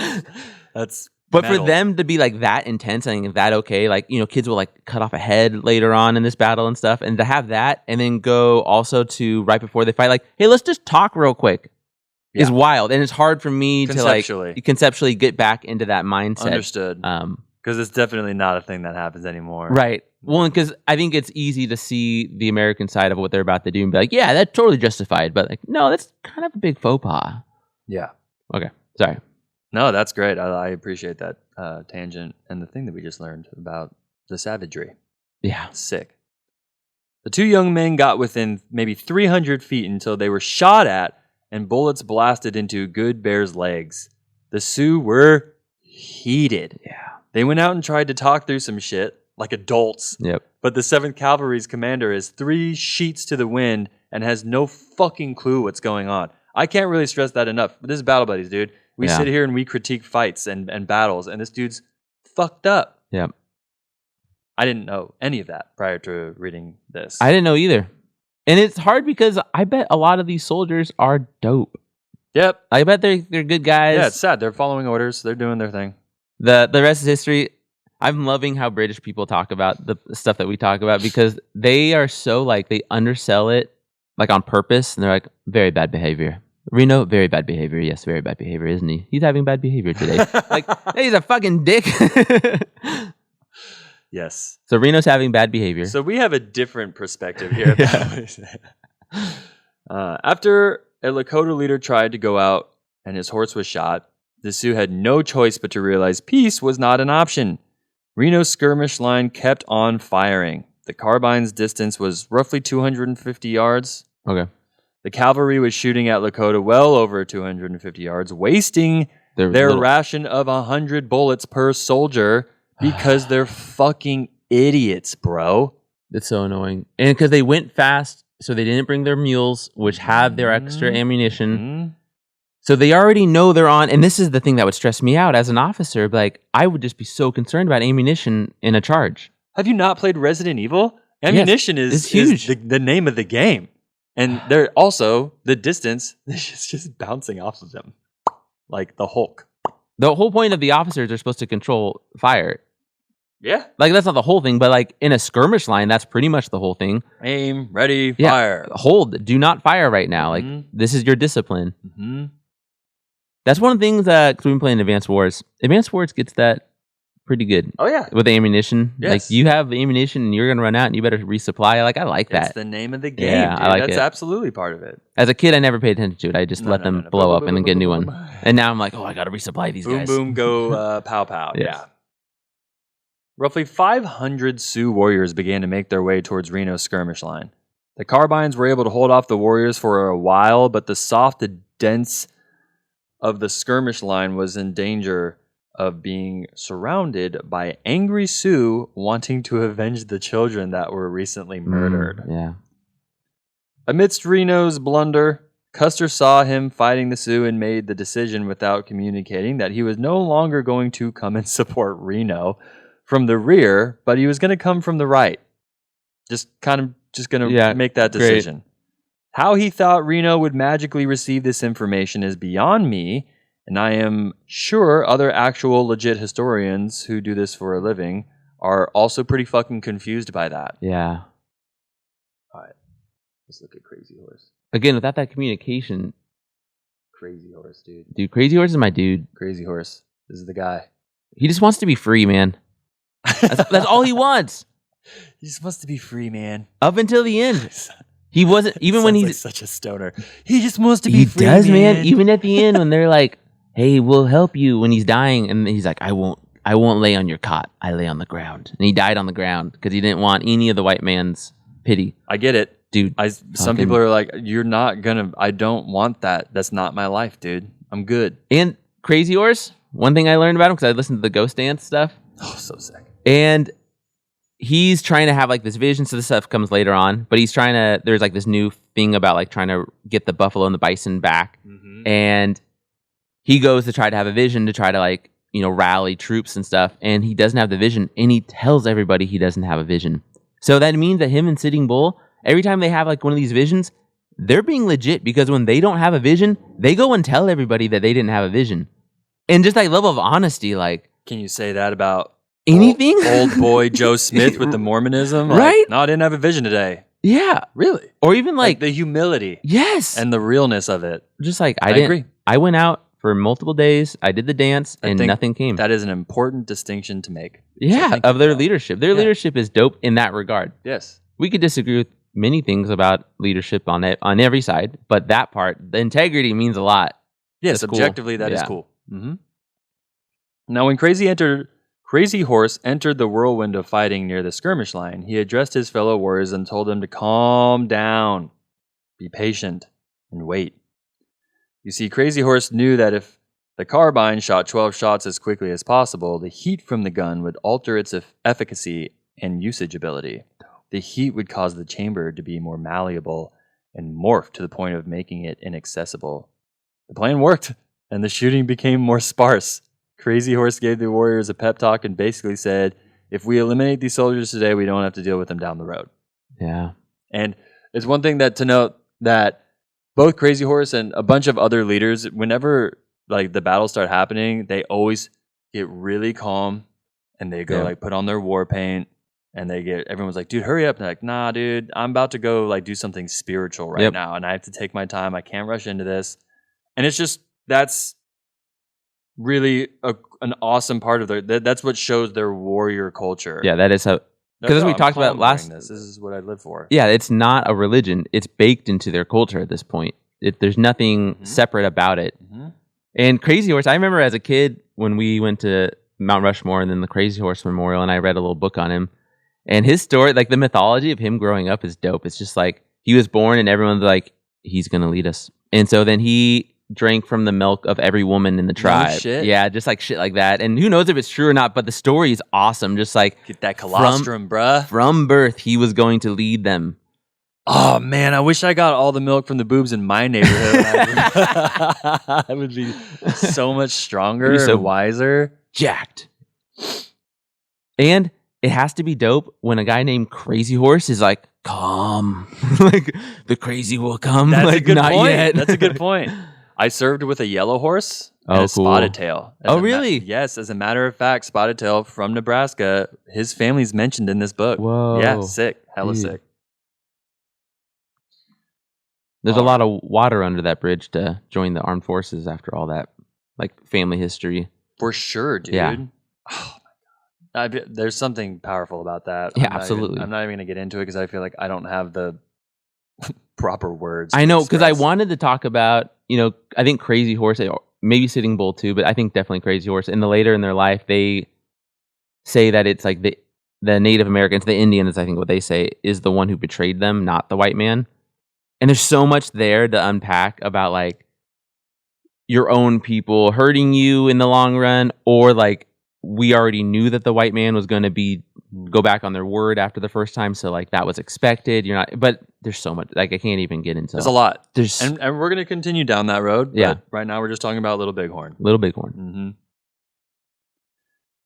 Speaker 8: That's
Speaker 5: But
Speaker 8: metal.
Speaker 5: for them to be like that intense, I think that okay. Like, you know, kids will like cut off a head later on in this battle and stuff, and to have that and then go also to right before they fight, like, hey, let's just talk real quick, is wild, and it's hard for me to like conceptually get back into that mindset.
Speaker 8: Understood. Because it's definitely not a thing that happens anymore.
Speaker 5: Right. Well, because I think it's easy to see the American side of what they're about to do and be like, yeah, that's totally justified. But like, no, that's kind of a big faux pas.
Speaker 8: Yeah.
Speaker 5: Okay. Sorry.
Speaker 8: No, that's great. I appreciate that tangent and the thing that we just learned about the savagery.
Speaker 5: Yeah.
Speaker 8: Sick. The two young men got within maybe 300 feet until they were shot at and bullets blasted into Good Bear's legs. The Sioux were heated.
Speaker 5: Yeah.
Speaker 8: They went out and tried to talk through some shit, like adults.
Speaker 5: Yep.
Speaker 8: But the 7th Cavalry's commander is 3 sheets to the wind and has no fucking clue what's going on. I can't really stress that enough. But this is Battle Buddies, dude. We sit here and we critique fights and battles, and this dude's fucked up.
Speaker 5: Yep.
Speaker 8: I didn't know any of that prior to reading this.
Speaker 5: I didn't know either. And it's hard because I bet a lot of these soldiers are dope.
Speaker 8: Yep.
Speaker 5: I bet they're good guys.
Speaker 8: Yeah, it's sad. They're following orders. They're doing their thing.
Speaker 5: The rest is history. I'm loving how British people talk about the stuff that we talk about because they are so like they undersell it like on purpose, and they're like, very bad behavior. Reno, very bad behavior. Yes, very bad behavior, isn't he? He's having bad behavior today. Like, hey, he's a fucking dick.
Speaker 8: Yes.
Speaker 5: So Reno's having bad behavior.
Speaker 8: So we have a different perspective here. After a Lakota leader tried to go out and his horse was shot, the Sioux had no choice but to realize peace was not an option. Reno's skirmish line kept on firing. The carbine's distance was roughly 250 yards.
Speaker 5: Okay.
Speaker 8: The cavalry was shooting at Lakota well over 250 yards, wasting their ration of 100 bullets per soldier because they're fucking idiots, bro.
Speaker 5: It's so annoying. And because they went fast, so they didn't bring their mules, which have their extra ammunition.
Speaker 8: Mm-hmm.
Speaker 5: So they already know they're on, and this is the thing that would stress me out as an officer. Like, I would just be so concerned about ammunition in a charge.
Speaker 8: Have you not played Resident Evil? Ammunition is huge. Is the name of the game. And they're also, the distance, it's just bouncing off of them. like the Hulk.
Speaker 5: The whole point of the officers are supposed to control fire.
Speaker 8: Yeah.
Speaker 5: Like, that's not the whole thing, but like in a skirmish line, that's pretty much the whole thing.
Speaker 8: Aim, ready, fire.
Speaker 5: Hold, do not fire right now. Like, this is your discipline. That's one of the things that, because we've been playing Advanced Wars. Advanced Wars gets that pretty good.
Speaker 8: Oh, yeah.
Speaker 5: With ammunition.
Speaker 8: Yes.
Speaker 5: Like, you have ammunition and you're going to run out and you better resupply. Like, I like that.
Speaker 8: It's the name of the game,
Speaker 5: Yeah,
Speaker 8: dude.
Speaker 5: I like
Speaker 8: That's
Speaker 5: it.
Speaker 8: absolutely part of it.
Speaker 5: As a kid, I never paid attention to it. I just let them blow up and then get a new one. And now I'm like, oh, I got to resupply these guys.
Speaker 8: Boom, boom, go, pow, pow.
Speaker 5: Yes.
Speaker 8: Yeah. Roughly 500 Sioux warriors began to make their way towards Reno's skirmish line. The carbines were able to hold off the warriors for a while, but the soft dense of the skirmish line was in danger of being surrounded by angry Sioux wanting to avenge the children that were recently murdered.
Speaker 5: Yeah.
Speaker 8: Amidst Reno's blunder, Custer saw him fighting the Sioux and made the decision without communicating that he was no longer going to come and support Reno from the rear, but he was going to come from the right. Just going to make that decision. Great. How he thought Reno would magically receive this information is beyond me, and I am sure other actual legit historians who do this for a living are also pretty fucking confused by that.
Speaker 5: Yeah.
Speaker 8: All right. Let's look at Crazy Horse.
Speaker 5: Again, without that communication.
Speaker 8: Crazy Horse, dude.
Speaker 5: Dude, Crazy Horse is my dude.
Speaker 8: Crazy Horse. This is the guy.
Speaker 5: He just wants to be free, man. That's all he wants.
Speaker 8: He just wants to be free, man.
Speaker 5: Up until the end. He wasn't, even when he's
Speaker 8: like such a stoner. He just wants to be free,
Speaker 5: does, man. Even at the end when they're like, hey, we'll help you when he's dying. And he's like, I won't lay on your cot. I lay on the ground. And he died on the ground because he didn't want any of the white man's pity.
Speaker 8: I get it.
Speaker 5: Dude.
Speaker 8: Some people are like, you're not gonna, I don't want that. That's not my life, dude. I'm good.
Speaker 5: And Crazy Horse, one thing I learned about him, because I listened to the Ghost Dance stuff.
Speaker 8: Oh, so sick.
Speaker 5: And he's trying to have like this vision. So this stuff comes later on, but he's trying to, there's like this new thing about like trying to get the buffalo and the bison back. And he goes to try to have a vision to try to like, you know, rally troops and stuff. And he doesn't have the vision. And he tells everybody he doesn't have a vision. So that means that him and Sitting Bull, every time they have like one of these visions, they're being legit, because when they don't have a vision, they go and tell everybody that they didn't have a vision. And just like level of honesty, like.
Speaker 8: Can you say that about
Speaker 5: anything?
Speaker 8: Old boy Joe Smith with the Mormonism? Like,
Speaker 5: right?
Speaker 8: No, I didn't have a vision today.
Speaker 5: Yeah.
Speaker 8: Really?
Speaker 5: Or even like
Speaker 8: the humility.
Speaker 5: Yes.
Speaker 8: And the realness of it.
Speaker 5: Just like, I
Speaker 8: agree.
Speaker 5: I went out for multiple days. I did the dance and nothing came.
Speaker 8: That is an important distinction to make.
Speaker 5: Yeah. So of their leadership. Their leadership is dope in that regard.
Speaker 8: Yes.
Speaker 5: We could disagree with many things about leadership on every side, but that part, the integrity, means a lot.
Speaker 8: Yes,
Speaker 5: that's
Speaker 8: objectively,
Speaker 5: cool.
Speaker 8: That is cool. Now, when Crazy Horse entered the whirlwind of fighting near the skirmish line, he addressed his fellow warriors and told them to calm down, be patient, and wait. You see, Crazy Horse knew that if the carbine shot 12 shots as quickly as possible, the heat from the gun would alter its efficacy and usage ability. The heat would cause the chamber to be more malleable and morph to the point of making it inaccessible. The plan worked, and the shooting became more sparse. Crazy Horse gave the warriors a pep talk and basically said, if we eliminate these soldiers today, we don't have to deal with them down the road.
Speaker 5: Yeah.
Speaker 8: And it's one thing that to note that both Crazy Horse and a bunch of other leaders, whenever like the battles start happening, they always get really calm and they go like put on their war paint. And everyone's like, dude, hurry up. And they're like, nah, dude, I'm about to go like do something spiritual right now. And I have to take my time. I can't rush into this. And it's just, that's really an awesome part of that's what shows their warrior culture.
Speaker 5: Yeah, that is how, because as we talked about last,
Speaker 8: this is what I live for.
Speaker 5: Yeah, it's not a religion. It's baked into their culture at this point. There's nothing separate about it. And Crazy Horse, I remember as a kid when we went to Mount Rushmore and then the Crazy Horse Memorial, and I read a little book on him. And his story, like the mythology of him growing up is dope. It's just like he was born and everyone's like, he's going to lead us. And so then he drank from the milk of every woman in the tribe.
Speaker 8: No shit.
Speaker 5: Yeah, just like shit like that. And who knows if it's true or not, but the story is awesome. Just like
Speaker 8: get that colostrum, bruh.
Speaker 5: From birth, he was going to lead them.
Speaker 8: Oh man, I wish I got all the milk from the boobs in my neighborhood. I would be so much stronger and wiser.
Speaker 5: Jacked. And it has to be dope when a guy named Crazy Horse is like, come. Like, the crazy will come.
Speaker 8: That's
Speaker 5: like,
Speaker 8: a good
Speaker 5: not
Speaker 8: point.
Speaker 5: yet.
Speaker 8: That's a good point. I served with a yellow horse and
Speaker 5: Oh,
Speaker 8: a
Speaker 5: cool.
Speaker 8: spotted tail.
Speaker 5: Oh, really?
Speaker 8: Yes, as a matter of fact, Spotted Tail from Nebraska, his family's mentioned in this book.
Speaker 5: Whoa.
Speaker 8: Yeah, sick. Hella
Speaker 5: Dude.
Speaker 8: sick.
Speaker 5: There's a lot of water under that bridge to join the armed forces after all that, like family history.
Speaker 8: For sure, dude.
Speaker 5: Yeah.
Speaker 8: Oh my God. There's something powerful about that.
Speaker 5: Yeah,
Speaker 8: I'm not
Speaker 5: absolutely.
Speaker 8: I'm not even going to get into it because I feel like I don't have the proper words.
Speaker 5: I
Speaker 8: to
Speaker 5: know, because I
Speaker 8: express.
Speaker 5: wanted to talk about, I think Crazy Horse, maybe Sitting Bull too, but I think definitely Crazy Horse. And the later in their life, they say that it's like the Native Americans, the Indians, I think what they say, is the one who betrayed them, not the white man. And there's so much there to unpack about like your own people hurting you in the long run, or like we already knew that the white man was going to go back on their word after the first time, so like that was expected. But there's so much, like I can't even get into.
Speaker 8: There's a lot.
Speaker 5: There's
Speaker 8: And we're going to continue down that road.
Speaker 5: Yeah.
Speaker 8: But right now we're just talking about Little Bighorn.
Speaker 5: Little Bighorn.
Speaker 8: Mm-hmm.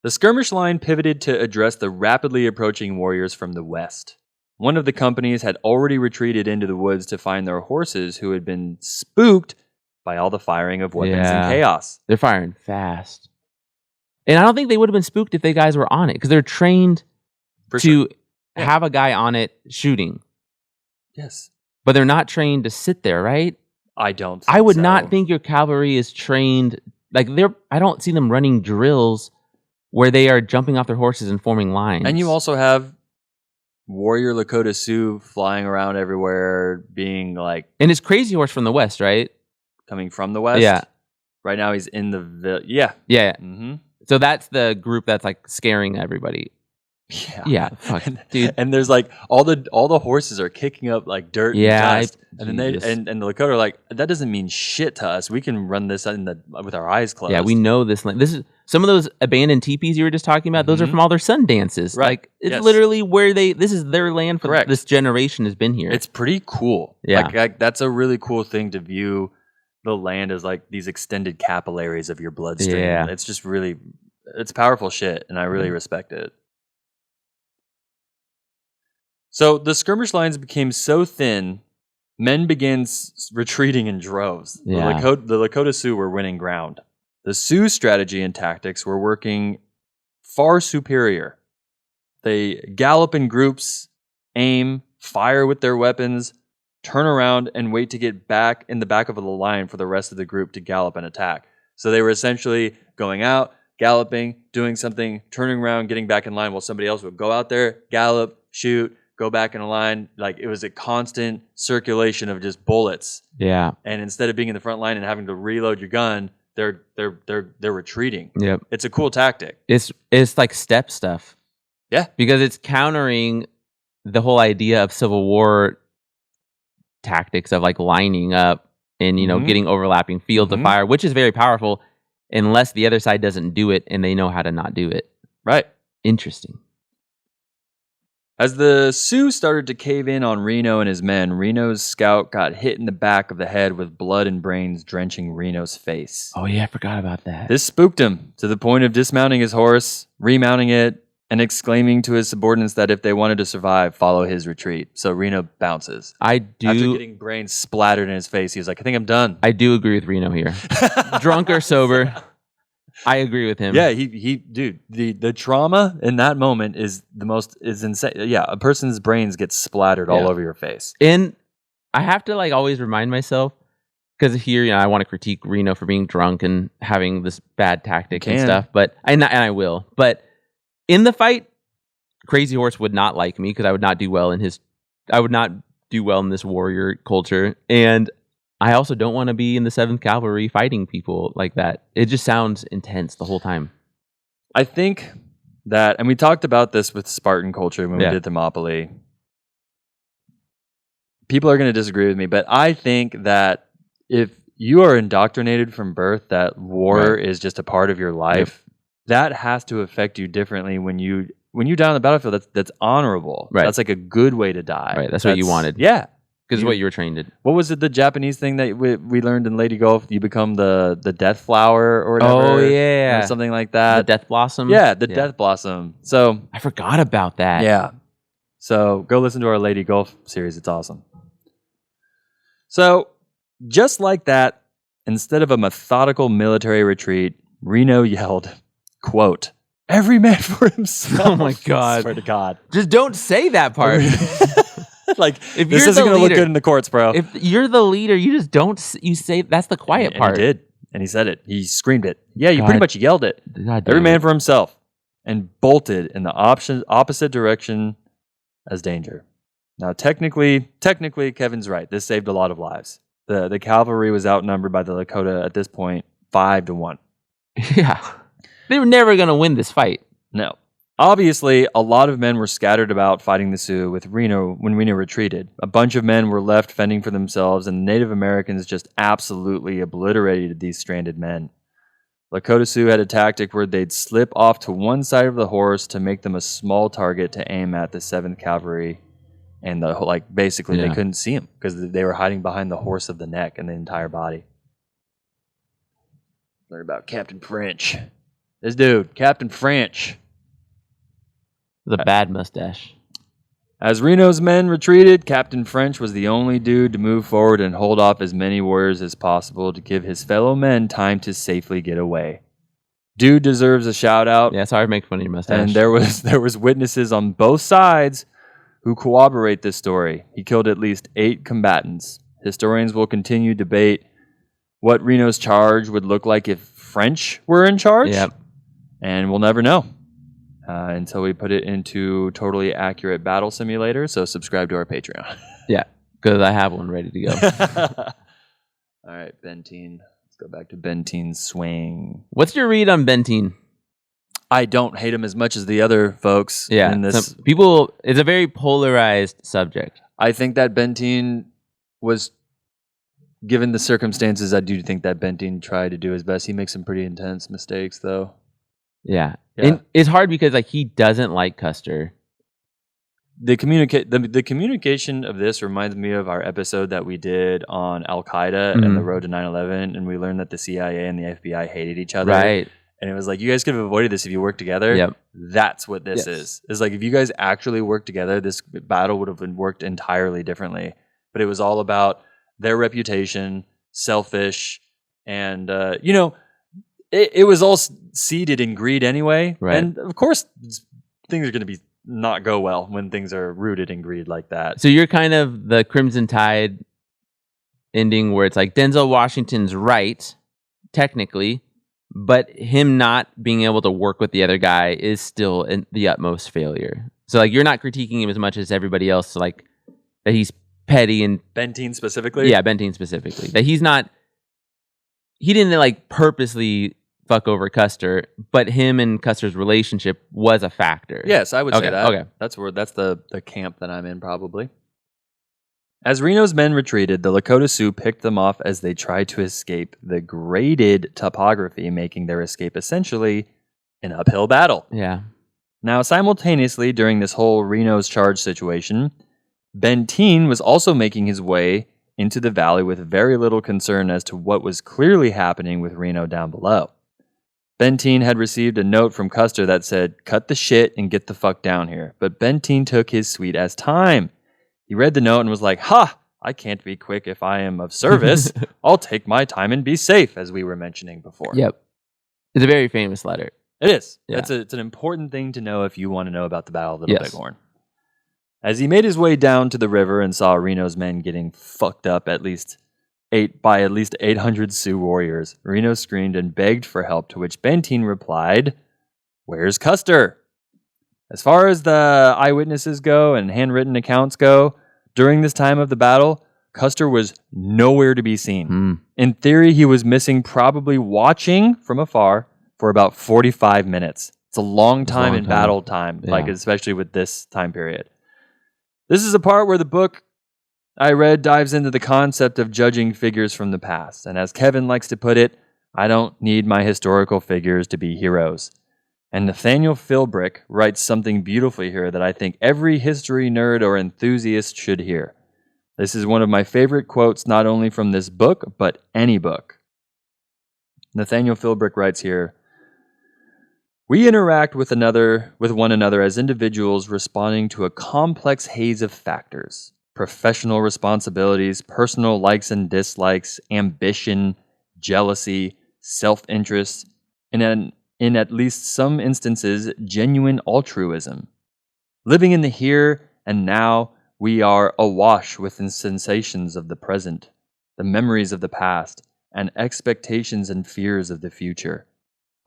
Speaker 8: The skirmish line pivoted to address the rapidly approaching warriors from the west. One of the companies had already retreated into the woods to find their horses, who had been spooked by all the firing of weapons and chaos.
Speaker 5: They're firing fast. And I don't think they would have been spooked if they guys were on it, because they're trained
Speaker 8: For
Speaker 5: to
Speaker 8: sure. Yeah.
Speaker 5: have a guy on it shooting.
Speaker 8: Yes.
Speaker 5: But they're not trained to sit there, right?
Speaker 8: I don't
Speaker 5: I would
Speaker 8: so.
Speaker 5: not think your cavalry is trained like I don't see them running drills where they are jumping off their horses and forming lines.
Speaker 8: And you also have warrior Lakota Sioux flying around everywhere, being like
Speaker 5: And it's Crazy Horse from the west, right?
Speaker 8: coming from the west.
Speaker 5: Yeah.
Speaker 8: Right now he's in the yeah.
Speaker 5: Yeah.
Speaker 8: Mm-hmm.
Speaker 5: So that's the group that's like scaring everybody.
Speaker 8: Yeah.
Speaker 5: Yeah, fuck, dude.
Speaker 8: And there's like all the horses are kicking up like dirt
Speaker 5: Yeah,
Speaker 8: and dust. And then
Speaker 5: Jesus.
Speaker 8: and the Lakota are like, that doesn't mean shit to us. We can run this with our eyes closed.
Speaker 5: Yeah, we know this land. This is some of those abandoned teepees you were just talking about. Those are
Speaker 8: Mhm.
Speaker 5: from all their sun dances.
Speaker 8: Right.
Speaker 5: Like it's
Speaker 8: Yes.
Speaker 5: literally where this is their land for
Speaker 8: Correct.
Speaker 5: this generation has been here.
Speaker 8: It's pretty cool.
Speaker 5: Yeah.
Speaker 8: Like that's a really cool thing to view the land as like these extended capillaries of your bloodstream.
Speaker 5: Yeah.
Speaker 8: It's just really, it's powerful shit, and I really respect it. So the skirmish lines became so thin, men began retreating in droves.
Speaker 5: Yeah.
Speaker 8: The Lakota Sioux were winning ground. The Sioux strategy and tactics were working far superior. They gallop in groups, aim, fire with their weapons, turn around, and wait to get back in the back of the line for the rest of the group to gallop and attack. So they were essentially going out, galloping, doing something, turning around, getting back in line while somebody else would go out there, gallop, shoot, go back in a line. Like it was a constant circulation of just bullets.
Speaker 5: yeah.
Speaker 8: And instead of being in the front line and having to reload your gun, they're retreating.
Speaker 5: Yep.
Speaker 8: It's a cool tactic.
Speaker 5: It's like step stuff.
Speaker 8: Yeah.
Speaker 5: Because it's countering the whole idea of Civil War tactics of like lining up and,
Speaker 8: Mhm.
Speaker 5: getting overlapping fields of
Speaker 8: Mhm.
Speaker 5: fire, which is very powerful unless the other side doesn't do it and they know how to not do it.
Speaker 8: Right.
Speaker 5: Interesting.
Speaker 8: As the Sioux started to cave in on Reno and his men, Reno's scout got hit in the back of the head with blood and brains drenching Reno's face.
Speaker 5: Oh, yeah. I forgot about that.
Speaker 8: This spooked him to the point of dismounting his horse, remounting it, and exclaiming to his subordinates that if they wanted to survive, follow his retreat. So Reno bounces. After getting brains splattered in his face, he was like, I think I'm done.
Speaker 5: I do agree with Reno here. Drunk or sober, I agree with him.
Speaker 8: Yeah, dude, the trauma in that moment is insane. Yeah, a person's brains get splattered all
Speaker 5: Yeah.
Speaker 8: over your face.
Speaker 5: And I have to like always remind myself, because here, I want to critique Reno for being drunk and having this bad tactics and
Speaker 8: Can.
Speaker 5: stuff, but I will. But in the fight, Crazy Horse would not like me because I would not do well in this warrior culture. And I also don't want to be in the 7th Cavalry fighting people like that. It just sounds intense the whole time.
Speaker 8: I think that, and we talked about this with Spartan culture when we did Thermopylae. People are going to disagree with me, but I think that if you are indoctrinated from birth that war is just a part of your life, that has to affect you differently when you die on the battlefield. That's honorable.
Speaker 5: Right.
Speaker 8: That's like a good way to die.
Speaker 5: Right. That's what you wanted.
Speaker 8: Yeah.
Speaker 5: Because what you were trained in.
Speaker 8: What was it? The Japanese thing that we learned in Lady Golf? You become the death flower or whatever.
Speaker 5: Oh, yeah.
Speaker 8: Or something like that.
Speaker 5: The Death Blossom?
Speaker 8: Yeah, the Death Blossom. So
Speaker 5: I forgot about that.
Speaker 8: yeah. So go listen to our Lady Golf series. It's awesome. So just like that, instead of a methodical military retreat, Reno yelled, quote, "Every man for himself."
Speaker 5: Oh my God.
Speaker 8: Swear to God.
Speaker 5: Just don't say that part.
Speaker 8: Like,
Speaker 5: If
Speaker 8: this
Speaker 5: you're
Speaker 8: isn't
Speaker 5: the
Speaker 8: going to look
Speaker 5: leader-
Speaker 8: good in the courts, bro.
Speaker 5: If you're the leader, you just don't. You say that's the quiet
Speaker 8: And
Speaker 5: part.
Speaker 8: he did. And he said it. He screamed it. Yeah, you
Speaker 5: God.
Speaker 8: pretty much yelled it.
Speaker 5: God
Speaker 8: Every
Speaker 5: damn
Speaker 8: man
Speaker 5: it.
Speaker 8: for himself. And bolted in the opposite direction as danger. Now, technically, Kevin's right. This saved a lot of lives. The cavalry was outnumbered by the Lakota at this point 5-1.
Speaker 5: Yeah, they were never gonna win this fight.
Speaker 8: No. Obviously, a lot of men were scattered about fighting the Sioux with Reno when Reno retreated. A bunch of men were left fending for themselves, and Native Americans just absolutely obliterated these stranded men. Lakota Sioux had a tactic where they'd slip off to one side of the horse to make them a small target to aim at the 7th Cavalry. And basically they couldn't see them because they were hiding behind the horse of the neck and the entire body. Learn about Captain French. This dude, Captain French.
Speaker 5: The bad mustache.
Speaker 8: As Reno's men retreated, Captain French was the only dude to move forward and hold off as many warriors as possible to give his fellow men time to safely get away. Dude deserves a shout out.
Speaker 5: Yeah, sorry to make fun of your mustache.
Speaker 8: And there was witnesses on both sides who corroborate this story. He killed at least 8 combatants. Historians will continue to debate what Reno's charge would look like if French were in charge.
Speaker 5: Yep.
Speaker 8: And we'll never know until we put it into totally accurate battle simulator. So subscribe to our Patreon.
Speaker 5: Yeah, because I have one ready to go.
Speaker 8: All right, Benteen. Let's go back to Benteen's swing.
Speaker 5: What's your read on Benteen?
Speaker 8: I don't hate him as much as the other folks.
Speaker 5: Yeah,
Speaker 8: in this.
Speaker 5: some people. It's a very polarized subject.
Speaker 8: I think that Benteen was, given the circumstances, I do think that Benteen tried to do his best. He makes some pretty intense mistakes, though.
Speaker 5: Yeah.
Speaker 8: Yeah.
Speaker 5: And it's hard because he doesn't like Custer.
Speaker 8: The communication of this reminds me of our episode that we did on Al Qaeda and the road to 9/11, and we learned that the CIA and the FBI hated each other.
Speaker 5: Right.
Speaker 8: And it was like, you guys could have avoided this if you worked together.
Speaker 5: Yep.
Speaker 8: That's what this is. It's like, if you guys actually worked together, this battle would have been worked entirely differently. But it was all about their reputation, selfish, and it was all seeded in greed anyway.
Speaker 5: Right.
Speaker 8: And of course, things are going to be not go well when things are rooted in greed like that.
Speaker 5: So you're kind of the Crimson Tide ending where it's like Denzel Washington's right, technically, but him not being able to work with the other guy is still the utmost failure. So like you're not critiquing him as much as everybody else, like that he's petty and
Speaker 8: Benteen specifically?
Speaker 5: Yeah, Benteen specifically. That he didn't like purposely fuck over Custer, but him and Custer's relationship was a factor.
Speaker 8: Yes, I would say that.
Speaker 5: Okay.
Speaker 8: That's the camp that I'm in, probably. As Reno's men retreated, the Lakota Sioux picked them off as they tried to escape the graded topography, making their escape essentially an uphill battle.
Speaker 5: Yeah.
Speaker 8: Now, simultaneously, during this whole Reno's charge situation, Benteen was also making his way into the valley with very little concern as to what was clearly happening with Reno down below. Benteen had received a note from Custer that said, "Cut the shit and get the fuck down here." But Benteen took his sweet ass time. He read the note and was like, "Ha! I can't be quick if I am of service. I'll take my time and be safe," as we were mentioning before.
Speaker 5: Yep. It's a very famous letter.
Speaker 8: It is.
Speaker 5: Yeah.
Speaker 8: It's an important thing to know if you want to know about the Battle of Little
Speaker 5: Yes.
Speaker 8: Bighorn. As he made his way down to the river and saw Reno's men getting fucked up by at least 800 Sioux warriors, Reno screamed and begged for help, to which Benteen replied, "Where's Custer?" As far as the eyewitnesses go and handwritten accounts go, during this time of the battle, Custer was nowhere to be seen. In theory, he was missing, probably watching from afar, for about 45 minutes. It's a long time in battle time,
Speaker 5: Yeah.
Speaker 8: like especially with this time period. This is a part where the book I read dives into the concept of judging figures from the past. And as Kevin likes to put it, I don't need my historical figures to be heroes. And Nathaniel Philbrick writes something beautifully here that I think every history nerd or enthusiast should hear. This is one of my favorite quotes, not only from this book, but any book. Nathaniel Philbrick writes here, "We interact with one another as individuals responding to a complex haze of factors. Professional responsibilities, personal likes and dislikes, ambition, jealousy, self-interest, and in at least some instances, genuine altruism. Living in the here and now, we are awash with the sensations of the present, the memories of the past, and expectations and fears of the future.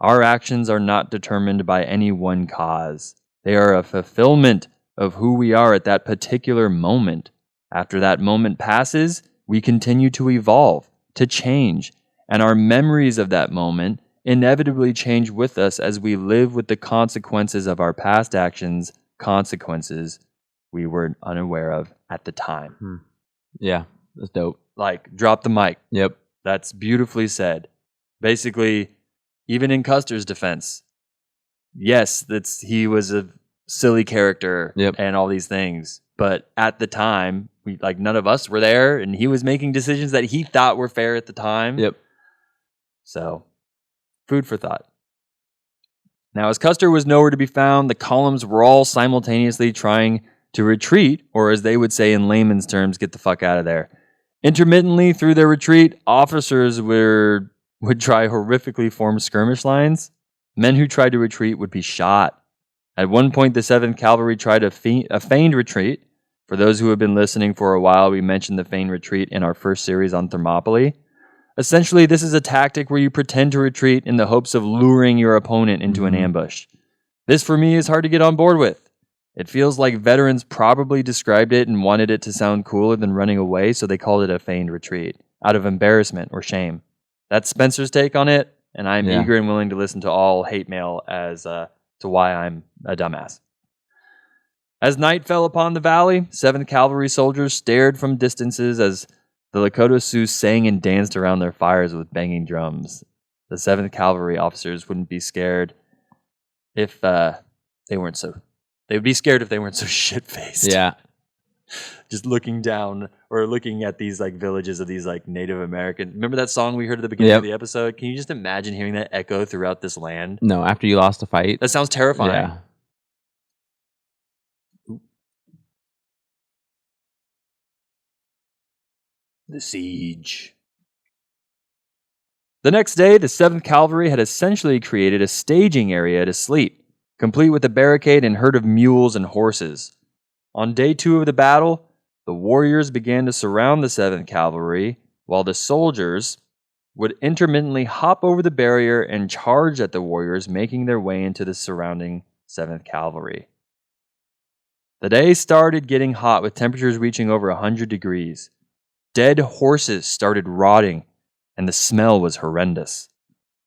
Speaker 8: Our actions are not determined by any one cause. They are a fulfillment of who we are at that particular moment. After that moment passes, we continue to evolve, to change, and our memories of that moment inevitably change with us as we live with the consequences of our past actions, consequences we were unaware of at the time.
Speaker 5: Yeah, that's dope.
Speaker 8: Like, drop the mic.
Speaker 5: Yep.
Speaker 8: That's beautifully said. Basically, even in Custer's defense, yes, he was a silly character and all these things, but at the time, none of us were there, and he was making decisions that he thought were fair at the time.
Speaker 5: Yep.
Speaker 8: So, food for thought. Now, as Custer was nowhere to be found, the columns were all simultaneously trying to retreat, or as they would say in layman's terms, get the fuck out of there. Intermittently through their retreat, officers would try horrifically formed skirmish lines. Men who tried to retreat would be shot. At one point, the 7th Cavalry tried a feigned retreat. For those who have been listening for a while, we mentioned the feigned retreat in our first series on Thermopylae. Essentially, this is a tactic where you pretend to retreat in the hopes of luring your opponent into an ambush. This, for me, is hard to get on board with. It feels like veterans probably described it and wanted it to sound cooler than running away, so they called it a feigned retreat, out of embarrassment or shame. That's Spencer's take on it, and I'm eager and willing to listen to all hate mail as to why I'm a dumbass. As night fell upon the valley, 7th Cavalry soldiers stared from distances as the Lakota Sioux sang and danced around their fires with banging drums. The 7th Cavalry officers wouldn't be scared if they weren't so... They would be scared if they weren't so shit-faced.
Speaker 5: Yeah.
Speaker 8: Just looking down or looking at these villages of these Native American. Remember that song we heard at the beginning of the episode? Can you just imagine hearing that echo throughout this land?
Speaker 5: No, after you lost a fight.
Speaker 8: That sounds terrifying.
Speaker 5: Yeah.
Speaker 8: The siege. The next day, the 7th Cavalry had essentially created a staging area to sleep, complete with a barricade and herd of mules and horses. On day 2 of the battle, the warriors began to surround the 7th Cavalry, while the soldiers would intermittently hop over the barrier and charge at the warriors, making their way into the surrounding 7th Cavalry. The day started getting hot, with temperatures reaching over 100 degrees. Dead horses started rotting, and the smell was horrendous.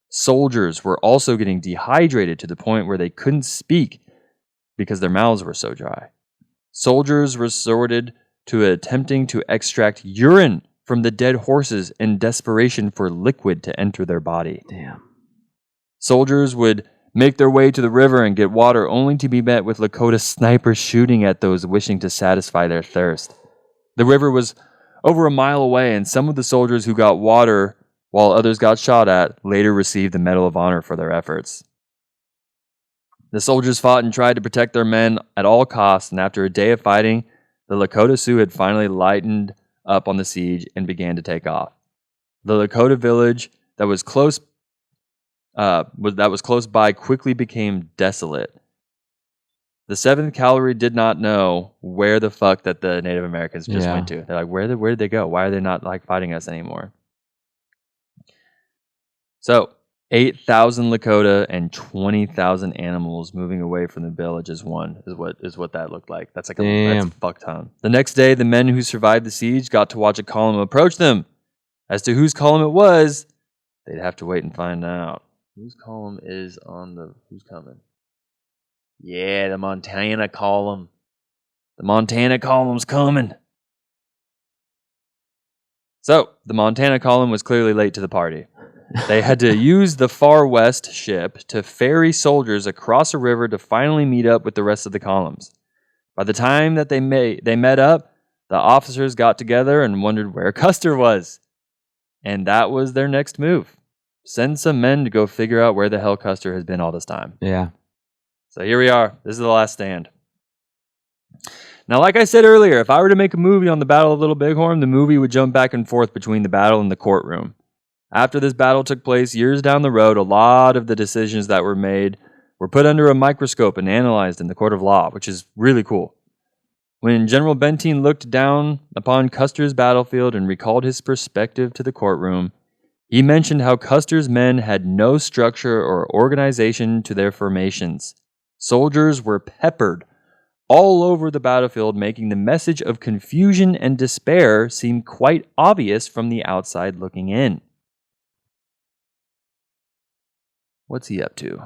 Speaker 8: Soldiers were also getting dehydrated to the point where they couldn't speak because their mouths were so dry. Soldiers resorted to attempting to extract urine from the dead horses in desperation for liquid to enter their body.
Speaker 5: Damn.
Speaker 8: Soldiers would make their way to the river and get water, only to be met with Lakota snipers shooting at those wishing to satisfy their thirst. The river was over a mile away, and some of the soldiers who got water while others got shot at, later received the Medal of Honor for their efforts. The soldiers fought and tried to protect their men at all costs, and after a day of fighting, the Lakota Sioux had finally lightened up on the siege and began to take off. The Lakota village that was close by quickly became desolate. The 7th Cavalry did not know where the fuck that the Native Americans just went to. They're like, where did they go? Why are they not fighting us anymore? So, 8,000 Lakota and 20,000 animals moving away from the village as one is what that looked like. That's that's a fuck ton. The next day, the men who survived the siege got to watch a column approach them. As to whose column it was, they'd have to wait and find out. Whose column is on the... Who's coming? Yeah, the Montana column. The Montana column's coming. So, the Montana column was clearly late to the party. They had to use the Far West ship to ferry soldiers across a river to finally meet up with the rest of the columns. By the time that they met up, the officers got together and wondered where Custer was. And that was their next move. Send some men to go figure out where the hell Custer has been all this time.
Speaker 5: Yeah.
Speaker 8: So here we are. This is the last stand. Now, like I said earlier, if I were to make a movie on the Battle of Little Bighorn, the movie would jump back and forth between the battle and the courtroom. After this battle took place years down the road, a lot of the decisions that were made were put under a microscope and analyzed in the court of law, which is really cool. When General Benteen looked down upon Custer's battlefield and recalled his perspective to the courtroom, he mentioned how Custer's men had no structure or organization to their formations. Soldiers were peppered all over the battlefield, making the message of confusion and despair seem quite obvious from the outside looking in. What's he up to?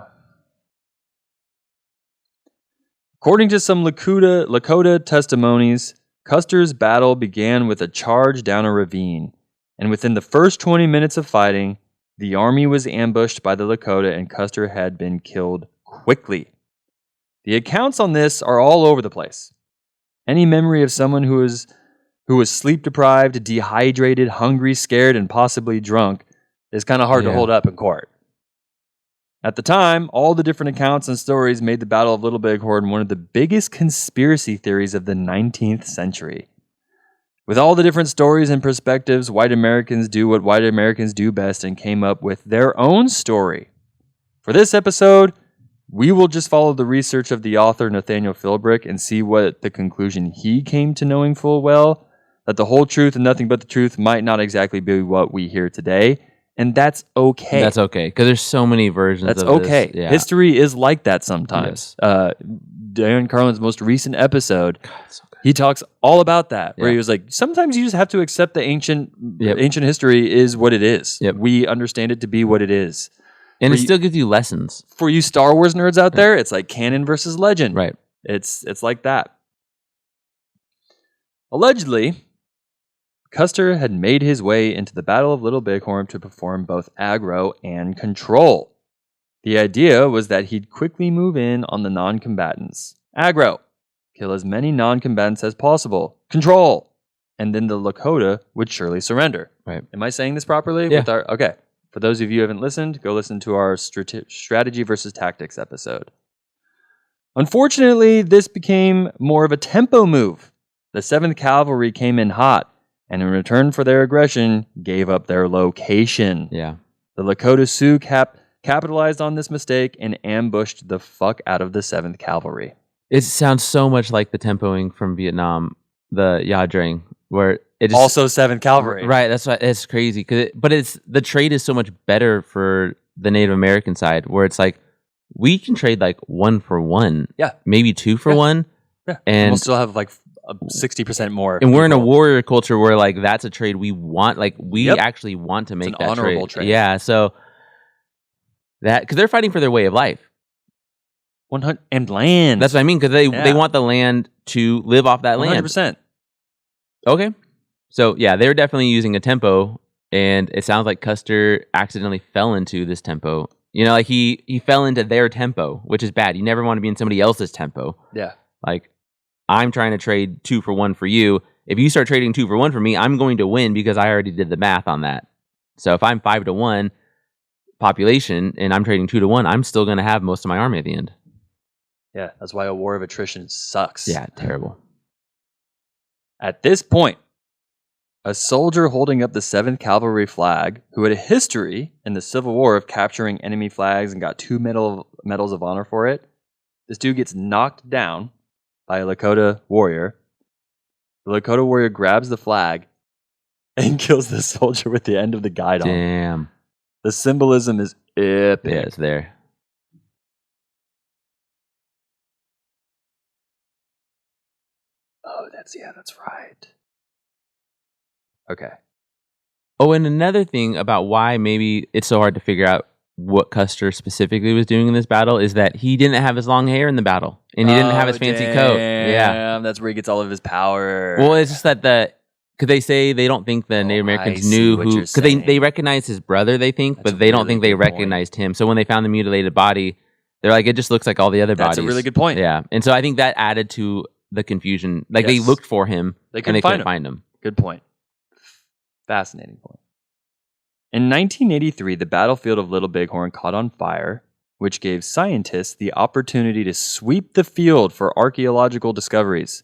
Speaker 8: According to some Lakota testimonies, Custer's battle began with a charge down a ravine, and within the first 20 minutes of fighting, the army was ambushed by the Lakota and Custer had been killed quickly. The accounts on this are all over the place. Any memory of someone who was sleep deprived, dehydrated, hungry, scared, and possibly drunk is kind of hard to hold up in court. At the time, all the different accounts and stories made the Battle of Little Bighorn one of the biggest conspiracy theories of the 19th century. With all the different stories and perspectives, white Americans do what white Americans do best and came up with their own story. For this episode, we will just follow the research of the author Nathaniel Philbrick and see what the conclusion he came to, knowing full well that the whole truth and nothing but the truth might not exactly be what we hear today. And that's okay.
Speaker 5: That's okay, because there's so many versions
Speaker 8: that's
Speaker 5: of
Speaker 8: okay.
Speaker 5: this. Yeah.
Speaker 8: History is like that sometimes. Darren Carlin's most recent episode, he talks all about that, where he was like, sometimes you just have to accept the ancient history is what it is. We understand it to be what it is.
Speaker 5: And it still gives you lessons.
Speaker 8: For you Star Wars nerds out there, it's like canon versus legend.
Speaker 5: Right.
Speaker 8: It's like that. Allegedly, Custer had made his way into the Battle of Little Bighorn to perform both aggro and control. The idea was that he'd quickly move in on the non-combatants. Aggro, kill as many non-combatants as possible. Control, and then the Lakota would surely surrender.
Speaker 5: Right.
Speaker 8: Am I saying this properly?
Speaker 5: Yeah.
Speaker 8: Okay. For those of you who haven't listened, go listen to our strategy versus tactics episode. Unfortunately, this became more of a tempo move. The 7th Cavalry came in hot, and in return for their aggression, gave up their location.
Speaker 5: Yeah.
Speaker 8: The Lakota Sioux capitalized on this mistake and ambushed the fuck out of the 7th Cavalry.
Speaker 5: It sounds so much like the tempoing from Vietnam, the Yadrang, where it just,
Speaker 8: also 7th Cavalry.
Speaker 5: Right, that's why it's crazy. But the trade is so much better for the Native American side, where it's like, we can trade like 1 for 1.
Speaker 8: Yeah.
Speaker 5: Maybe 2 for 1.
Speaker 8: Yeah.
Speaker 5: And
Speaker 8: we'll still have like 60% more.
Speaker 5: And we're in a warrior culture where like that's a trade we want. Like we actually want to make
Speaker 8: an
Speaker 5: that
Speaker 8: honorable trade.
Speaker 5: Yeah, so that because they're fighting for their way of life.
Speaker 8: 100 and land.
Speaker 5: That's what I mean, because they want the land to live off that land.
Speaker 8: 100%.
Speaker 5: Okay. So yeah, they're definitely using a tempo, and it sounds like Custer accidentally fell into this tempo. You know, like he fell into their tempo, which is bad. You never want to be in somebody else's tempo.
Speaker 8: Yeah.
Speaker 5: Like, I'm trying to trade 2 for 1 for you. If you start trading 2 for 1 for me, I'm going to win because I already did the math on that. So if I'm 5 to 1 population and I'm trading 2 to 1, I'm still going to have most of my army at the end.
Speaker 8: Yeah, that's why a war of attrition sucks.
Speaker 5: Yeah, terrible.
Speaker 8: At this point, a soldier holding up the 7th Cavalry flag, who had a history in the Civil War of capturing enemy flags and got 2 medals of honor for it, this dude gets knocked down by a Lakota warrior. The Lakota warrior grabs the flag and kills the soldier with the end of the guidon.
Speaker 5: Damn.
Speaker 8: The symbolism is epic.
Speaker 5: Yeah, it's there.
Speaker 8: Oh, that's right. Okay.
Speaker 5: Oh, and another thing about why maybe it's so hard to figure out what Custer specifically was doing in this battle is that he didn't have his long hair in the battle, and he didn't have his fancy coat. Yeah,
Speaker 8: that's where he gets all of his power.
Speaker 5: Well, it's just that because they say they don't think the Native Americans knew who, because they recognize his brother, they think, but they don't think they recognized him. So when they found the mutilated body, they're like, it just looks like all the other bodies.
Speaker 8: That's a really good point.
Speaker 5: Yeah, and so I think that added to the confusion. Like they looked for him, and they couldn't find him.
Speaker 8: Good point. Fascinating point. In 1983, the battlefield of Little Bighorn caught on fire, which gave scientists the opportunity to sweep the field for archaeological discoveries.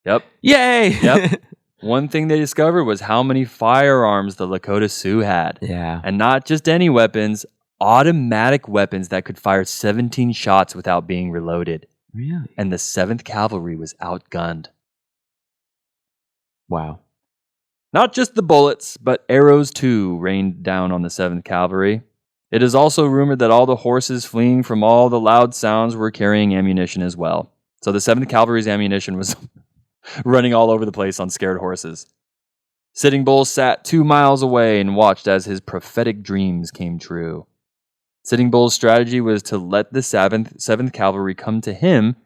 Speaker 8: Yep.
Speaker 5: Yay!
Speaker 8: Yep. one thing they discovered was how many firearms the Lakota Sioux had.
Speaker 5: Yeah.
Speaker 8: And not just any weapons, automatic weapons that could fire 17 shots without being reloaded.
Speaker 5: Really?
Speaker 8: And the 7th Cavalry was outgunned.
Speaker 5: Wow.
Speaker 8: Not just the bullets, but arrows too rained down on the 7th Cavalry. It is also rumored that all the horses fleeing from all the loud sounds were carrying ammunition as well. So the 7th Cavalry's ammunition was running all over the place on scared horses. Sitting Bull sat 2 miles away and watched as his prophetic dreams came true. Sitting Bull's strategy was to let the 7th Cavalry come to him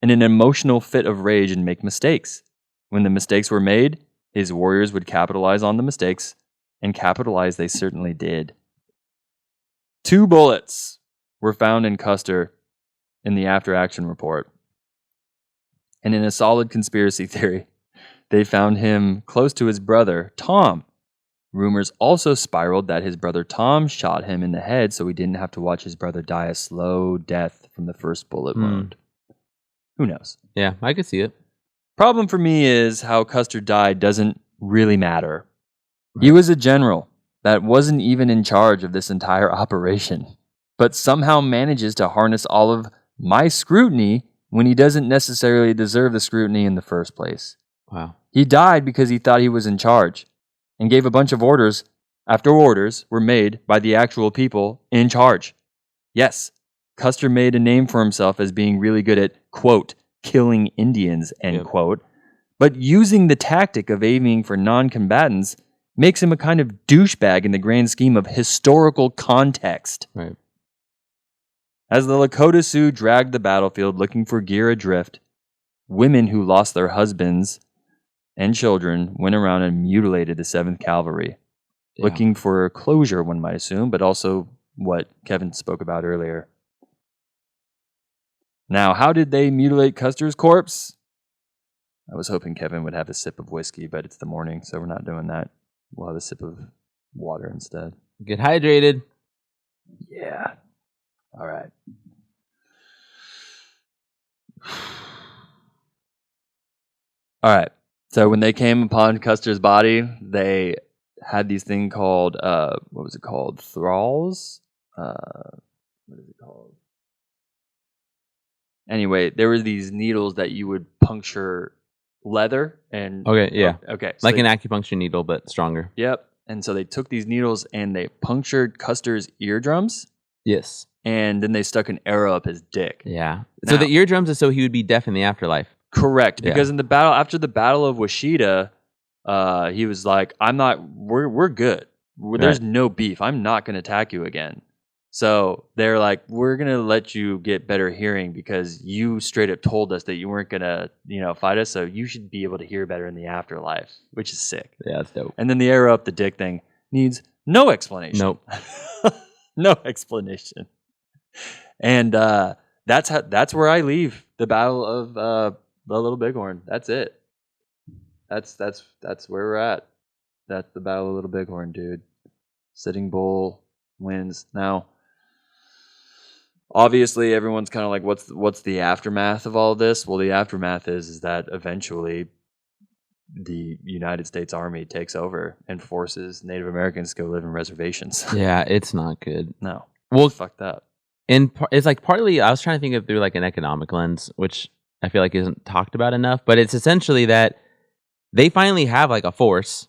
Speaker 8: in an emotional fit of rage and make mistakes. When the mistakes were made, his warriors would capitalize on the mistakes, and capitalize they certainly did. 2 bullets were found in Custer in the after-action report. And in a solid conspiracy theory, they found him close to his brother, Tom. Rumors also spiraled that his brother Tom shot him in the head so he didn't have to watch his brother die a slow death from the first bullet wound. Who knows?
Speaker 5: Yeah, I could see it.
Speaker 8: Problem for me is how Custer died doesn't really matter. He was a general that wasn't even in charge of this entire operation, but somehow manages to harness all of my scrutiny when he doesn't necessarily deserve the scrutiny in the first place.
Speaker 5: Wow.
Speaker 8: He died because he thought he was in charge and gave a bunch of orders after orders were made by the actual people in charge. Yes, Custer made a name for himself as being really good at, quote, killing Indians, end quote. But using the tactic of aiming for non-combatants makes him a kind of douchebag in the grand scheme of historical context.
Speaker 5: Right.
Speaker 8: As the Lakota Sioux dragged the battlefield looking for gear adrift, women who lost their husbands and children went around and mutilated the 7th Cavalry, looking for closure, one might assume, but also what Kevin spoke about earlier. Now, how did they mutilate Custer's corpse? I was hoping Kevin would have a sip of whiskey, but it's the morning, so we're not doing that. We'll have a sip of water instead.
Speaker 5: Get hydrated.
Speaker 8: Yeah. All right. All right. So when they came upon Custer's body, they had these thing called, what was it called? Thralls? What is it called? Anyway, there were these needles that you would puncture leather and...
Speaker 5: Okay, yeah.
Speaker 8: Okay. So
Speaker 5: Like an acupuncture needle, but stronger.
Speaker 8: Yep. And so they took these needles and they punctured Custer's eardrums.
Speaker 5: Yes.
Speaker 8: And then they stuck an arrow up his dick.
Speaker 5: Yeah. So the eardrums is so he would be deaf in the afterlife.
Speaker 8: Correct.
Speaker 5: Yeah.
Speaker 8: Because in the battle, after the Battle of Washita, he was like, we're good. There's no beef. I'm not going to attack you again. So they're like, we're going to let you get better hearing because you straight up told us that you weren't going to, fight us. So you should be able to hear better in the afterlife, which is sick.
Speaker 5: Yeah, that's dope.
Speaker 8: And then the arrow up the dick thing needs no explanation.
Speaker 5: Nope.
Speaker 8: No explanation. And that's where I leave the Battle of the Little Bighorn. That's it. That's where we're at. That's the Battle of Little Bighorn, dude. Sitting Bull wins. Now, obviously, everyone's kind of like, what's the aftermath of all of this? Well, the aftermath is that eventually the United States Army takes over and forces Native Americans to go live in reservations.
Speaker 5: Yeah, it's not good.
Speaker 8: No.
Speaker 5: Well,
Speaker 8: fucked up.
Speaker 5: And it's like partly, I was trying to think of through like an economic lens, which I feel like isn't talked about enough, but it's essentially that they finally have like a force.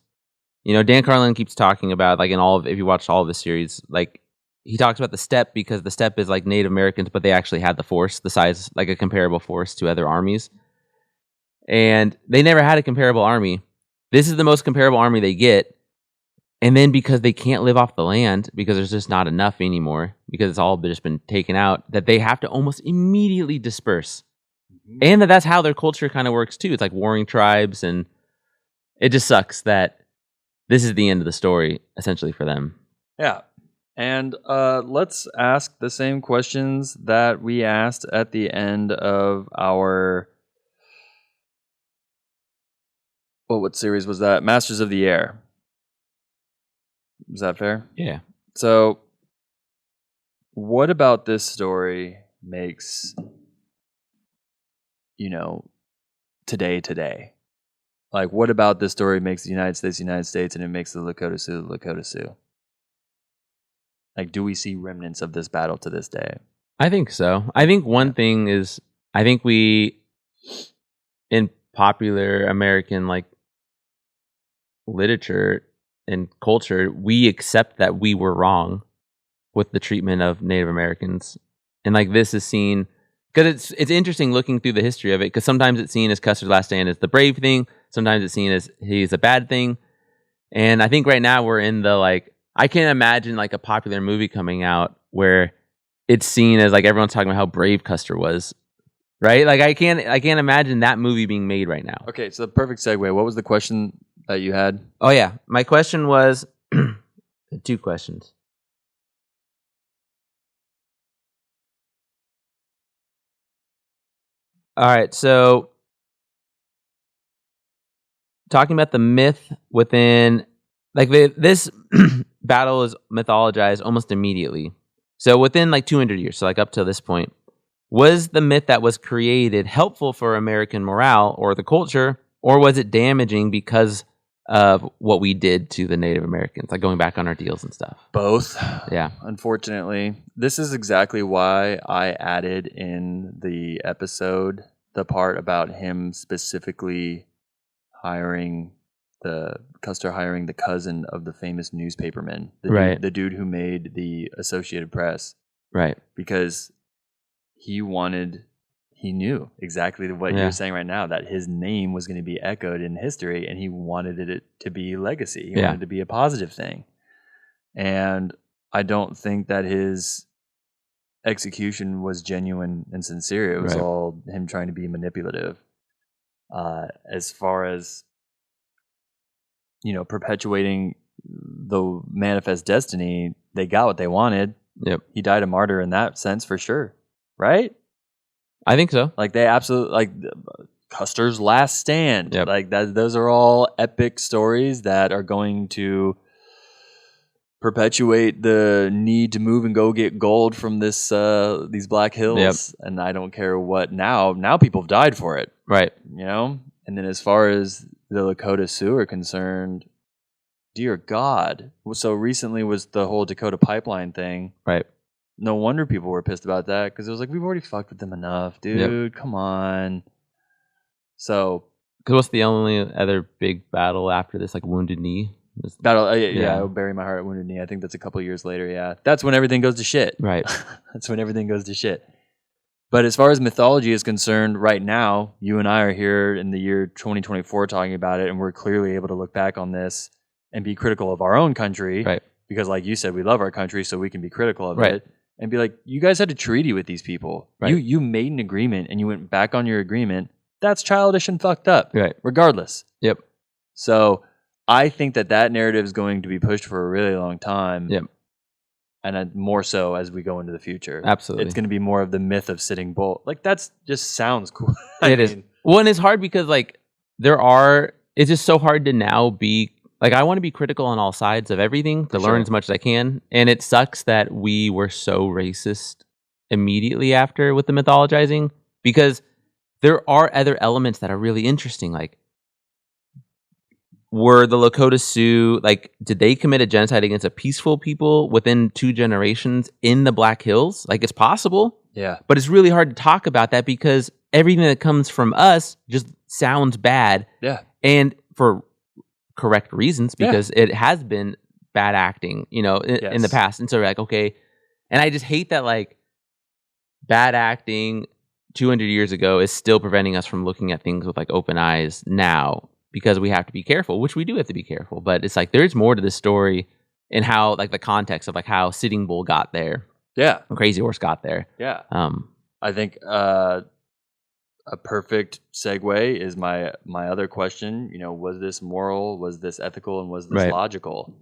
Speaker 5: Dan Carlin keeps talking about like if you watch all of the series, like he talks about the steppe because the steppe is like Native Americans, but they actually had the force, the size, like a comparable force to other armies. And they never had a comparable army. This is the most comparable army they get. And then because they can't live off the land, because there's just not enough anymore, because it's all just been taken out, that they have to almost immediately disperse. Mm-hmm. And that's how their culture kind of works too. It's like warring tribes, and it just sucks that this is the end of the story, essentially, for them.
Speaker 8: Yeah. And let's ask the same questions that we asked at the end of our... what series was that? Masters of the Air. Is that fair?
Speaker 5: Yeah.
Speaker 8: So, what about this story makes, today? Like, what about this story makes the United States, and it makes the Lakota Sioux the Lakota Sioux? Like, do we see remnants of this battle to this day?
Speaker 5: I think so. I think one thing is, I think we, in popular American like literature and culture, we accept that we were wrong with the treatment of Native Americans, and like this is seen because it's interesting looking through the history of it, because sometimes it's seen as Custer's last stand as the brave thing, sometimes it's seen as he's a bad thing, and I think right now we're in the like, I can't imagine like a popular movie coming out where it's seen as like everyone's talking about how brave Custer was, right? Like I can't imagine that movie being made right now.
Speaker 8: Okay, so the perfect segue. What was the question that you had?
Speaker 5: Oh yeah, my question was 2 questions. All right, so talking about the myth within, like this battle is mythologized almost immediately. So within like 200 years, so like up to this point, was the myth that was created helpful for American morale or the culture, or was it damaging because of what we did to the Native Americans, like going back on our deals and stuff?
Speaker 8: Both.
Speaker 5: Yeah.
Speaker 8: Unfortunately, this is exactly why I added in the episode the part about him specifically Custer hiring the cousin of the famous newspaperman, the dude who made the Associated Press.
Speaker 5: Right.
Speaker 8: Because he knew exactly what you're saying right now, that his name was going to be echoed in history, and he wanted it to be legacy. He wanted it to be a positive thing. And I don't think that his execution was genuine and sincere. It was all him trying to be manipulative. As far as, perpetuating the manifest destiny, they got what they wanted.
Speaker 5: Yep.
Speaker 8: He died a martyr in that sense for sure. Right?
Speaker 5: I think so.
Speaker 8: Like they absolutely, like Custer's last stand.
Speaker 5: Yep.
Speaker 8: Like that, those are all epic stories that are going to perpetuate the need to move and go get gold from these Black Hills.
Speaker 5: Yep.
Speaker 8: And I don't care what now people have died for it.
Speaker 5: Right.
Speaker 8: And then as far as the Lakota Sioux are concerned, dear God. So recently was the whole Dakota pipeline thing.
Speaker 5: Right.
Speaker 8: No wonder people were pissed about that, because it was like, we've already fucked with them enough, dude. Come on. So,
Speaker 5: because what's the only other big battle after this? Like Wounded Knee.
Speaker 8: I'll bury my heart at Wounded Knee. I think that's a couple years later. Yeah, that's when everything goes to shit.
Speaker 5: Right.
Speaker 8: That's when everything goes to shit. But as far as mythology is concerned, right now, you and I are here in the year 2024 talking about it, and we're clearly able to look back on this and be critical of our own country.
Speaker 5: Right.
Speaker 8: Because, like you said, we love our country, so we can be critical of
Speaker 5: Right.
Speaker 8: it. And be like, you guys had a treaty with these people.
Speaker 5: Right.
Speaker 8: You made an agreement and you went back on your agreement. That's childish and fucked up.
Speaker 5: Right.
Speaker 8: Regardless.
Speaker 5: Yep.
Speaker 8: So I think that narrative is going to be pushed for a really long time.
Speaker 5: Yep.
Speaker 8: And more so as we go into the future.
Speaker 5: Absolutely.
Speaker 8: It's going to be more of the myth of Sitting Bull. Like, that's just sounds cool.
Speaker 5: It is. Well, and it's hard because, like, it's just so hard to now be, like, I want to be critical on all sides of everything to learn as much as I can. And it sucks that we were so racist immediately after with the mythologizing, because there are other elements that are really interesting. Like, were the Lakota Sioux, like, did they commit a genocide against a peaceful people within 2 generations in the Black Hills? Like, it's possible.
Speaker 8: Yeah.
Speaker 5: But it's really hard to talk about that because everything that comes from us just sounds bad.
Speaker 8: Yeah.
Speaker 5: And for correct reasons, because it has been bad acting, in the past. And so we're like, okay. And I just hate that, like, bad acting 200 years ago is still preventing us from looking at things with, like, open eyes now, because we have to be careful, which we do have to be careful. But it's like, there's more to this story and how, like, the context of, like, how Sitting Bull got there.
Speaker 8: Yeah.
Speaker 5: And Crazy Horse got there.
Speaker 8: Yeah. I think a perfect segue is my other question. Was this moral? Was this ethical? And was this logical?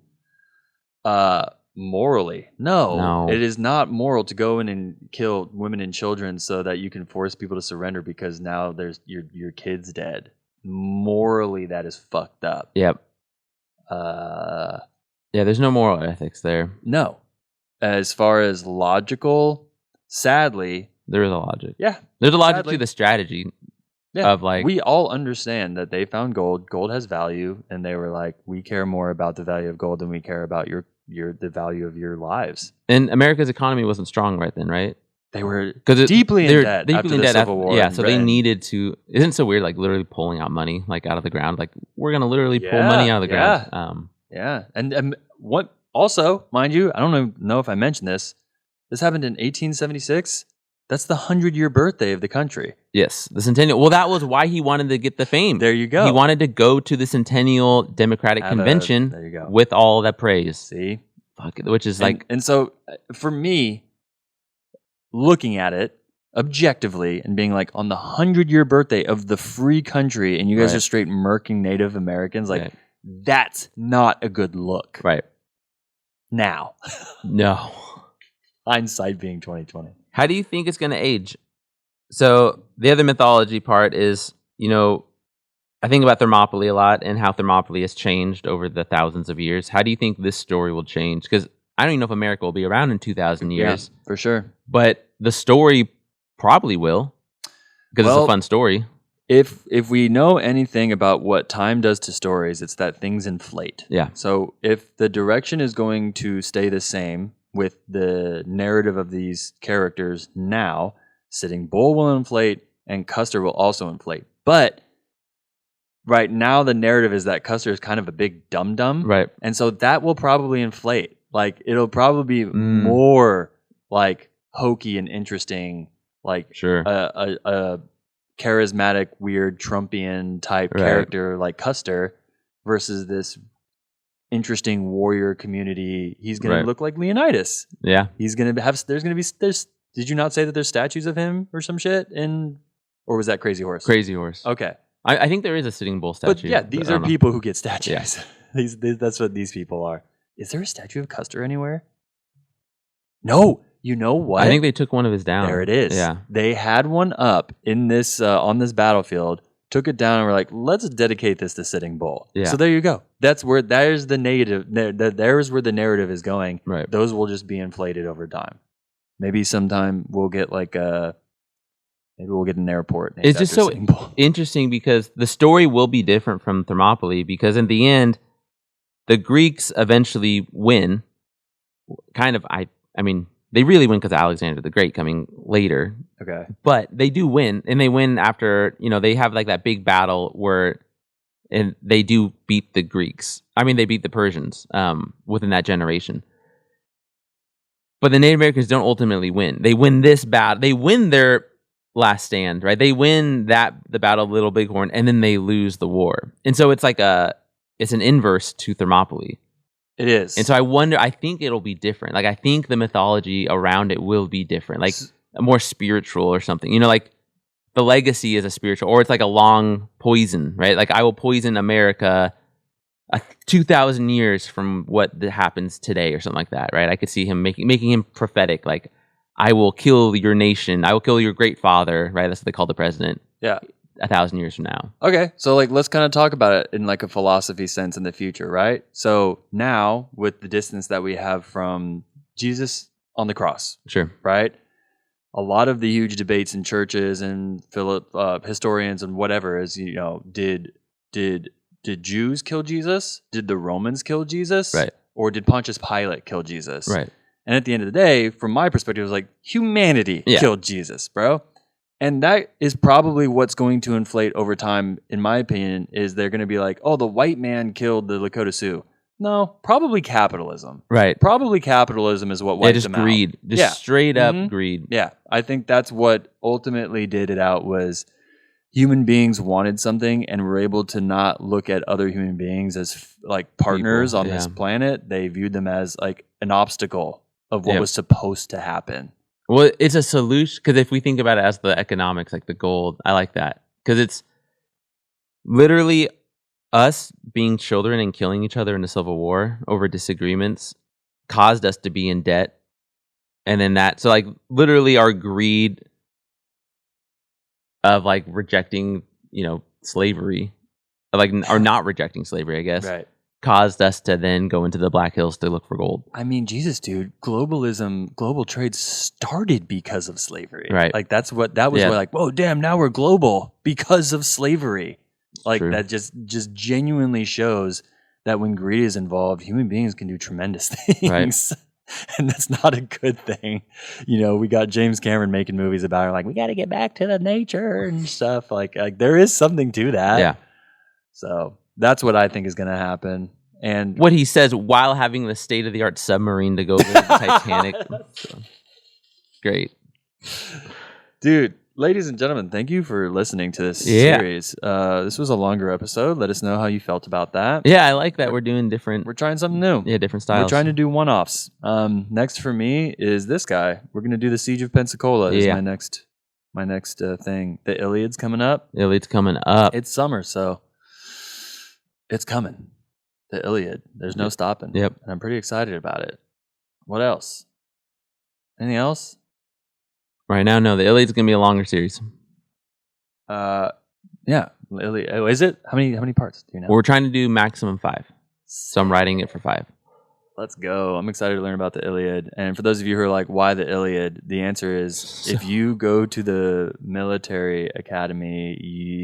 Speaker 8: Morally, no. It is not moral to go in and kill women and children so that you can force people to surrender because now there's your kid's dead. Morally, that is fucked up.
Speaker 5: Yep. There's no moral ethics there.
Speaker 8: No. As far as logical, sadly,
Speaker 5: there is a logic.
Speaker 8: Yeah.
Speaker 5: There's a logic to the strategy. of like
Speaker 8: we all understand that they found gold. Gold has value, and they were like, we care more about the value of gold than we care about the value of your lives.
Speaker 5: and America's economy wasn't strong right then, right?
Speaker 8: They were
Speaker 5: Because
Speaker 8: deeply in debt after the Civil War.
Speaker 5: Yeah, so they needed to. Isn't it so weird? Like literally pulling out money like out of the ground. Like we're gonna literally pull money out of the ground.
Speaker 8: Yeah, and what also, mind you, I don't know if I mentioned this. This happened in 1876. That's the 100-year birthday of the country.
Speaker 5: Yes, the Centennial. Well, that was why he wanted to get the fame.
Speaker 8: There you go.
Speaker 5: He wanted to go to the Centennial Democratic Convention
Speaker 8: there you go.
Speaker 5: with all that praise.
Speaker 8: See?
Speaker 5: Fuck it, which is
Speaker 8: and so for me, looking at it objectively and being like, on the 100-year birthday of the free country, and you guys are straight murking Native Americans, like, that's not a good look.
Speaker 5: Right.
Speaker 8: Now.
Speaker 5: No.
Speaker 8: Hindsight being 2020.
Speaker 5: How do you think it's going to age? So the other mythology part is, I think about Thermopylae a lot and how Thermopylae has changed over the thousands of years. How do you think this story will change? Because I don't even know if America will be around in 2,000 years.
Speaker 8: Yeah, for sure.
Speaker 5: But the story probably will, because it's a fun story.
Speaker 8: If we know anything about what time does to stories, it's that things inflate.
Speaker 5: Yeah.
Speaker 8: So if the direction is going to stay the same with the narrative of these characters now, Sitting Bull will inflate and Custer will also inflate. But right now the narrative is that Custer is kind of a big dum-dum.
Speaker 5: Right.
Speaker 8: And so that will probably inflate. Like it'll probably be more like hokey and interesting, like a charismatic, weird Trumpian type character like Custer versus this interesting warrior community. He's going to look like Leonidas.
Speaker 5: Yeah.
Speaker 8: He's going to have, there's did you not say that there's statues of him or some shit or was that Crazy Horse?
Speaker 5: Crazy Horse.
Speaker 8: Okay.
Speaker 5: I think there is a Sitting Bull statue.
Speaker 8: But yeah, these are people who get statues.
Speaker 5: Yeah.
Speaker 8: That's what these people are. Is there a statue of Custer anywhere? No. You know what?
Speaker 5: I think they took one of his down.
Speaker 8: There it is.
Speaker 5: Yeah.
Speaker 8: They had one up in this on this battlefield, took it down, and were like, let's dedicate this to Sitting Bull.
Speaker 5: Yeah.
Speaker 8: So there you go. There's where the narrative is going.
Speaker 5: Right.
Speaker 8: Those will just be inflated over time. Maybe sometime we'll get maybe we'll get an airport.
Speaker 5: It's just so interesting because the story will be different from Thermopylae because in the end, the Greeks eventually win. Kind of, I mean, they really win because of Alexander the Great coming later.
Speaker 8: Okay.
Speaker 5: But they do win, and they win after, they have like that big battle where and they do beat the Greeks. I mean, they beat the Persians within that generation. But the Native Americans don't ultimately win. They win this battle. They win their last stand, right? They win the Battle of Little Bighorn, and then they lose the war. And so it's like it's an inverse to Thermopylae.
Speaker 8: It is.
Speaker 5: And so I think it'll be different. Like, I think the mythology around it will be different, like more spiritual or something. Like the legacy is a spiritual, or it's like a long poison, right? Like I will poison America 2,000 years from what happens today or something like that, right? I could see him making him prophetic. Like, I will kill your nation. I will kill your great father, right? That's what they call the president.
Speaker 8: Yeah.
Speaker 5: 1,000 years from now.
Speaker 8: Okay, so let's kind of talk about it in like a philosophy sense in the future, right? So now with the distance that we have from Jesus on the cross,
Speaker 5: sure,
Speaker 8: right? A lot of the huge debates in churches and historians and whatever is, did Jews kill Jesus? Did the Romans kill Jesus?
Speaker 5: Right.
Speaker 8: Or did Pontius Pilate kill Jesus?
Speaker 5: Right.
Speaker 8: And at the end of the day, from my perspective, it was like humanity killed Jesus, bro. And that is probably what's going to inflate over time, in my opinion, is they're going to be like, oh, the white man killed the Lakota Sioux. No, probably capitalism.
Speaker 5: Right.
Speaker 8: Probably capitalism is what wiped them out.
Speaker 5: Greed. Just straight up greed.
Speaker 8: Yeah. I think that's what ultimately did it out was human beings wanted something and were able to not look at other human beings as like partners on this planet. They viewed them as like an obstacle of what was supposed to happen.
Speaker 5: Well, it's a solution, because if we think about it as the economics, like the gold, I like that. Because it's literally us being children and killing each other in the Civil War over disagreements caused us to be in debt. And then so like literally our greed of like rejecting, slavery, like, or not rejecting slavery, I guess.
Speaker 8: Right.
Speaker 5: caused us to then go into the Black Hills to look for gold.
Speaker 8: I mean, Jesus, dude, globalism, global trade started because of slavery.
Speaker 5: Right.
Speaker 8: Like that was where like, whoa, damn, now we're global because of slavery. Like
Speaker 5: True.
Speaker 8: that just genuinely shows that when greed is involved, human beings can do tremendous things.
Speaker 5: Right.
Speaker 8: And that's not a good thing. You know, we got James Cameron making movies about it, like, we got to get back to the nature and stuff. Like there is something to that.
Speaker 5: Yeah.
Speaker 8: So that's what I think is going to happen. And
Speaker 5: What he says while having the state-of-the-art submarine to go with the Titanic. So, great.
Speaker 8: dude, ladies and gentlemen, thank you for listening to this
Speaker 5: Yeah.
Speaker 8: series. This was a longer episode. Let us know how you felt about that.
Speaker 5: Yeah, I like that we're doing different.
Speaker 8: We're trying something new.
Speaker 5: Yeah, different styles.
Speaker 8: We're trying to do one-offs. Next for me is this guy. We're going to do the Siege of Pensacola. Is
Speaker 5: Yeah.
Speaker 8: my next thing. The Iliad's coming up.
Speaker 5: Iliad's coming up.
Speaker 8: It's summer, so it's coming. The Iliad. There's no stopping.
Speaker 5: Yep.
Speaker 8: And I'm pretty excited about it. What else? Anything else?
Speaker 5: Right now, no. The Iliad's going to be a longer series.
Speaker 8: Yeah. Iliad. Oh, is it? How many parts do you know?
Speaker 5: We're trying to do maximum 5. So I'm writing it for 5.
Speaker 8: Let's go. I'm excited to learn about the Iliad. And for those of you who are like, why the Iliad? The answer is if you go to the military academy,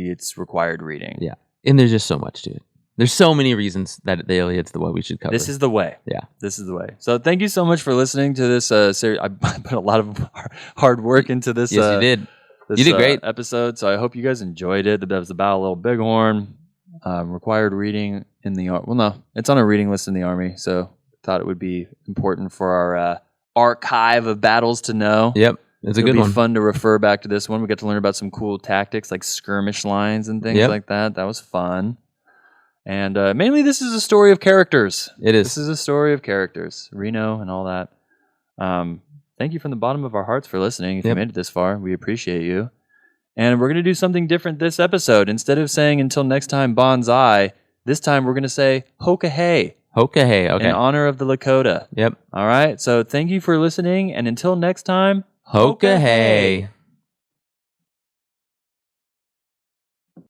Speaker 8: it's required reading.
Speaker 5: Yeah. And there's just so much to it. There's so many reasons that the Iliad's the one we should cover.
Speaker 8: This is the way.
Speaker 5: Yeah.
Speaker 8: This is the way. So thank you so much for listening to this series. I put a lot of hard work into this.
Speaker 5: Yes, you did.
Speaker 8: This,
Speaker 5: You did great.
Speaker 8: Episode. So I hope you guys enjoyed it. That was about Little Bighorn. Required reading in the Army. Well, no, it's on a reading list in the Army. So thought it would be important for our archive of battles to know.
Speaker 5: Yep. It's a
Speaker 8: It'll
Speaker 5: good
Speaker 8: be
Speaker 5: one.
Speaker 8: fun to refer back to this one. We got to learn about some cool tactics like skirmish lines and things
Speaker 5: Yep.
Speaker 8: like that. That was fun. And mainly this is a story of characters.
Speaker 5: It is.
Speaker 8: This is a story of characters. Reno and all that. Thank you from the bottom of our hearts for listening. If you
Speaker 5: Yep.
Speaker 8: made it this far, we appreciate you. And we're going to do something different this episode. Instead of saying until next time, bonsai, this time we're going to say hoka hey
Speaker 5: Hoka-hey. Okay.
Speaker 8: in honor of the Lakota.
Speaker 5: Yep.
Speaker 8: All right. So thank you for listening. And until next time,
Speaker 5: Hoka-hey.